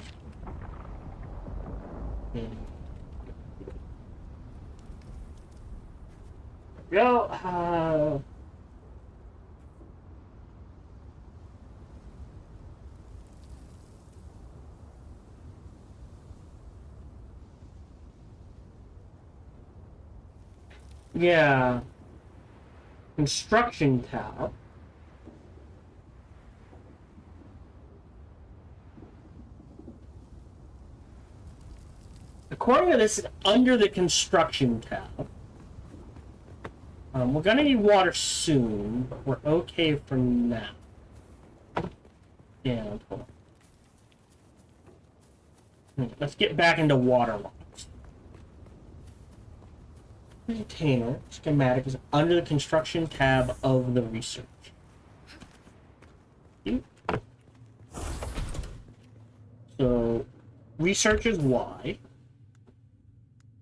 Go. Yeah. Construction tab. According to this, it's under the construction tab. We're gonna need water soon, but we're okay for now. Yeah, hold on. Let's get back into water lots. Container schematic is under the construction tab of the research. So, research is Y.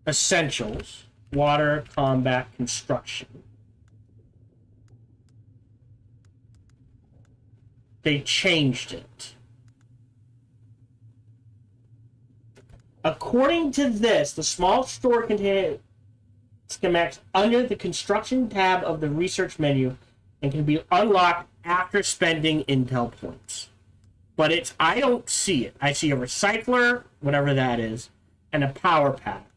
Essentials. Water, combat, construction. They changed it. According to this, the small store container schematics under the construction tab of the research menu and can be unlocked after spending intel points. But it's, I don't see it. I see a recycler, whatever that is, and a power pack.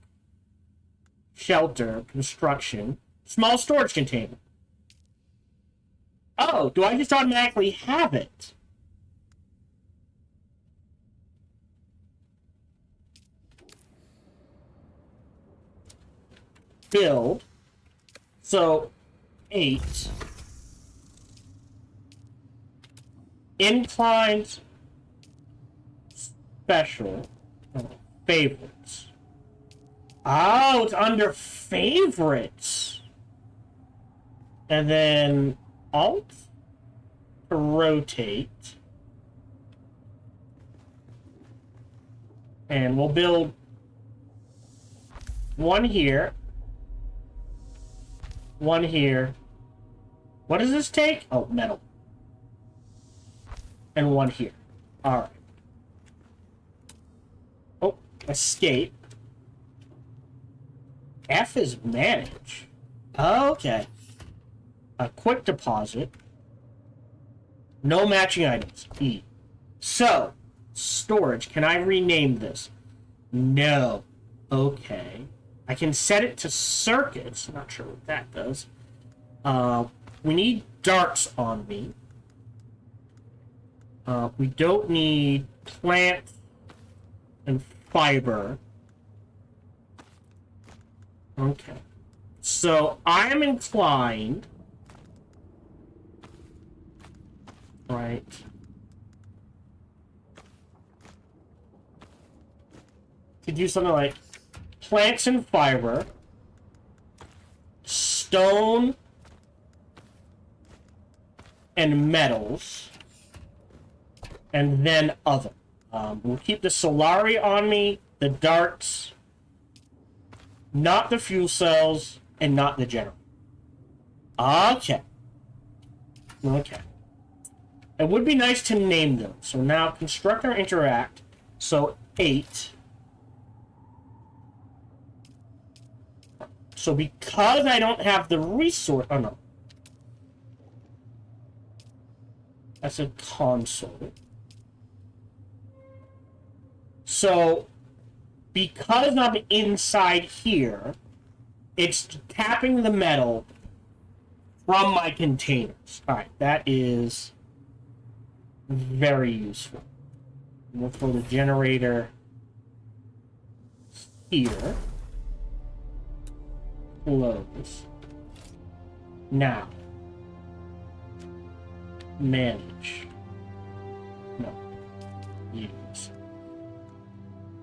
Shelter, construction, small storage container. Oh, do I just automatically have it? Build. So, 8. Inclined. Special. Favorites. Oh, it's under favorites. And then Alt to rotate. And we'll build one here. One here. What does this take? Oh, metal. And one here. Alright. Oh, Escape. F is manage. Okay. A quick deposit. No matching items. E. So, storage. Can I rename this? No. Okay. I can set it to circuits. Not sure what that does. We need darts on me. We don't need plant and fiber. Okay. So I am inclined, right, to do something like plants and fiber, stone and metals, and then other. We'll keep the Solari on me, the darts, not the fuel cells, and not the generator. Okay. Okay. It would be nice to name them. So now construct or interact. So 8. So because I don't have the resource... Oh, no. That's a console. So, because I'm inside here, it's tapping the metal from my containers. Alright, that is very useful. We'll throw the generator here. Close. Now. Manage. No. Use.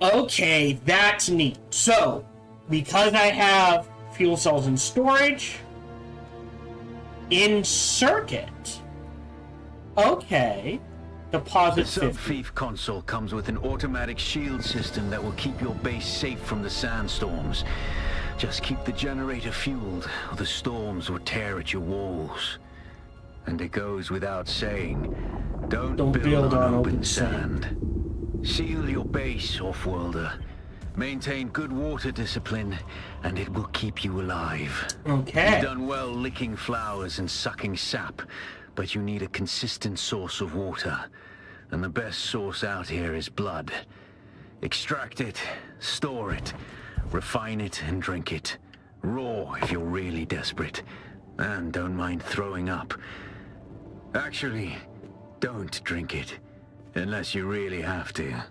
Okay, that's neat. So, because I have fuel cells in storage, in circuit, okay, deposit The 50. sub-thief console comes with an automatic shield system that will keep your base safe from the sandstorms. Just keep the generator fueled, or the storms will tear at your walls. And it goes without saying, don't build on open sand. Seal your base, Offworlder. Maintain good water discipline, and it will keep you alive. Okay. You've done well licking flowers and sucking sap, but you need a consistent source of water. And the best source out here is blood. Extract it, store it, refine it, and drink it. Raw if you're really desperate. And don't mind throwing up. Actually, don't drink it. Unless you really have to.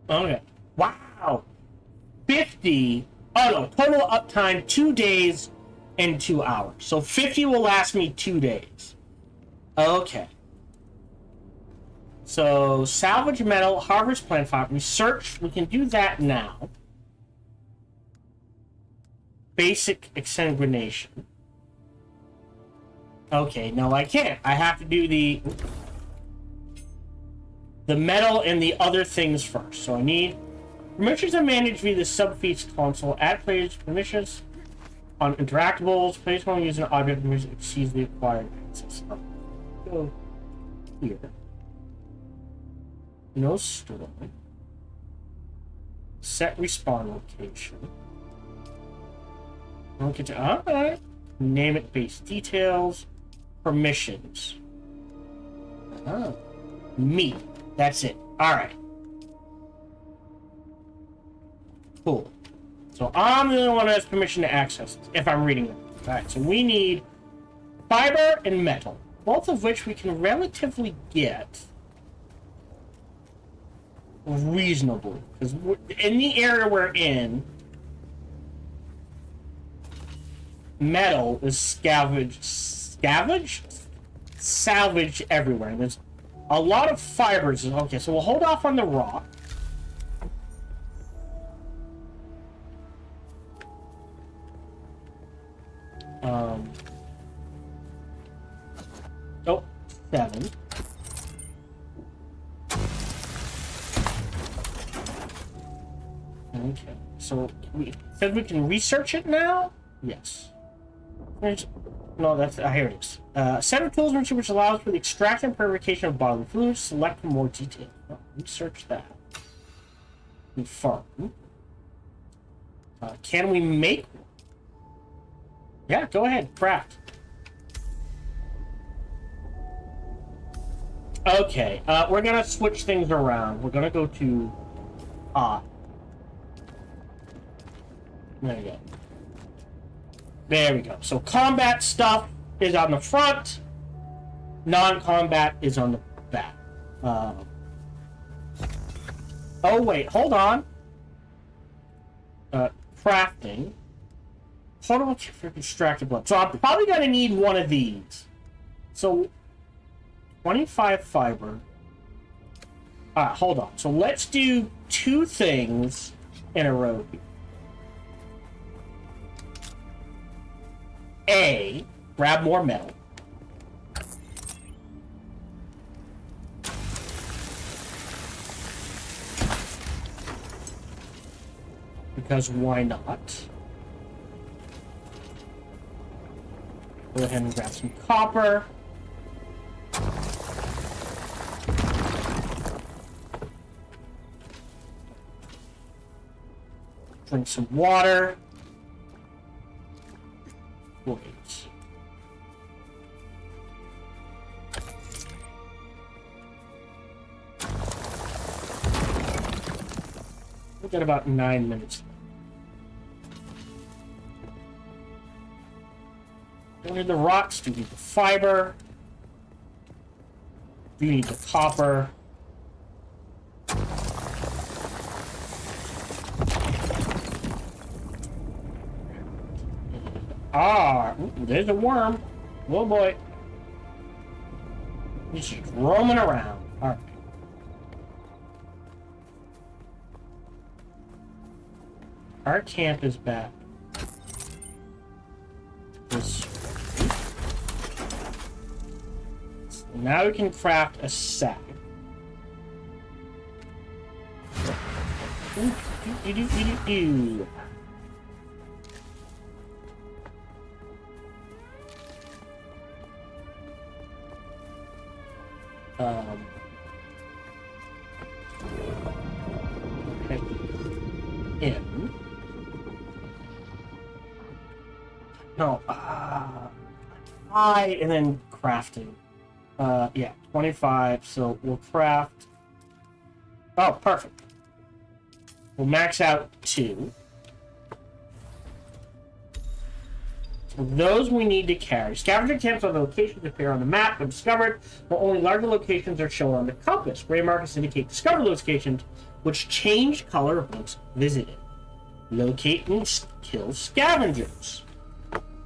Okay. Wow. 50. Oh no. Total uptime 2 days and 2 hours. So 50 will last me 2 days. Okay. So salvage metal, harvest plant fiber, research. We can do that now. Basic exsanguination. Okay, no, I can't. I have to do the metal and the other things first. So I need permissions are managed via the sub-feats console. Add players permissions on interactables. Players want to use an object permission exceeds the acquired access. Go here. No store. Set respawn location. Okay, alright. Name it, base details, permissions. Oh. Me. That's it. Alright. Cool. So I'm the only one who has permission to access it, if I'm reading it. Alright, so we need fiber and metal, both of which we can relatively get reasonably. Because in the area we're in, metal is salvage everywhere. There's a lot of fibers. Okay, so we'll hold off on the rock. Oh, 7. Okay, so we said we can research it now? Yes. No, that's here it is. A set of tools which allows for the extraction and purification of bodily fluids. Select for more detail. Oh, let me search that. Farm. Can we make one? Yeah, go ahead. Craft. Okay, we're gonna switch things around. We're gonna go to there we go. There we go. So combat stuff is on the front. Non-combat is on the back. Oh wait, hold on. Crafting. Portable for extracted blood. So I'm probably gonna need one of these. So 25 fiber. Alright, hold on. So let's do 2 things in a row here. A, grab more metal. Because why not? Go ahead and grab some copper. Drink some water. Wait. We've got about 9 minutes. Don't need the rocks, do need the fiber. Do need the copper. There's a worm. Oh boy. He's just roaming around. Alright. Our camp is back. Now we can craft a sack. Do. In. No, and then crafting. Yeah, 25, so we'll craft... Oh, perfect. We'll max out 2. So those we need to carry. Scavenger camps are the locations that appear on the map when discovered, but only larger locations are shown on the compass. Gray markers indicate discovered locations, which change color of once visited. Locate and kill scavengers.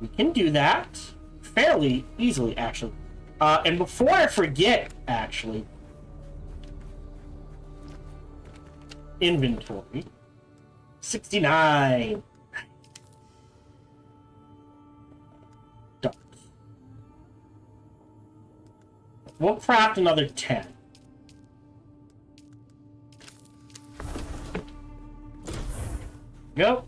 We can do that fairly easily, actually. And before I forget, actually, inventory, 69. Done. We'll craft another 10. Go.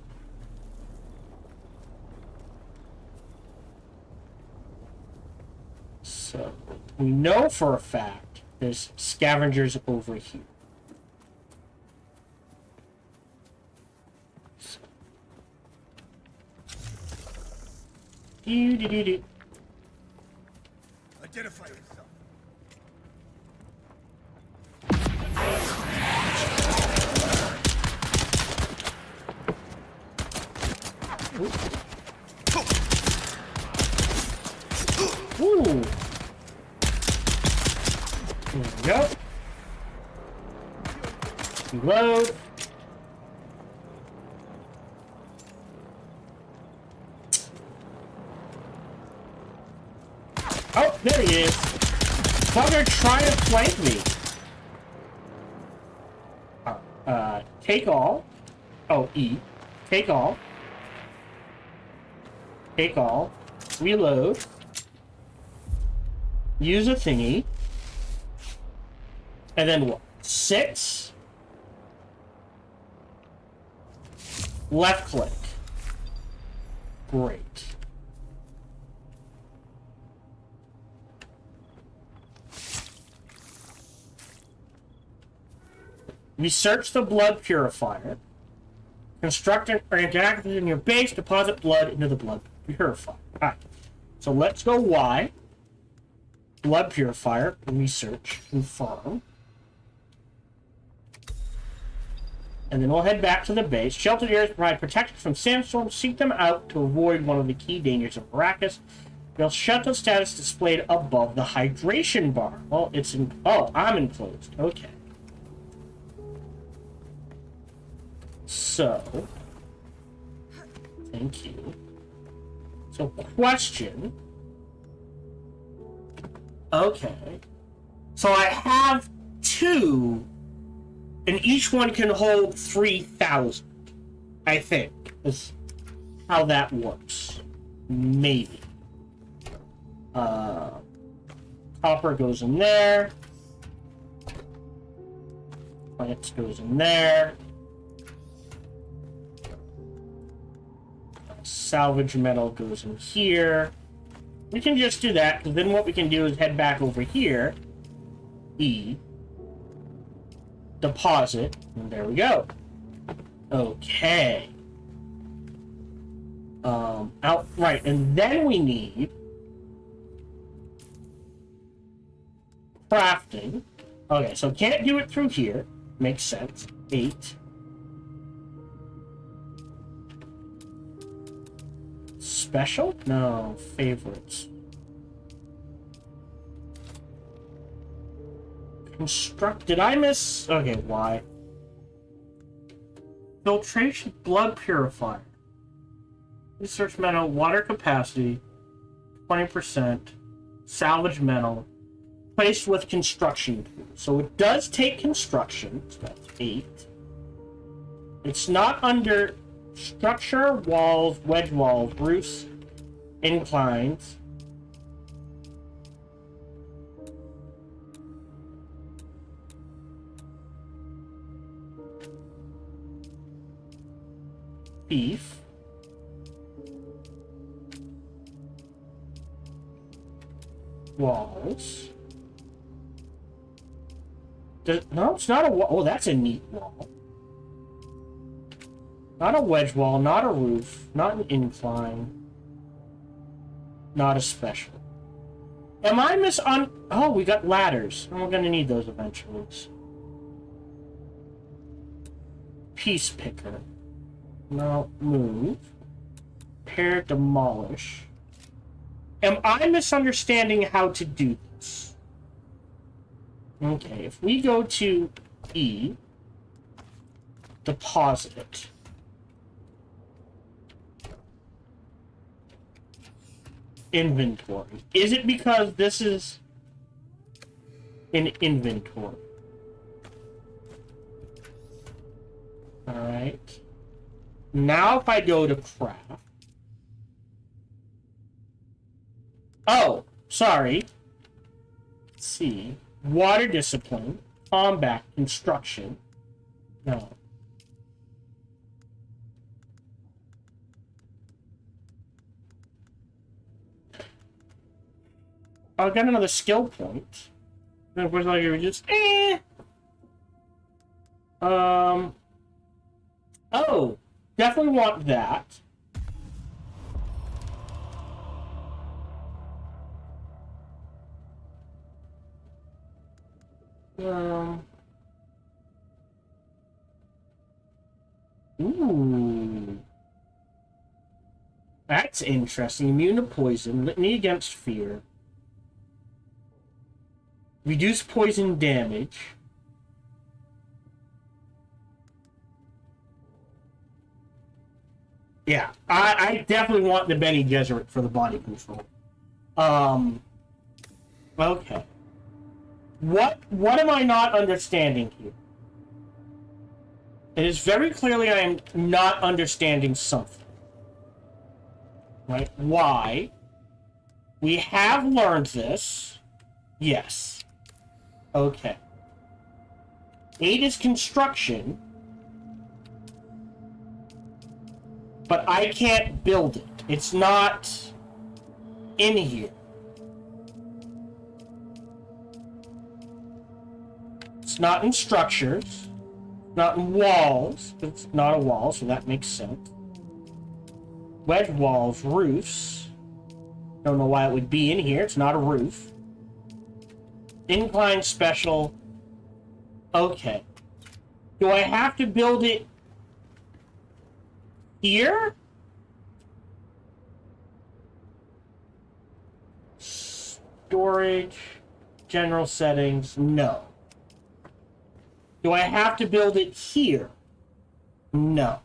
So, we know for a fact there's scavengers over here. So. Do. Identify yourself. Ooh. There we go. Reload. Oh, there he is. Bugger trying to flank me. Take all. Oh, E. Take all. Take all. Reload. Use a thingy. And then what? 6. Left click. Great. Research the blood purifier. Construct or interact within your base. Deposit blood into the blood purifier. Alright. So let's go Y. Blood purifier. Research. Confirm. And then we'll head back to the base. Sheltered areas provide protection from sandstorms. Seek them out to avoid one of the key dangers of Arrakis. They'll shuttle status displayed above the hydration bar. Well, it's in... Oh, I'm enclosed. Okay. So... Thank you. So, question... Okay. So I have 2... And each one can hold 3,000. I think is how that works. Maybe. Copper goes in there. Plants goes in there. Salvage metal goes in here. We can just do that, because then what we can do is head back over here. E. Deposit, and there we go. Okay. Right, and then we need crafting. Okay, so can't do it through here. Makes sense. 8. Special? No, favorites. Construct. Did I miss? Okay, why? Filtration, blood purifier. Research metal, water capacity, 20%. Salvage metal, placed with construction tools. So it does take construction. So that's 8. It's not under structure, walls, wedge walls, roofs, inclines. Beef. Walls. No, it's not a wall. Oh, that's a neat wall. Not a wedge wall, not a roof, not an incline. Not a special. Am I Oh, we got ladders. And we're gonna need those eventually. Piece picker. Now move. Repair, demolish. Am I misunderstanding how to do this? Okay, if we go to E, deposit. Inventory. Is it because this is an inventory? Alright. Now if I go to craft. Oh, sorry. Let's see. Water discipline, combat, construction. No. I'll get another skill point. Then of course like you just Oh, definitely want that. Ooh. That's interesting. Immune to poison. Litany against fear. Reduce poison damage. Yeah, I definitely want the Bene Gesserit for the body control. Okay. What am I not understanding here? It is very clearly I am not understanding something. Right? Why? We have learned this. Yes. Okay. 8 is construction. But I can't build it. It's not in here. It's not in structures. Not walls. It's not a wall, so that makes sense. Wedge walls, roofs. Don't know why it would be in here. It's not a roof. Incline special. Okay. Do I have to build it here? Storage. General settings. No. Do I have to build it here? No.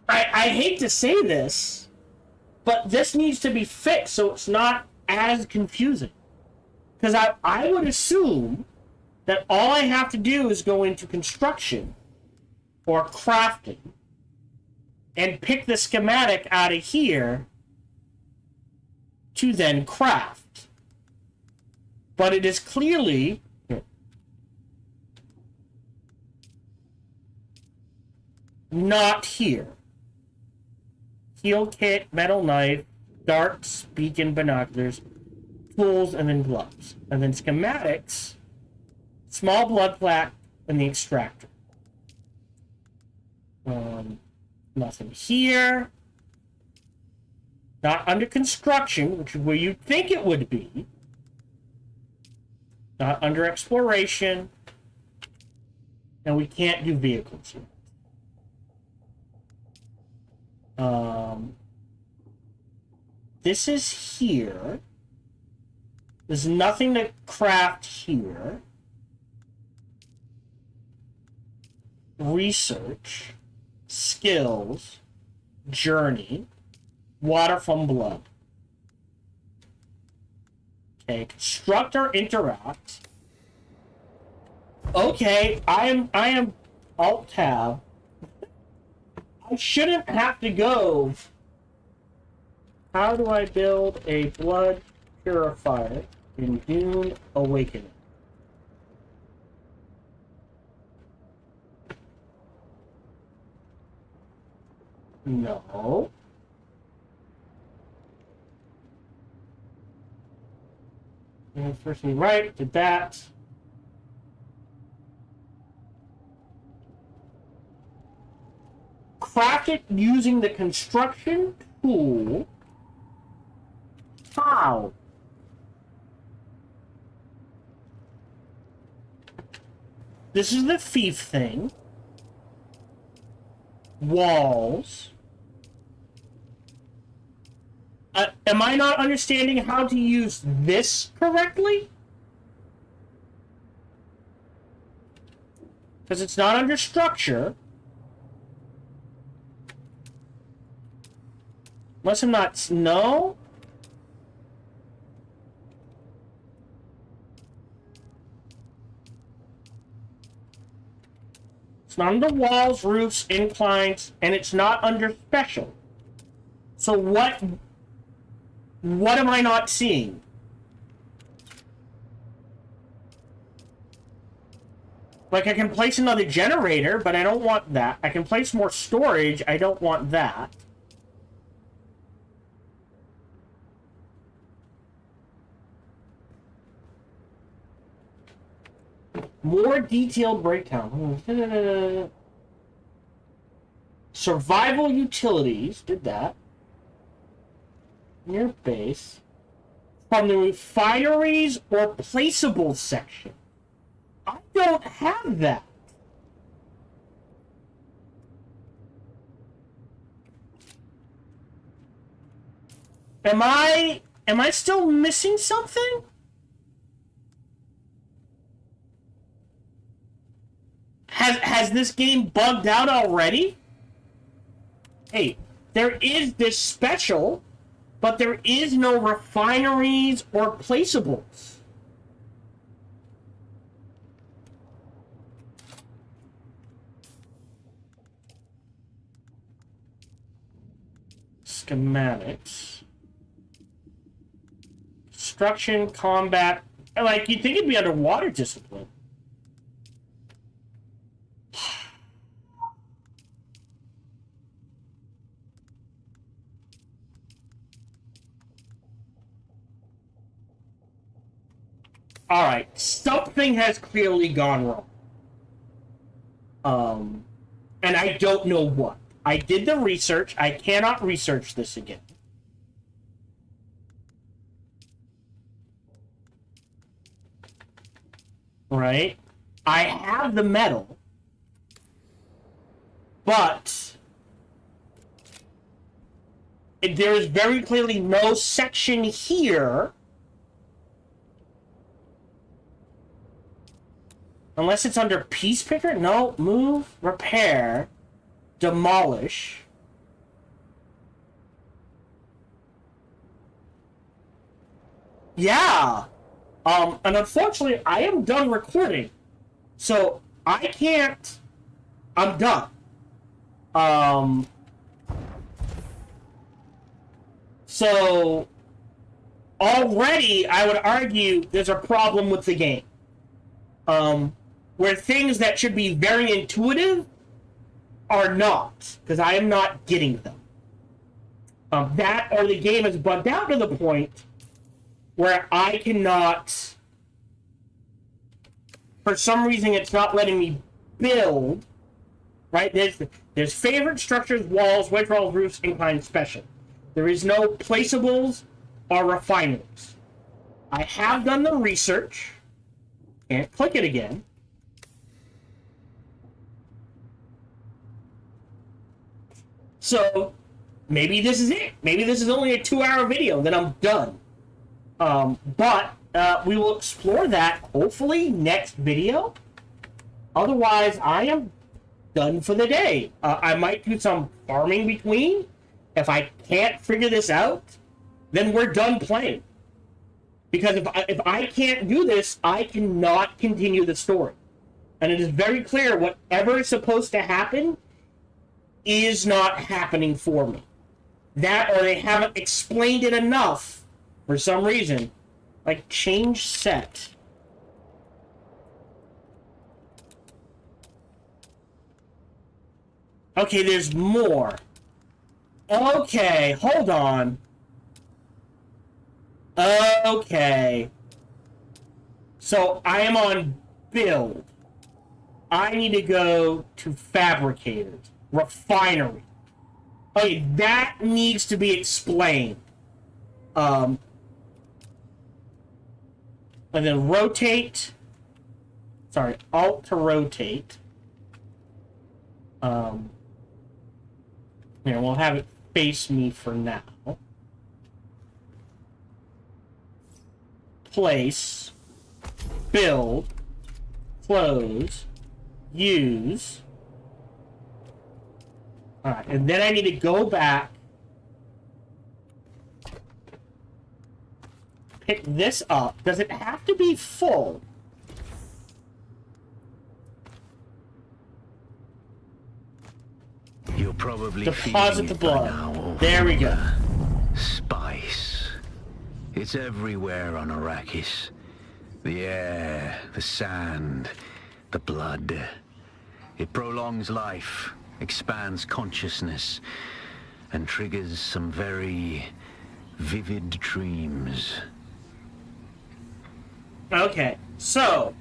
I hate to say this, but this needs to be fixed so it's not as confusing. Because I would assume that all I have to do is go into construction or crafting and pick the schematic out of here to then craft. But it is clearly not here. Heal kit, metal knife, darts, beacon, binoculars, tools, and then gloves. And then schematics, small blood plaque, and the extractor. Nothing here. Not under construction, which is where you'd think it would be. Not under exploration. And we can't do vehicles here. This is here. There's nothing to craft here. Research, skills, journey, water from blood. Okay, construct or interact. Okay, I am Alt Tab. I shouldn't have to go. How do I build a blood purifier in Dune Awakening? No. And first thing right, did that. Craft it using the construction tool. How? This is the thief thing. Walls. Am I not understanding how to use this correctly? Because it's not under structure. Unless I'm not... No? It's not under walls, roofs, inclines, and it's not under special. So what am I not seeing? Like, I can place another generator, but I don't want that. I can place more storage, I don't want that. More detailed breakdown. Survival utilities. Did that. Near base. From the refineries or placeable section. I don't have that. Am I still missing something? Has this game bugged out already? Hey, there is this special, but there is no refineries or placeables. Schematics. Construction, combat. Like, you'd think it'd be under water discipline. Alright, something has clearly gone wrong. And I don't know what. I did the research. I cannot research this again. Right? I have the metal. But there is very clearly no section here. Unless it's under piece picker? No. Move, repair, demolish. Yeah. And unfortunately, I am done recording. So, I can't... I'm done. So, already, I would argue there's a problem with the game. Where things that should be very intuitive are not, because I am not getting them. That or the game is bugged out to the point where I cannot, for some reason it's not letting me build, right? There's favorite structures, walls, wedge walls, roofs, incline, special. There is no placeables or refineries. I have done the research. Can't click it again. So, maybe this is it. Maybe this is only a 2-hour video, then I'm done. But we will explore that, hopefully, next video. Otherwise, I am done for the day. I might do some farming between. If I can't figure this out, then we're done playing. Because if I can't do this, I cannot continue the story. And it is very clear whatever is supposed to happen is not happening for me. That, or they haven't explained it enough for some reason. Like, change set. Okay, there's more. Okay, hold on. Okay. So, I am on build. I need to go to fabricators. Refinery. Okay, that needs to be explained. And then rotate. Sorry, Alt to rotate. Here, we'll have it face me for now. Place, build, close, use. Alright, and then I need to go back, pick this up. Does it have to be full? You're probably Deposit the feeling it by blood. now, There we go. Spice. It's everywhere on Arrakis. The air, the sand, the blood. It prolongs life, expands consciousness, and triggers some very vivid dreams. Okay, so...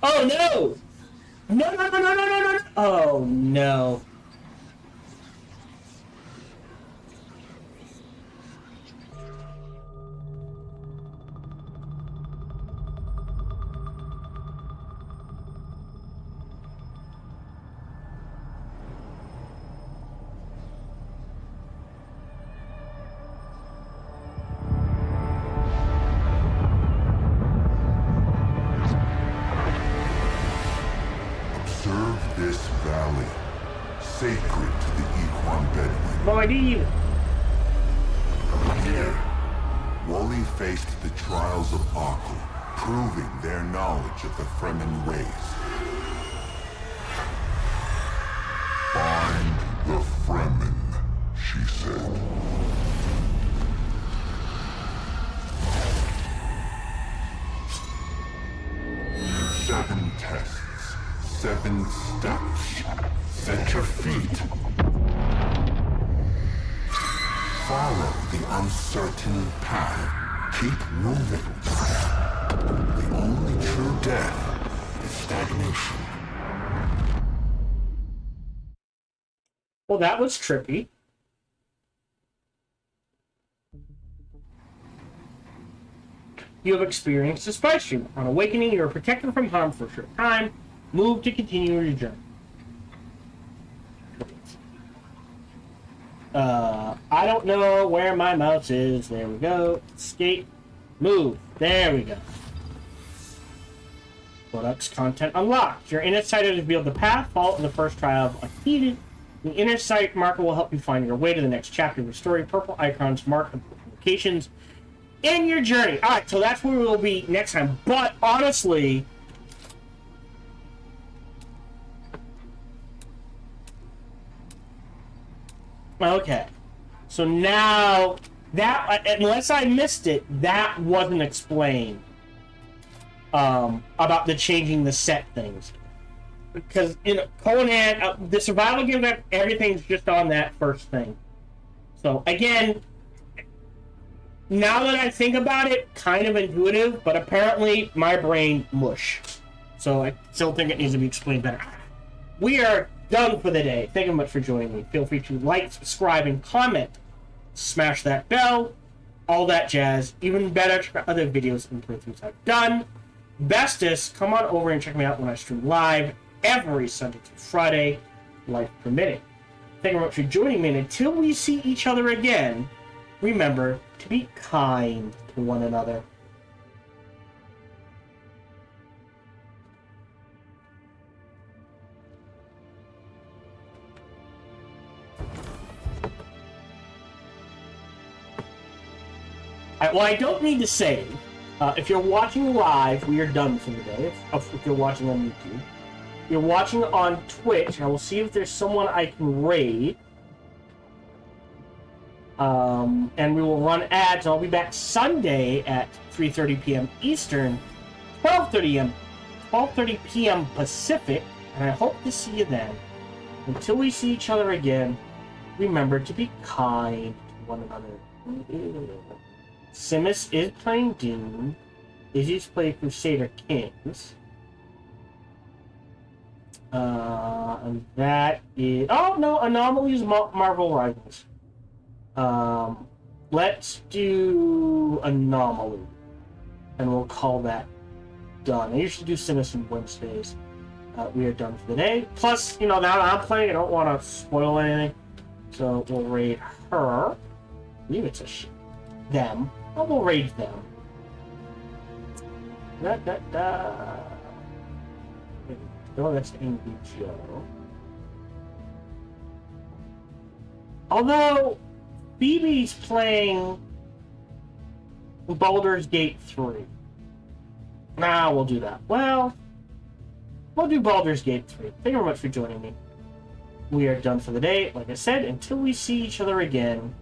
Oh no! No, no, no, no, no, no, no! Oh no. Observe this valley, sacred to the Equan Bedouin. No idea. Here, Wally faced the trials of Akul, proving their knowledge of the Fremen ways. Find the Fremen, she said. Seven tests, 7 steps. Set your feet. Follow the uncertain path. Keep moving. The only true death is stagnation. Well, that was trippy. You have experienced a spy stream. On awakening, you are protected from harm for a short time. Move to continue your journey. I don't know where my mouse is. There we go. Escape. Move. There we go. Products content unlocked. Your inner sight has revealed the path. Follow the first trial of Unheeded. The inner sight marker will help you find your way to the next chapter of your story. Purple icons mark the locations in your journey. Alright, so that's where we will be next time. But honestly, okay. So now that, unless I missed it, that wasn't explained about the changing the set things. Because in Conan, the survival game, everything's just on that first thing. So again, now that I think about it, kind of intuitive, but apparently my brain mush. So I still think it needs to be explained better. We are done for the day. Thank you much for joining me. Feel free to like, subscribe, and comment. Smash that bell, all that jazz. Even better, check out other videos and playthroughs I've done. Bestest, come on over and check me out when I stream live every Sunday through Friday, life permitting. Thank you very much for joining me, and until we see each other again, remember to be kind to one another. Well, I don't need to say, if you're watching live, we are done for the day. If you're watching on YouTube. If you're watching on Twitch, I will see if there's someone I can raid. And we will run ads. I'll be back Sunday at 3:30 p.m. Eastern, 12:30 p.m. Pacific, and I hope to see you then. Until we see each other again, remember to be kind to one another. Simus is playing Dune. Izzy's playing Crusader Kings. And that is... Oh, no, Anomaly's Marvel Rivals. Let's do Anomaly. And we'll call that done. I usually do Simus on Wednesdays. We are done for the day. Plus, you know, now that I'm playing, I don't want to spoil anything. So we'll raid her. I believe it's them. Oh, we'll raid them. No, that's Angry Joe. Although, Phoebe's playing Baldur's Gate 3. Nah, we'll do that. Well, we'll do Baldur's Gate 3. Thank you very much for joining me. We are done for the day. Like I said, until we see each other again,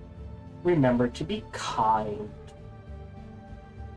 remember to be kind.